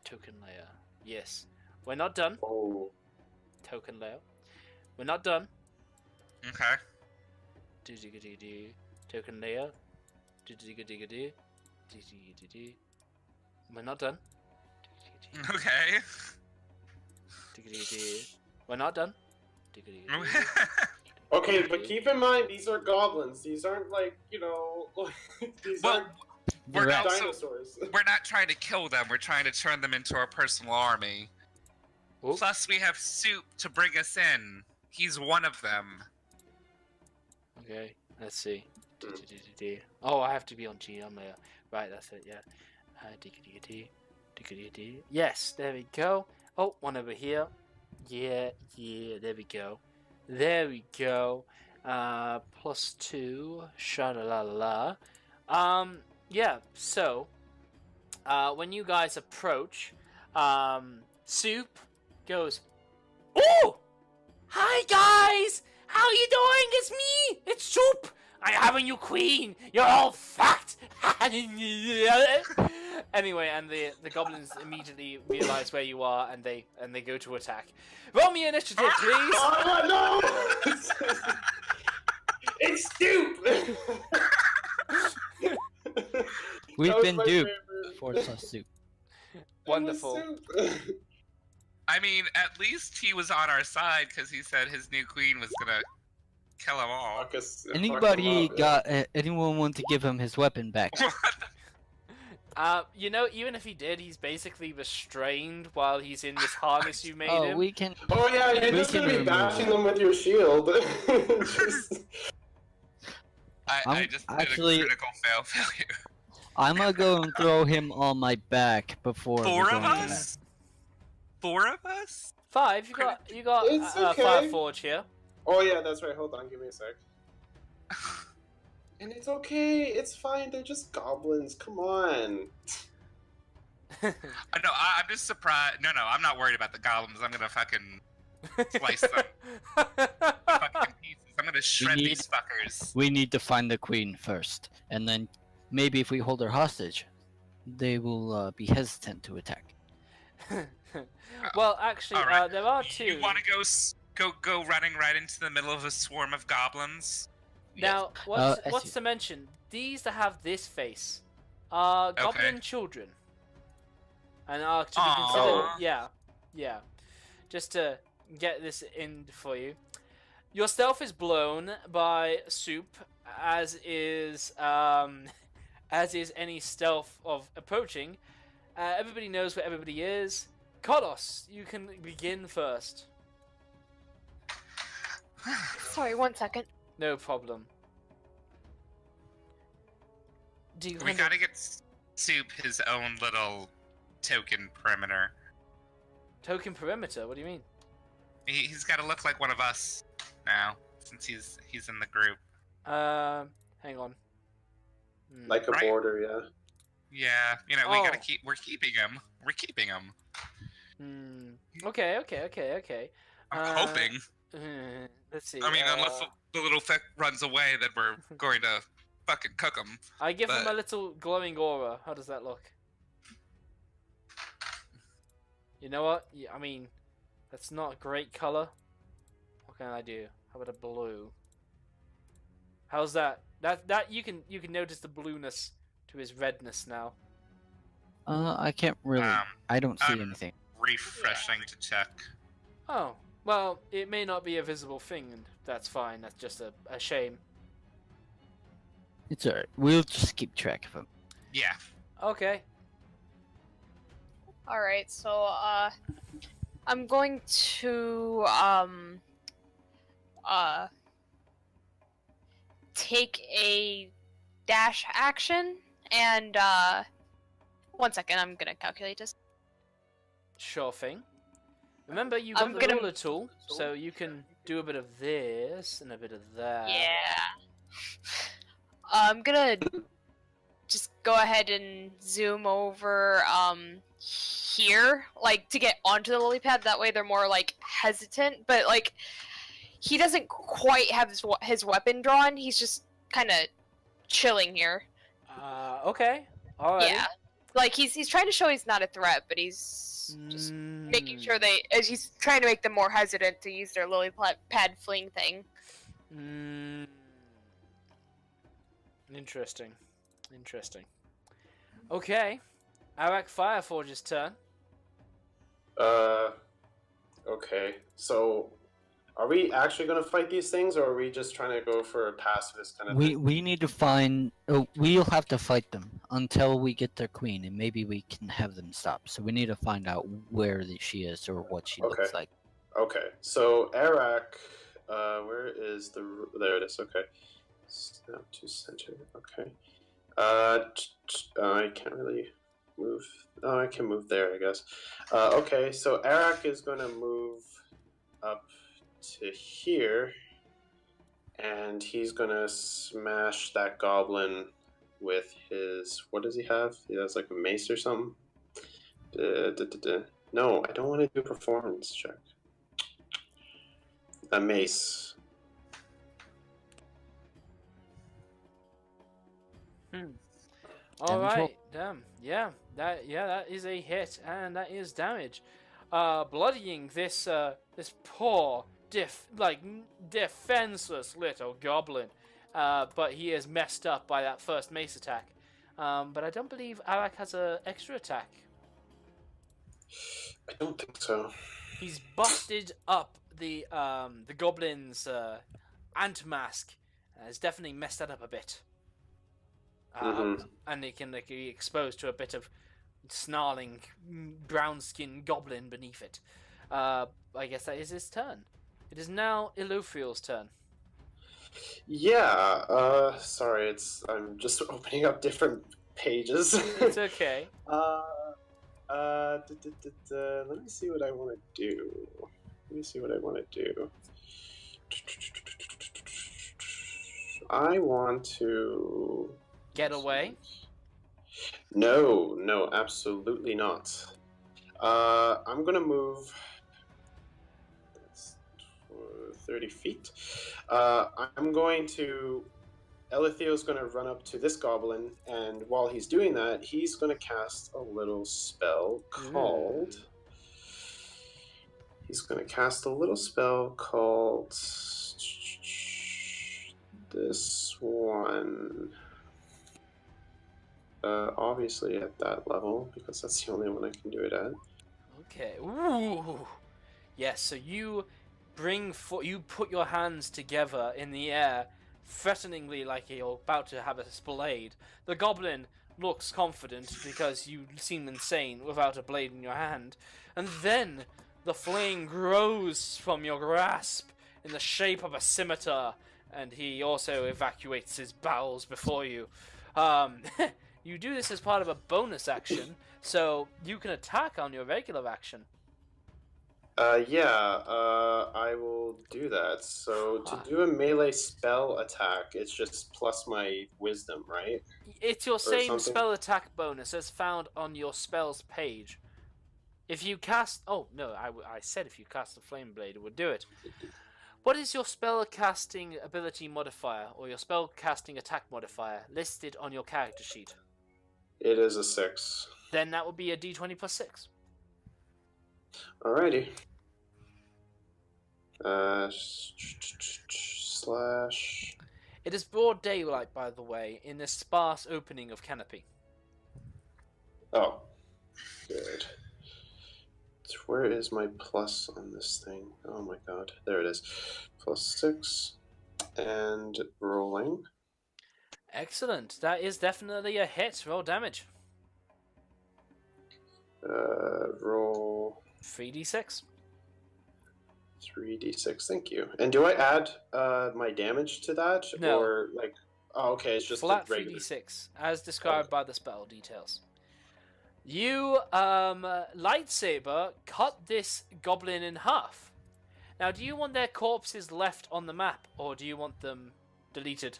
Token layer. Yes. We're not done. Oh. Token layer. We're not done. Okay. Token layer. We're not done. Okay. We're not done. Okay, but keep in mind, these are goblins. These aren't like, these aren't We're also, dinosaurs. we're not trying to kill them. We're trying to turn them into our personal army. Oops. Plus, we have Soup to bring us in. He's one of them. Okay, let's see. Oh, I have to be on GM layer. Right, that's it, yeah. Yes, there we go. Oh, one over here. Yeah, there we go. There we go. +2. Sha-la-la-la. Yeah, so, when you guys approach, Soup goes, "Oh! Hi, guys! How you doing? It's me! It's Soup! I have a new queen! You're all fat!" Anyway, and the goblins immediately realize where you are, and they go to attack. Roll me initiative, please! Oh, no! It's Soup! We've That was been my duped favorite. for such soup. Wonderful. It was Soup. I mean, at least he was on our side because he said his new queen was gonna kill them all. Fuck us- fuck Anybody him up, got? Anyone want to give him his weapon back? Even if he did, he's basically restrained while he's in this harness you made Oh, him. we can. Oh yeah, you're We just gonna can be remove bashing it. them with your shield. Just- I just actually- did a critical failure. I'm gonna go and throw him on my back before. we Four go of into us? 4 of us? 5. You got It's okay. Fire Forge here. Oh yeah, that's right. Hold on, give me a sec. And it's okay. It's fine. They're just goblins. Come on. No, I'm just surprised. No, I'm not worried about the goblins. I'm gonna fucking slice them. Fucking pieces. I'm gonna shred need- these fuckers. We need to find the queen first, and then maybe if we hold her hostage, they will be hesitant to attack. Well, actually, All right. there are 2. You want to go running right into the middle of a swarm of goblins? Now, I what's see. to mention? These that have this face are goblin children, and are to be considered. Aw. Yeah. Just to get this in for you, your stealth is blown by Soup, as is any stealth of approaching. Everybody knows where everybody is. Kolos, you can begin first. Sorry, 1 second. No problem. Do you We gotta get Soup his own little token perimeter. token perimeter? What do you mean? He's got to look like one of us now, since he's in the group. Hang on. Like a Right. border, yeah. Yeah, we Oh. gotta keep. We're keeping him. We're keeping him. Okay. I'm hoping. Let's see. I mean, unless the little feck runs away, then we're going to fucking cook him. I give him but- a little glowing aura. How does that look? You know what? Yeah, I mean, that's not a great color. What can I do? How about a blue? How's that? That you can notice the blueness to his redness now. I can't really. I don't see I'm- anything. Refreshing to check. Oh, well, it may not be a visible thing, and that's fine. That's just a shame. It's alright. We'll just keep track of him. Yeah. Okay. All right, so I'm going to take a dash action and 1 second, I'm gonna calculate this. Sure thing. Remember, you got I'm the gonna- ruler tool, so you can do a bit of this and a bit of that. Yeah. I'm gonna just go ahead and zoom over here, like to get onto the lily pad. That way they're more like hesitant, but like he doesn't quite have his weapon drawn. He's just kind of chilling here. Okay. All right. Yeah, like he's trying to show he's not a threat, but he's just making sure as he's trying to make them more hesitant to use their lily pad fling thing. Interesting. Okay. Arak Fireforge's turn. Okay. So, are we actually going to fight these things, or are we just trying to go for a pacifist kind of thing? We need to find. Oh, we'll have to fight them until we get their queen, and maybe we can have them stop. So we need to find out where she is or what she looks like. Okay. So, Arak, where is the... There it is, okay. Snap to center, okay. I can't really move. Oh, I can move there, I guess. Okay, so Arak is going to move up to here, and he's going to smash that goblin with his... What does he have? He has like a mace or something? No, I don't want to do a performance check. A mace. All Damage roll. right. Damn. Yeah. That is a hit, and that is damage. Bloodying this poor defenseless little goblin. But he is messed up by that first mace attack. But I don't believe Arak has an extra attack. I don't think so. He's busted up the goblin's ant mask. It's definitely messed that up a bit. And it can be exposed to a bit of snarling brown-skinned goblin beneath it. I guess that is his turn. It is now Ilufriel's turn. Yeah, sorry, I'm just opening up different pages. It's okay. Let me see what I want to do. I want to... Get away? No, absolutely not. I'm gonna move 30 feet. I'm going to... Elithio's going to run up to this goblin, and while he's doing that, he's going to cast a little spell called... He's going to cast a little spell called... This one... obviously at that level, because that's the only one I can do it at. Okay. Ooh. Yes. So you you put your hands together in the air, threateningly, like you're about to have a blade. The goblin looks confident because you seem insane without a blade in your hand, and then the flame grows from your grasp in the shape of a scimitar, and he also evacuates his bowels before you. You do this as part of a bonus action, so you can attack on your regular action. I will do that. So to do a melee spell attack, it's just plus my wisdom, right? It's your Or same something? spell attack bonus as found on your spells page. If you cast... Oh, no, I said if you cast a Flame Blade, it would do it. What is your spell casting ability modifier, or your spell casting attack modifier, listed on your character sheet? It is a 6. Then that would be a d20 plus 6. Alrighty. Slash. It is broad daylight, by the way, in this sparse opening of canopy. Oh, good. Where is my plus on this thing? Oh my god, there it is. Plus 6. And rolling. Excellent. That is definitely a hit. Roll damage. Roll 3d6. 3d6, thank you. And do I add my damage to that? No. Or, like, oh, okay, it's just Flat a regular... 3d6, as described by the spell details. You, lightsaber, cut this goblin in half. Now, do you want their corpses left on the map, or do you want them deleted?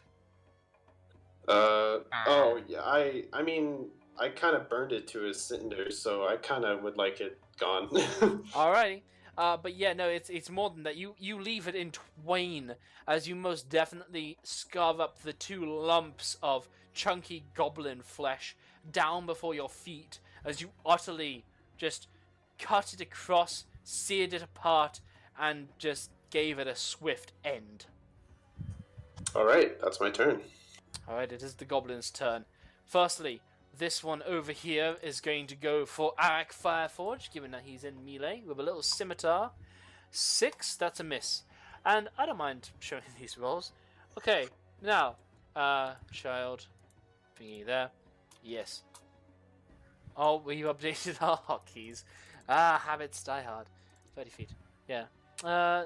Oh, yeah, I mean, I kind of burned it to a cinder, so I kind of would like it gone. Alrighty. But yeah, no, it's more than that. You leave it in twain as you most definitely scarve up the 2 lumps of chunky goblin flesh down before your feet as you utterly just cut it across, seared it apart, and just gave it a swift end. Alright, that's my turn. Alright, it is the goblin's turn. Firstly, this one over here is going to go for Arak Fireforge, given that he's in melee, with a little scimitar. 6, that's a miss. And I don't mind showing these rolls. Okay, now, child, thingy there. Yes. Oh, you updated our hotkeys. Habits die hard. 30 feet. Yeah.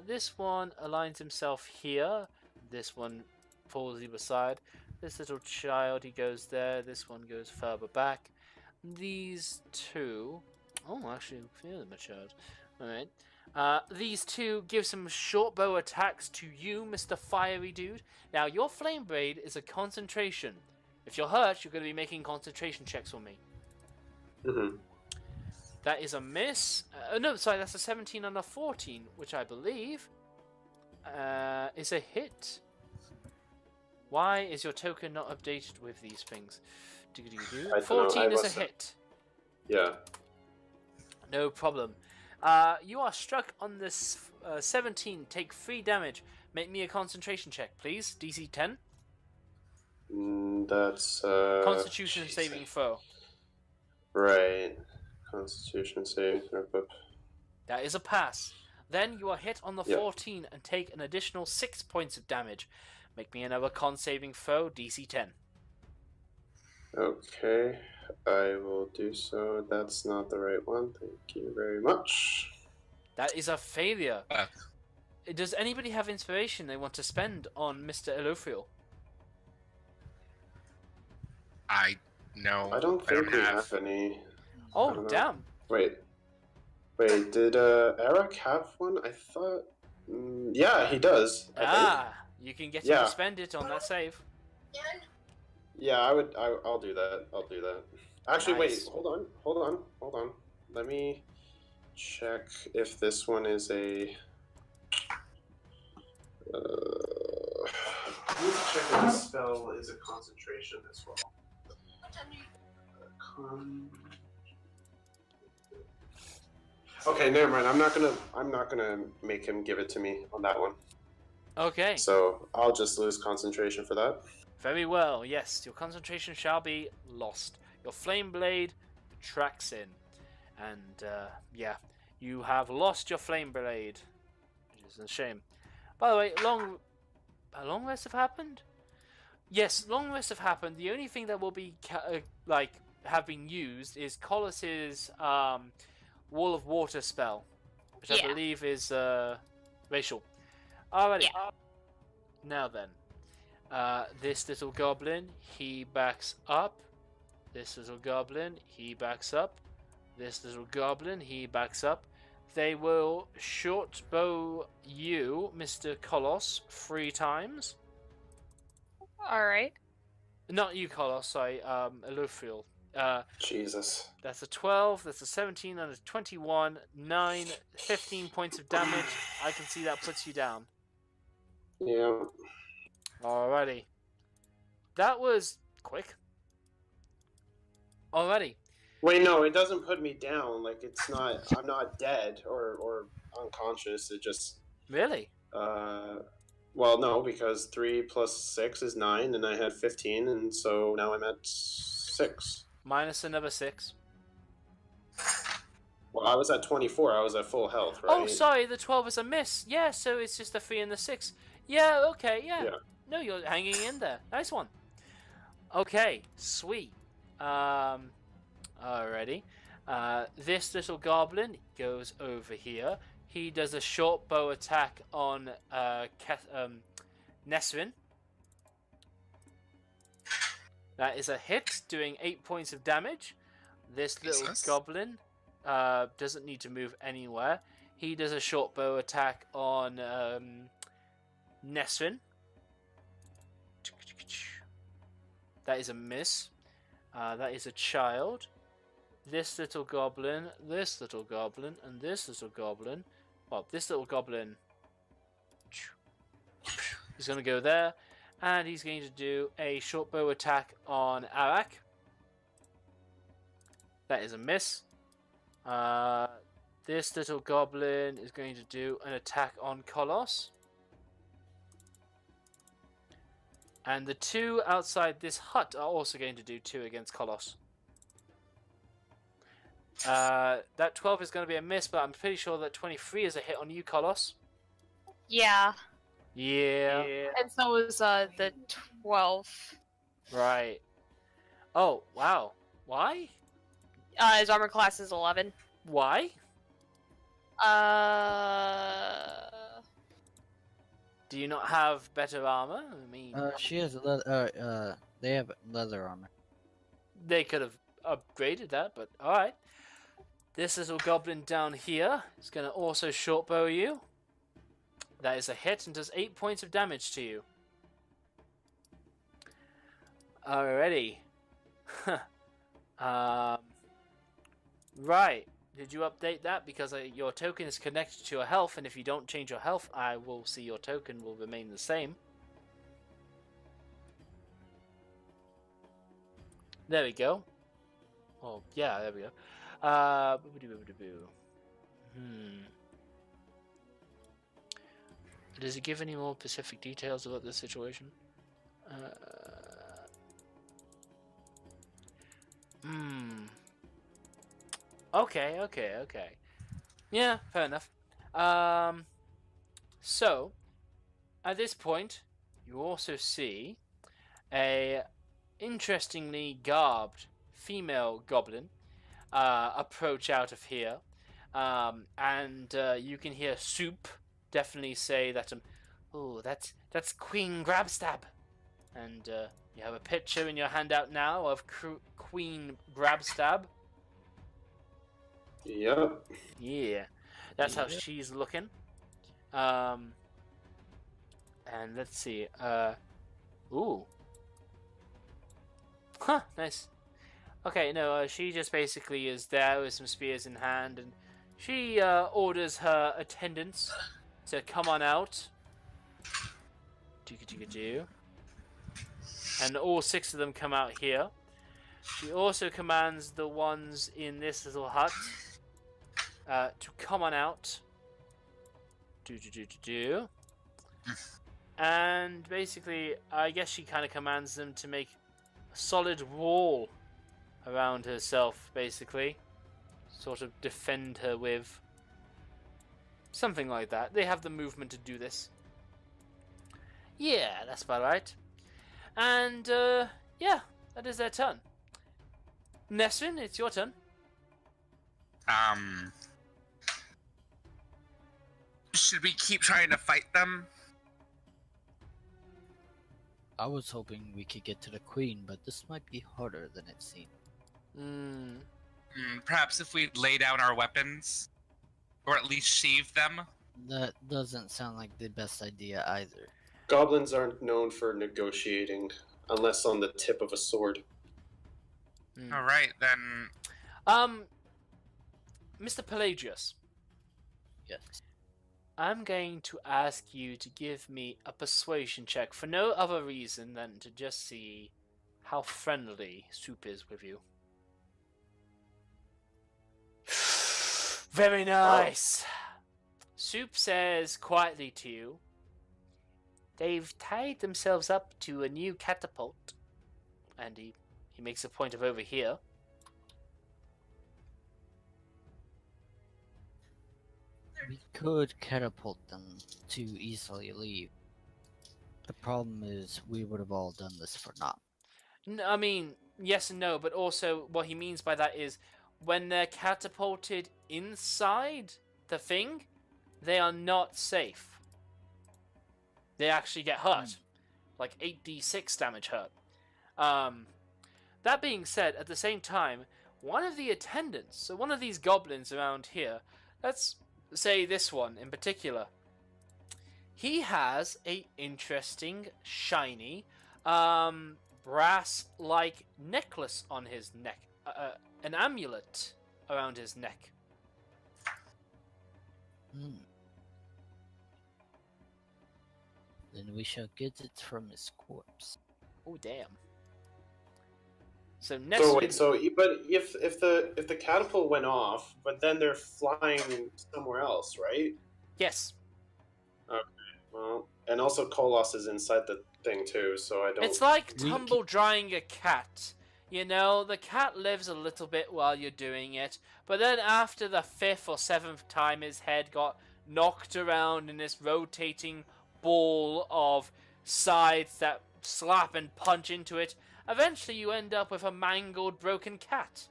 This one aligns himself here. This one falls either side. This little child, he goes there. This one goes further back. These 2... Oh, actually, feel them child. Alright. These 2 give some short bow attacks to you, Mr. Fiery Dude. Now, your Flame Blade is a concentration. If you're hurt, you're going to be making concentration checks on me. Mm-hmm. That is a miss. No, sorry, that's a 17 and a 14, which I believe is a hit. Why is your token not updated with these things? 14 is a hit. Yeah. No problem. You are struck on this 17. Take 3 damage. Make me a concentration check, please. DC 10. That's Constitution saving throw. Right. Constitution saving throw. That is a pass. Then you are hit on the 14 and take an additional 6 points of damage. Make me another con saving throw, DC 10. Okay, I will do so. That's not the right one. Thank you very much. That is a failure. Does anybody have inspiration they want to spend on Mr. Elofriel? No. I don't think we have any. Oh, damn. Wait, did Eric have one? I thought... yeah, he does. I think. You can get him to spend it on that save. Yeah, I'll do that. I'll do that. Actually, Nice. wait, hold on. Let me check if this one is a... I need to check if this spell is a concentration as well. Okay, never mind. I'm not gonna make him give it to me on that one. Okay. So I'll just lose concentration for that. Very well. Yes, your concentration shall be lost. Your Flame Blade tracks in. And, yeah, you have lost your Flame Blade. Which is a shame. By the way, a long rest have happened? Yes, long rest have happened. The only thing that will be, have been used is Colos's, Wall of Water spell. Which I believe is, racial. Alrighty. Yeah. Now then. This little goblin, he backs up. This little goblin, he backs up. This little goblin, he backs up. They will short bow you, Mr. Kolos, 3 times. Alright. Not you, Kolos, sorry, Elufriel. Jesus. That's a 12, that's a 17, and a 21, 9, 15 points of damage. I can see that puts you down. Yeah. Alrighty. That was quick. Alrighty. Wait, no, it doesn't put me down. Like, it's not. I'm not dead or unconscious. It just. Really? Well, no, because 3 plus 6 is 9, and I had 15, and so now I'm at 6. Minus another 6. Well, I was at 24. I was at full health, right? Oh, sorry, the 12 is a miss. Yeah, so it's just the 3 and the 6. Yeah, okay, yeah. Yeah. No, you're hanging in there. Nice one. Okay, sweet. Alrighty. This little goblin goes over here. He does a short bow attack on Nesrin. That is a hit, doing 8 points of damage. This little Jesus. goblin doesn't need to move anywhere. He does a short bow attack on Nesrin. That is a miss. That is a child. This little goblin, and this little goblin. Well, this little goblin. He's going to go there. And he's going to do a short bow attack on Arak. That is a miss. This little goblin is going to do an attack on Kolos. And the 2 outside this hut are also going to do 2 against Kolos. That 12 is going to be a miss, but I'm pretty sure that 23 is a hit on you, Kolos. Yeah. Yeah. And so is the 12. Right. Oh, wow. Why? His armor class is 11. Why? Do you not have better armor? I mean, She has leather. They have leather armor. they could have upgraded that, but alright. This little goblin down here is going to also short bow you. That is a hit and does 8 points of damage to you. Alrighty. Right. Did you update that? Because your token is connected to your health, and if you don't change your health, I will see your token will remain the same. There we go. Oh, yeah, there we go. Does it give any more specific details about this situation? Okay. Yeah, fair enough. So, at this point, you also see a interestingly garbed female goblin approach out of here. And you can hear Soup definitely say that, oh, that's Queen Grabstab. And you have a picture in your handout now of Queen Grabstab. Yep. Yeah, that's how she's looking. And let's see. Ooh. Huh, nice. Okay, no, she just basically is there with some spears in hand, and she orders her attendants to come on out. And all 6 of them come out here. She also commands the ones in this little hut to come on out. And basically, I guess she kind of commands them to make a solid wall around herself, basically. Sort of defend her with. Something like that. They have the movement to do this. Yeah, that's about right. And, yeah, that is their turn. Nesrin, it's your turn. Should we keep trying to fight them? I was hoping we could get to the queen, but this might be harder than it seemed. Perhaps if we lay down our weapons? Or at least sheathe them? That doesn't sound like the best idea either. Goblins aren't known for negotiating, unless on the tip of a sword. Alright, then. Mr. Pelagius, Yes. I'm going to ask you to give me a persuasion check for no other reason than to just see how friendly Soup is with you. Very nice. Soup says quietly to you, they've tied themselves up to a new catapult. And he makes a point of over here. We could catapult them to easily leave. The problem is, we would have all done this for naught. I mean, yes and no, but also what he means by that is when they're catapulted inside the thing, they are not safe. They actually get hurt. Like 8d6 damage hurt. That being said, at the same time, one of the attendants, so one of these goblins around here, let's say this one in particular, he has a interesting, shiny, brass-like necklace on his neck. An amulet around his neck. Then we shall get it from his corpse. Oh, damn. So next So week... wait, but if the catapult went off, but then they're flying somewhere else, right? Yes. Okay. Well, and also Kolos is inside the thing too, so I don't. It's like tumble drying a cat. You know, the cat lives a little bit while you're doing it, but then after the 5th or 7th time his head got knocked around in this rotating ball of sides that slap and punch into it, eventually you end up with a mangled, broken cat.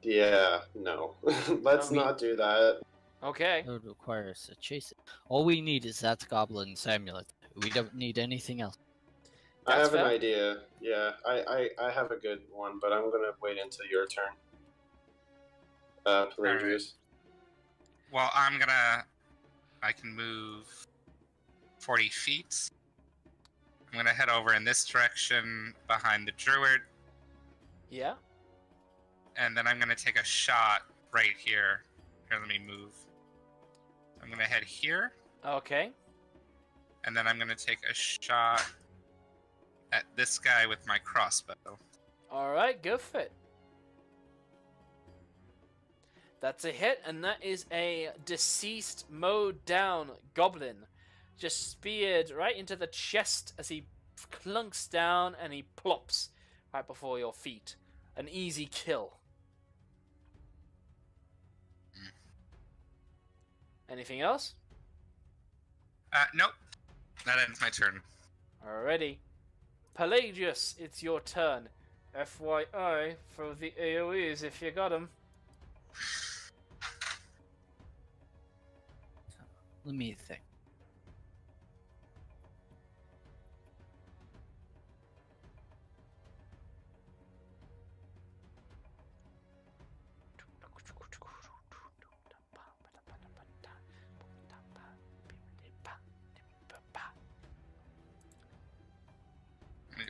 Yeah, no. Let's not do that. Okay. That would require us to chase it. All we need is that goblin's amulet. We don't need anything else. I have fair. an idea. Yeah, I have a good one, but I'm gonna wait until your turn. Pelagius. Well, I can move 40 feet. I'm gonna head over in this direction behind the druid, Yeah? and then I'm gonna take a shot right here. Here, let me move. I'm gonna head here, Okay. and then I'm gonna take a shot at this guy with my crossbow. Alright, go for it. That's a hit, and that is a deceased, mowed down goblin. Just speared right into the chest as he clunks down and he plops right before your feet. An easy kill. Anything else? Nope. That ends my turn. Alrighty. Pelagius, it's your turn. FYI, for the AoEs if you got them. Let me think.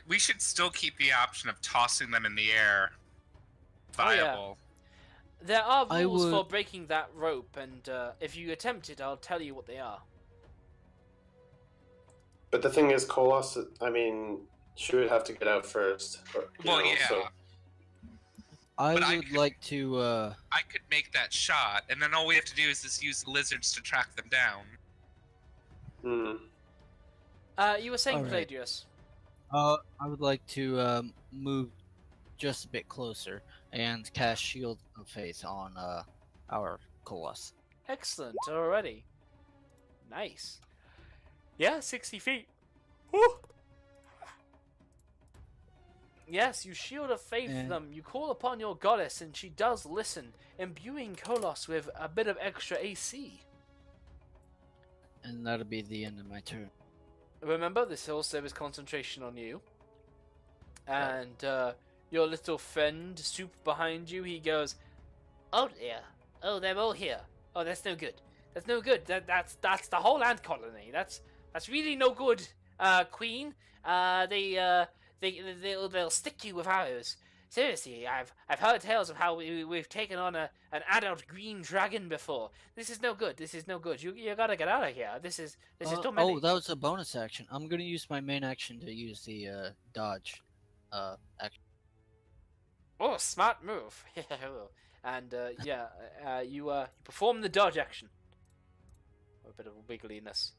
We should still keep the option of tossing them in the air viable. There are I rules for would- breaking that rope, and if you attempt it, I'll tell you what they are. But the thing is, Kolos, I mean, she would have to get out first. Yeah. So I But I would could- like to, I could make that shot, and then all we have to do is just use lizards to track them down. You were saying Alright. Pelagius. I would like to, move just a bit closer and cast Shield of Faith on, our Colossus. Excellent, already. Nice. Yeah, 60 feet. Woo! Yes, you shield of faith And- them. You call upon your goddess, and she does listen, imbuing Kolos with a bit of extra AC. And that'll be the end of my turn. Remember, this also is concentration on you. And your little friend, Soup, behind you, he goes, Oh dear. Oh, they're all here. Oh, that's no good. That's no good. That's the whole ant colony. That's really no good, Queen. They'll stick you with arrows. Seriously, I've heard tales of how we've taken on an adult green dragon before. This is no good. This is no good. You gotta get out of here. This is too many. Oh, that was a bonus action. I'm gonna use my main action to use the dodge action. Oh, smart move. And you perform the dodge action. A bit of wiggliness.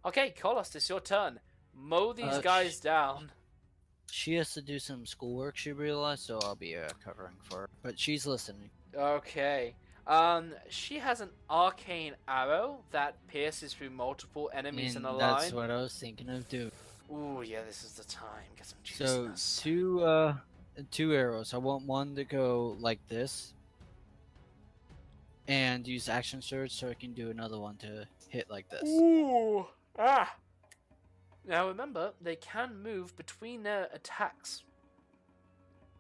Okay, Kolos, it's your turn. Mow these guys down. She has to do some schoolwork, she realized, so I'll be covering for her. But she's listening. Okay. She has an arcane arrow that pierces through multiple enemies in a line. That's what I was thinking of doing. Ooh, yeah, this is the time. Get some So juiciness. two arrows. I want one to go like this, and use action surge so I can do another one to hit like this. Ooh, ah. Now remember, they can move between their attacks.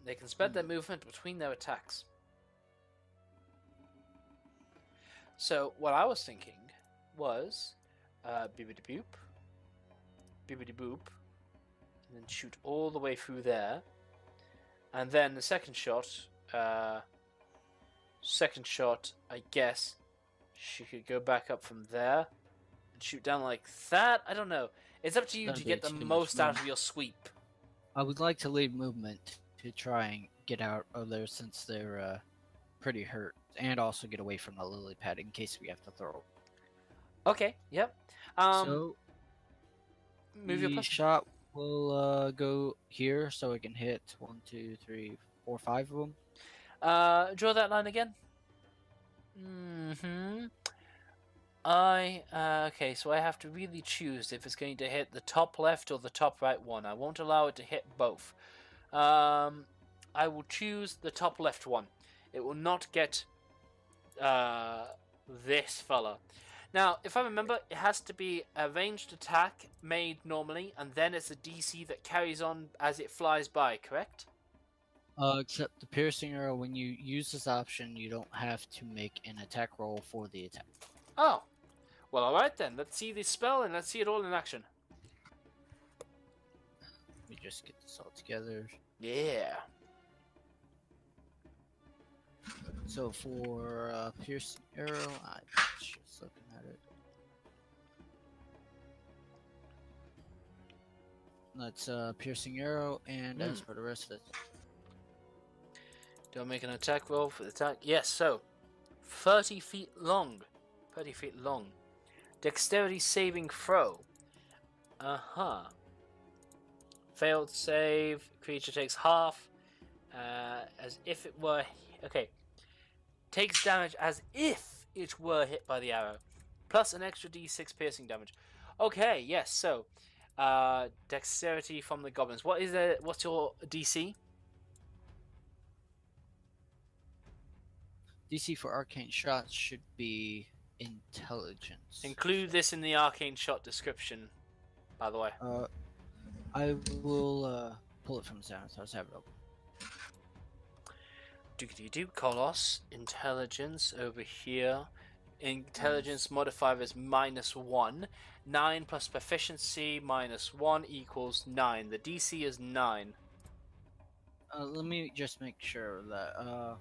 They can spend their movement between their attacks. So what I was thinking was, bibbidi boop, bibbidi boop, and then shoot all the way through there, and then the second shot, I guess she could go back up from there and shoot down like that. I don't know. It's up to you That'd to be get the too much most out of movement. your sweep. I would like to leave movement to try and get out of there since they're pretty hurt, and also get away from the lily pad in case we have to throw. Okay. Yep. So Move your the person. shot will go here, so it can hit 1, 2, 3, 4, 5 of them. Draw that line again. Okay, so I have to really choose if it's going to hit the top left or the top right one. I won't allow it to hit both. I will choose the top left one. It will not get this fella. Now, if I remember, it has to be a ranged attack made normally, and then it's a DC that carries on as it flies by, correct? Except the piercing arrow, when you use this option, you don't have to make an attack roll for the attack. Oh. Well, alright then. Let's see this spell and let's see it all in action. Let me just get this all together. Yeah. So for piercing arrow, I'm just looking at it. That's piercing arrow, and as for the rest of it, Don't make an attack roll for the attack. Yes, so 30 feet long. 30 feet long. Dexterity saving throw. Failed save. Creature takes half. As if it were. Okay. Takes damage as if it were hit by the arrow. Plus an extra d6 piercing damage. Okay, yes, so. Dexterity from the goblins. What's your DC? DC for arcane shots should be intelligence. Include this in the arcane shot description, by the way. I will pull it from the sound, so I'll have it open. Do Kolos. Intelligence over here. Intelligence modifier is -1. 9 plus proficiency -1 equals 9. The DC is 9. Let me just make sure that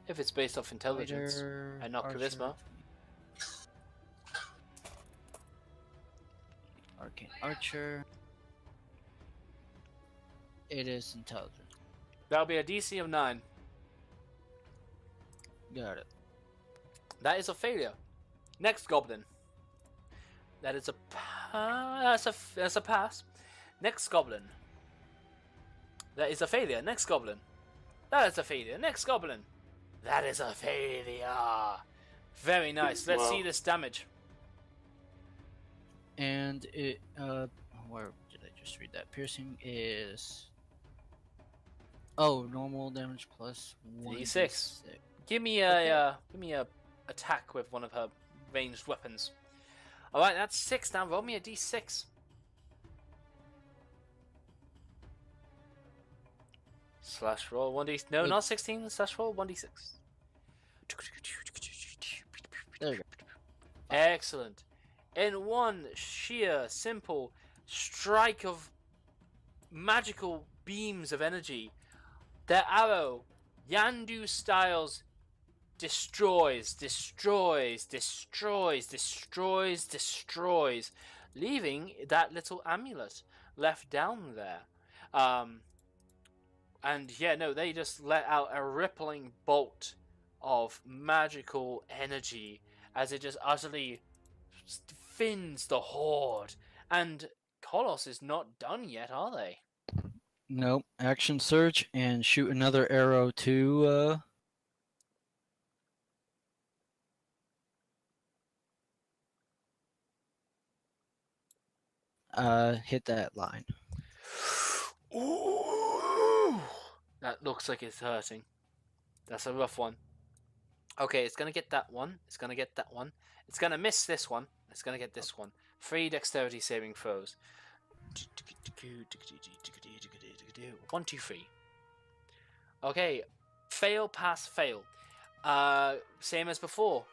If it's based off intelligence fighter, and not charisma. Arcane archer. It is intelligent. That'll be a DC of 9. Got it. That is a failure. Next goblin. That is a that's a pass. Next goblin. That is a failure. Next goblin. That is a failure. Next goblin. That is a failure. Very nice. Let's see this damage. And it where did I just read that? Piercing is normal damage plus 1d6. Give me a attack with one of her ranged weapons. All right, that's 6. Now roll me a d6. Slash roll 1d. No, not 16. Slash roll 1d6. Excellent. In one sheer, simple strike of magical beams of energy, their arrow, Yandu styles, destroys, leaving that little amulet left down there. And yeah, no, they just let out a rippling bolt of magical energy as it just utterly fins the horde. And Kolos is not done yet, are they? Nope. Action surge and shoot another arrow to hit that line. Ooh, that looks like it's hurting. That's a rough one. Okay, it's gonna get that one. It's gonna get that one. It's gonna miss this one. It's gonna get this one. 3 dexterity saving throws. 1, 2, 3. Okay, fail, pass, fail. Same as before.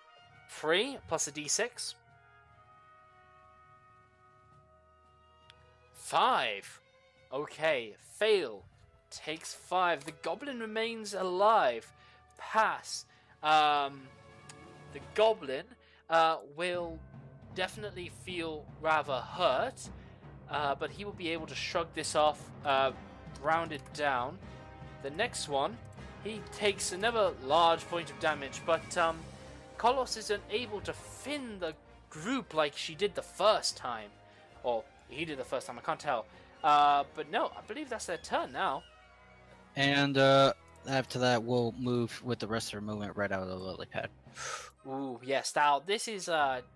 3 plus a d6. 5. Okay, fail. Takes 5. The goblin remains alive. Pass. The goblin will definitely feel rather hurt, but he will be able to shrug this off, round it down. The next one, he takes another large point of damage, but Kolos is unable to fin the group like she did the first time. Or he did the first time, I can't tell. But no, I believe that's their turn now. And after that, we'll move with the rest of our movement right out of the lily pad. Ooh, yes. Now, this is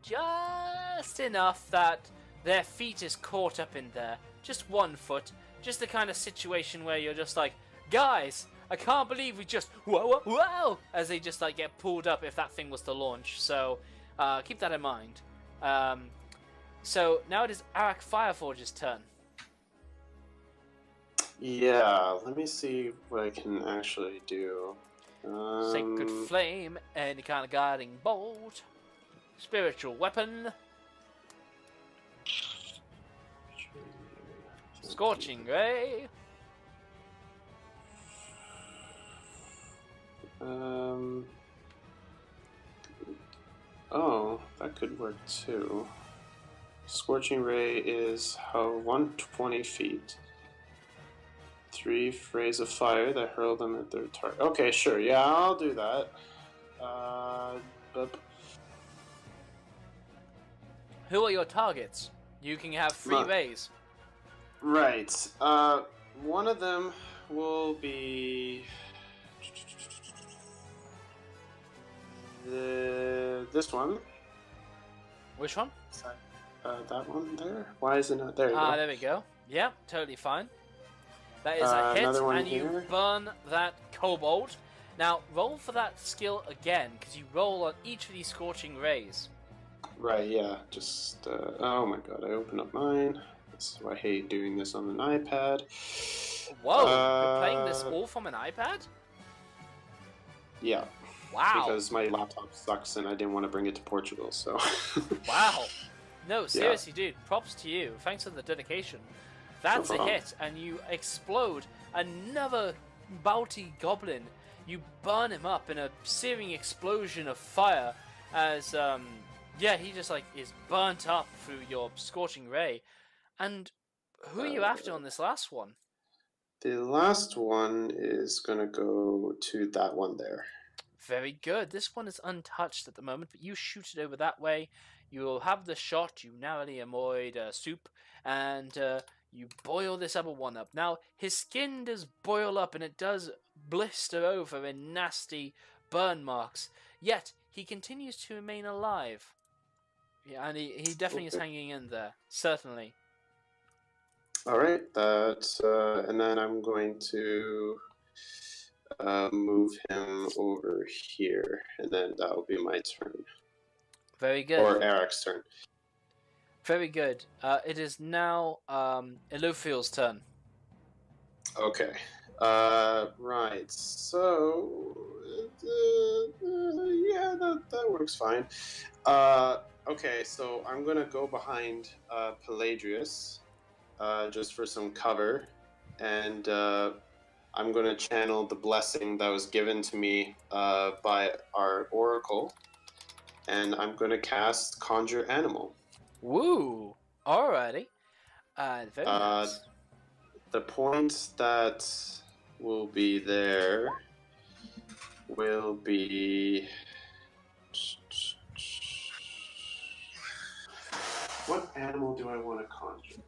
just enough that their feet is caught up in there. Just 1 foot. Just the kind of situation where you're just like, guys, I can't believe we just whoa, as they just like get pulled up if that thing was to launch. So keep that in mind. So now it is Arak Fireforge's turn. Yeah, let me see what I can actually do. Sacred Flame, any kind of guiding bolt, spiritual weapon, scorching ray. Oh, that could work too. Scorching ray is 120 feet. 3 rays of fire that hurl them at their target. Okay, sure. Yeah, I'll do that. Who are your targets? You can have 3 rays. Right. One of them will be this one. Which one? That one there. Why is it not there? There we go. Yeah, totally fine. That is a hit, and you here. burn that kobold. Now, roll for that skill again, because you roll on each of these scorching rays. Right, yeah. Just, oh my god, I opened up mine. This is why I hate doing this on an iPad. Whoa, you're playing this all from an iPad? Yeah. Wow. Because my laptop sucks and I didn't want to bring it to Portugal, so... Wow. No, seriously, dude, props to you. Thanks for the dedication. That's a hit, and you explode another bounty goblin. You burn him up in a searing explosion of fire as, he just, like, is burnt up through your scorching ray. And who are you after on this last one? The last one is gonna go to that one there. Very good. This one is untouched at the moment, but you shoot it over that way. You will have the shot. You narrowly avoid soup, and you boil this other one up. Now, his skin does boil up, and it does blister over in nasty burn marks. Yet, he continues to remain alive. Yeah, and he definitely is hanging in there. Certainly. Alright, and then I'm going to move him over here, and then that'll be my turn. Very good. Or Eric's turn. Very good. It is now Elophiel's turn. Okay. Right. So, yeah, that works fine. Okay, so I'm gonna go behind Pelagius, just for some cover, and I'm gonna channel the blessing that was given to me by our oracle, and I'm gonna cast Conjure Animal. Woo! Alrighty. Very Uh, nice. The points that will be there will be. What animal do I want to conjure?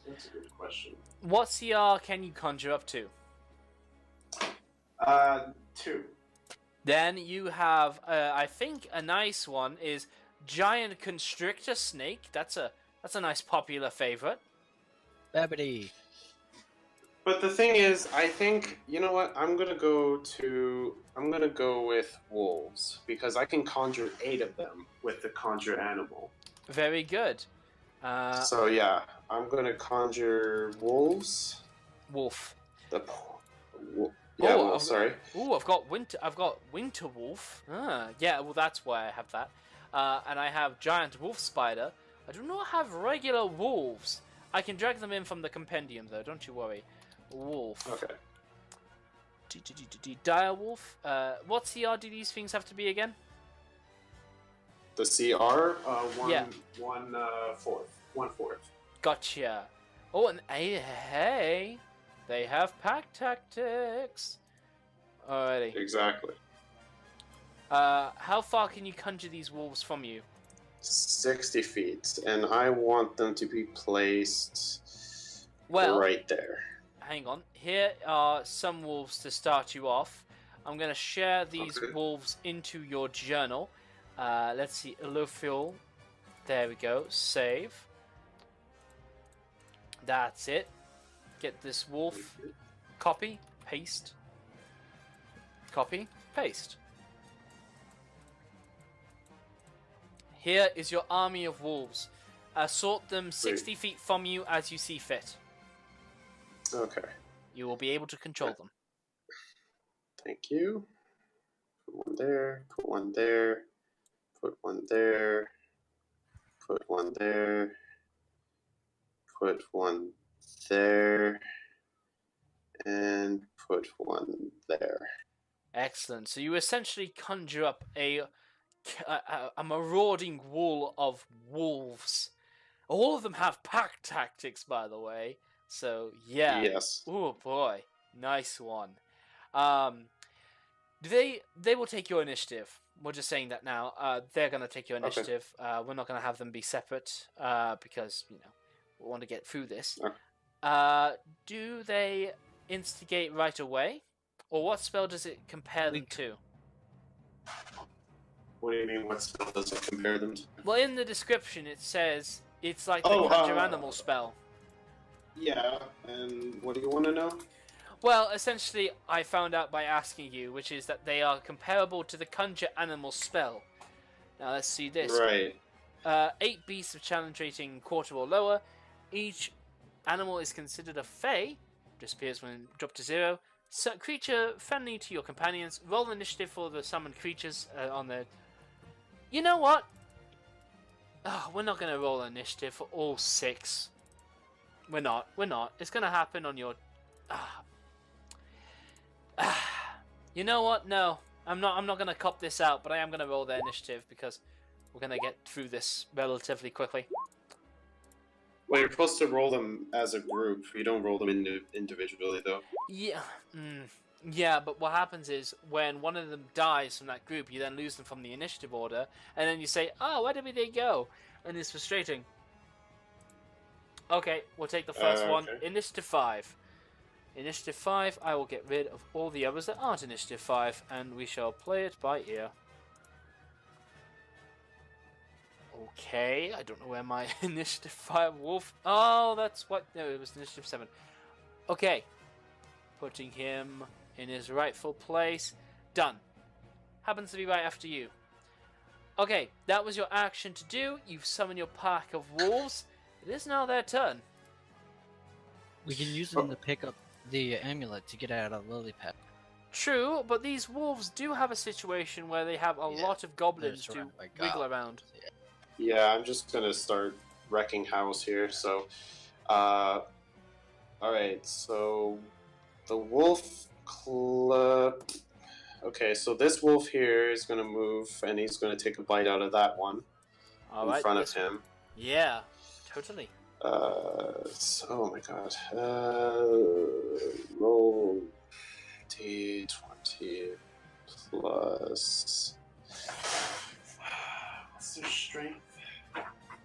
That's a good question. What CR can you conjure up to? 2. Then you have, I think, a nice one is Giant Constrictor Snake. That's a nice popular favorite. Babbity. But the thing is, I think, you know what? I'm gonna go with wolves because I can conjure 8 of them with the conjure animal. Very good. So yeah, I'm gonna conjure wolves. Wolf. Yeah, Oh, wolf. Sorry. Ooh, I've got winter wolf. Yeah. Well, that's why I have that. And I have giant wolf spider. I do not have regular wolves. I can drag them in from the compendium, though. Don't you worry. Wolf. Okay. Dire wolf. What CR do these things have to be again? The CR, Yeah. 1/4. Gotcha. Oh, and hey, they have pack tactics. Alrighty. Exactly. How far can you conjure these wolves from you? 60 feet, and I want them to be placed right there. Hang on. Here are some wolves to start you off. I'm going to share these wolves into your journal. Let's see. Illufiel. There we go. Save. That's it. Get this wolf. Copy. Paste. Copy. Paste. Here is your army of wolves. Sort them 60 feet from you as you see fit. Okay. You will be able to control them. Thank you. Put one there, put one there, put one there, put one there, put one there, and put one there. Excellent. So you essentially conjure up a marauding wall of wolves. All of them have pack tactics, by the way. So yeah. Yes. Oh boy, nice one. They will take your initiative. We're just saying that now. They're gonna take your initiative. Okay. We're not gonna have them be separate because we want to get through this. Okay. Do they instigate right away, or what spell does it compare them to? What do you mean? What spell does it compare them to? Well, in the description it says it's like the conjure animal spell. Yeah, and what do you want to know? Well, essentially, I found out by asking you, which is that they are comparable to the conjure animal spell. Now, let's see this. Right. 8 beasts of challenge rating quarter or lower. Each animal is considered a fey. Disappears when dropped to 0. So, creature friendly to your companions. Roll initiative for the summoned creatures on the... You know what? Oh, we're not going to roll initiative for all 6. We're not. It's going to happen on your... You know what? No. I'm not going to cop this out, but I am going to roll their initiative because we're going to get through this relatively quickly. Well, you're supposed to roll them as a group. You don't roll them individually, though. Yeah. Yeah, but what happens is when one of them dies from that group, you then lose them from the initiative order, and then you say, oh, where did they go? And it's frustrating. Okay, we'll take the first one. Initiative 5. Initiative 5, I will get rid of all the others that aren't Initiative 5, and we shall play it by ear. Okay, I don't know where my Initiative 5 wolf... Oh, that's what... No, it was Initiative 7. Okay. Putting him in his rightful place. Done. Happens to be right after you. Okay, that was your action to do. You've summoned your pack of wolves. It is now their turn. We can use them to pick up the amulet to get out of Lily Pad. True, but these wolves do have a situation where they have a lot of goblins to wiggle around. Yeah, I'm just gonna start wrecking house here. So, all right. So the wolf club. Okay, so this wolf here is gonna move, and he's gonna take a bite out of that one All in right. front of him. Yeah, totally. Oh my god. Roll d20 plus. What's their strength?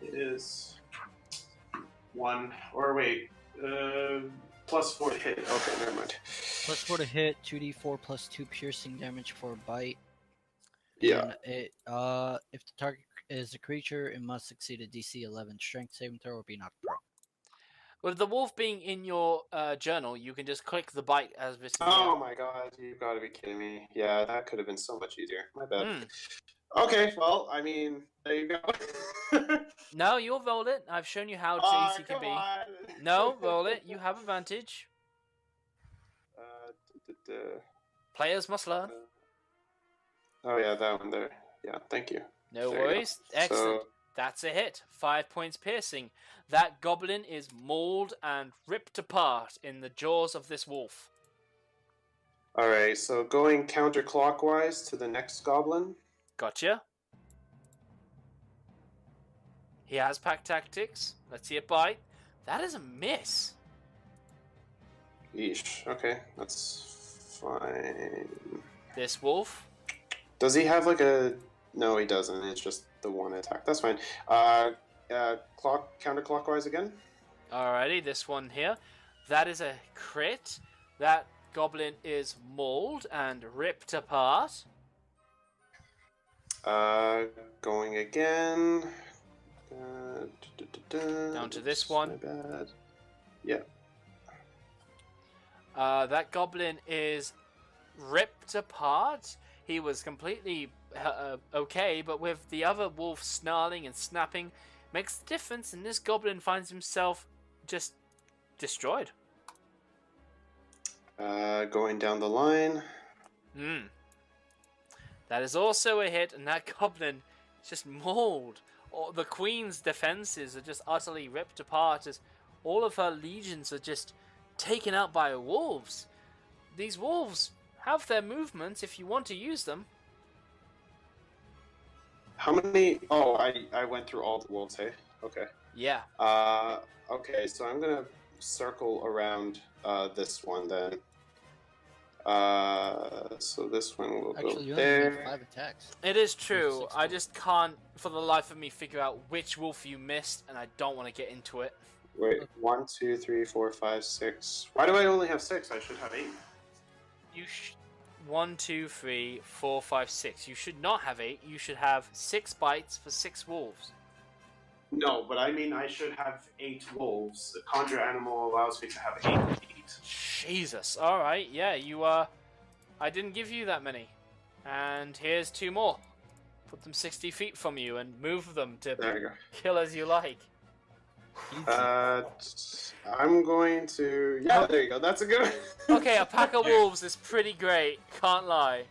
It is 1. Or wait. Plus 4 to hit. Okay, never mind. Plus 4 to hit, 2d4 plus 2 piercing damage for a bite. Yeah. And it, if the target is a creature, it must succeed a DC 11 strength saving throw or be knocked prone. With the wolf being in your journal, you can just click the bite as written Oh here. my god, you gotta be kidding me. Yeah, that could have been so much easier. My bad. Mm. Okay, well, I mean, there you go. No, you'll roll it. I've shown you how Aw, easy it can come be. on. No, roll it. You have advantage. Players must learn. Oh yeah, that one there. Yeah, thank you. No There you go. worries. Excellent. So, That's a hit. 5 points piercing. That goblin is mauled and ripped apart in the jaws of this wolf. all right, so going counterclockwise to the next goblin. Gotcha. He has pack tactics. Let's see a bite. That is a miss. Yeesh. Okay, that's fine. This wolf. Does he have like a? No, he doesn't. It's just the one attack. That's fine. Counterclockwise again. Alrighty, this one here. That is a crit. That goblin is mauled and ripped apart. Going again. Down to this one. My bad. Yeah. That goblin is ripped apart. He was completely okay, but with the other wolf snarling and snapping, makes the difference, and this goblin finds himself just destroyed. Going down the line. That is also a hit, and that goblin is just mauled. The queen's defenses are just utterly ripped apart as all of her legions are just taken out by wolves. These wolves have their movements if you want to use them. How many? Oh, I went through all the wolves, hey? Okay. Yeah. Okay, so I'm gonna circle around this one then. So this one will Actually, go you only made there. 5 attacks. It is true. Six I wolves. just can't, for the life of me, figure out which wolf you missed, and I don't want to get into it. Wait, 1, 2, 3, 4, 5, 6. Why do I only have 6? I should have 8. 1, 2, 3, 4, 5, 6. You should not have 8. You should have 6 bites for 6 wolves. No, but I mean I should have 8 wolves. The conjure animal allows me to have 8. Jesus. All right. Yeah, you I didn't give you that many. And here's 2 more. Put them 60 feet from you and move them to There you go. kill as you like. I'm going to. Yeah, there you go. That's a good. Okay, a pack of wolves is pretty great. Can't lie.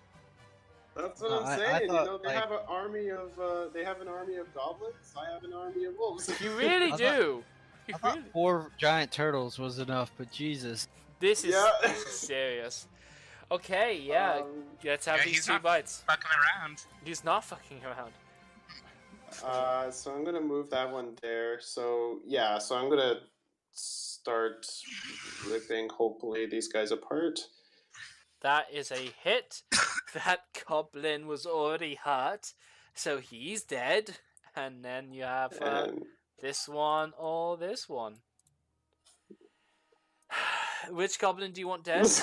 That's what I'm I saying. thought, you know, they like- have an army of. They have an army of goblins. I have an army of wolves. You really I thought- do. You I thought really... 4 giant turtles was enough, but Jesus. This is Yeah. serious. Okay, yeah. Let's have Yeah, these he's 2 not bites. fucking around. He's not fucking around. So I'm gonna move that one there. So yeah, so I'm gonna start ripping hopefully these guys apart. That is a hit. That goblin was already hurt, so he's dead. And then you have And this one or this one. Which goblin do you want dead? Which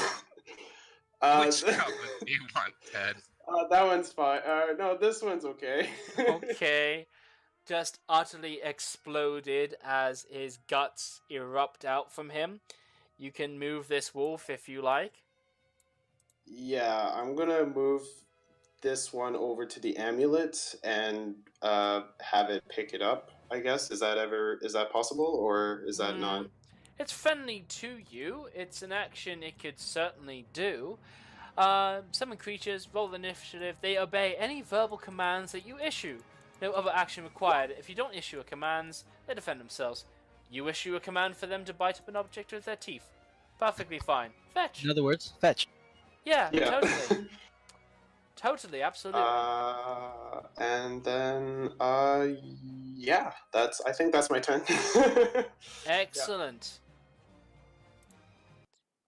goblin do you want dead? that one's fine. No, this one's okay. Okay. Just utterly exploded as his guts erupt out from him. You can move this wolf if you like. Yeah, I'm gonna move this one over to the amulet and have it pick it up. I guess is that possible or is that not? It's friendly to you. It's an action it could certainly do. Summon creatures, roll initiative. They obey any verbal commands that you issue. No other action required. If you don't issue a command, they defend themselves. You issue a command for them to bite up an object with their teeth. Perfectly fine. Fetch. In other words, fetch. Yeah, Yeah. totally. Totally, absolutely. And then, yeah, I think that's my turn. Excellent.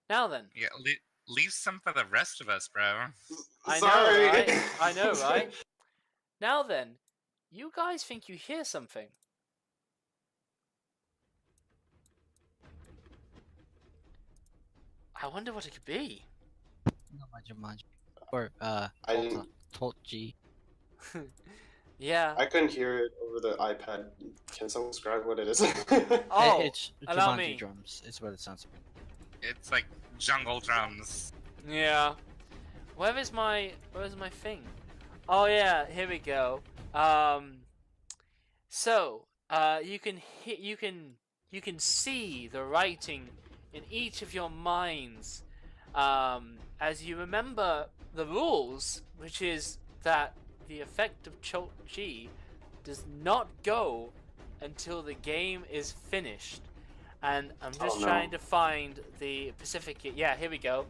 Now then. Yeah, leave some for the rest of us, bro. I Sorry. know, right? I know, right? Now then, you guys think you hear something. I wonder what it could be. Not much. Or I didn't- Tolt G. Yeah. I couldn't hear it over the iPad. Can someone describe what it is? Oh, It's allow Jumanji me. drums. Is what it sounds like. It's like jungle drums. Yeah. Where's my thing? Oh yeah, here we go. So, you can see the writing in each of your minds, as you remember the rules, which is that the effect of Cholt G does not go until the game is finished. And I'm just trying to find the Pacific. Yeah, here we go.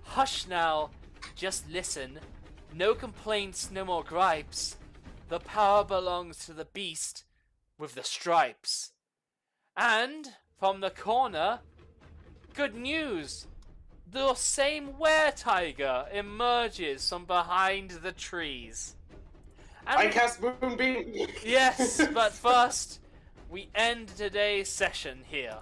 Hush now, just listen. No complaints, no more gripes. The power belongs to the beast with the stripes. And from the corner, good news. The same were-tiger emerges from behind the trees. And I cast Moonbeam! yes, but first, we end today's session here.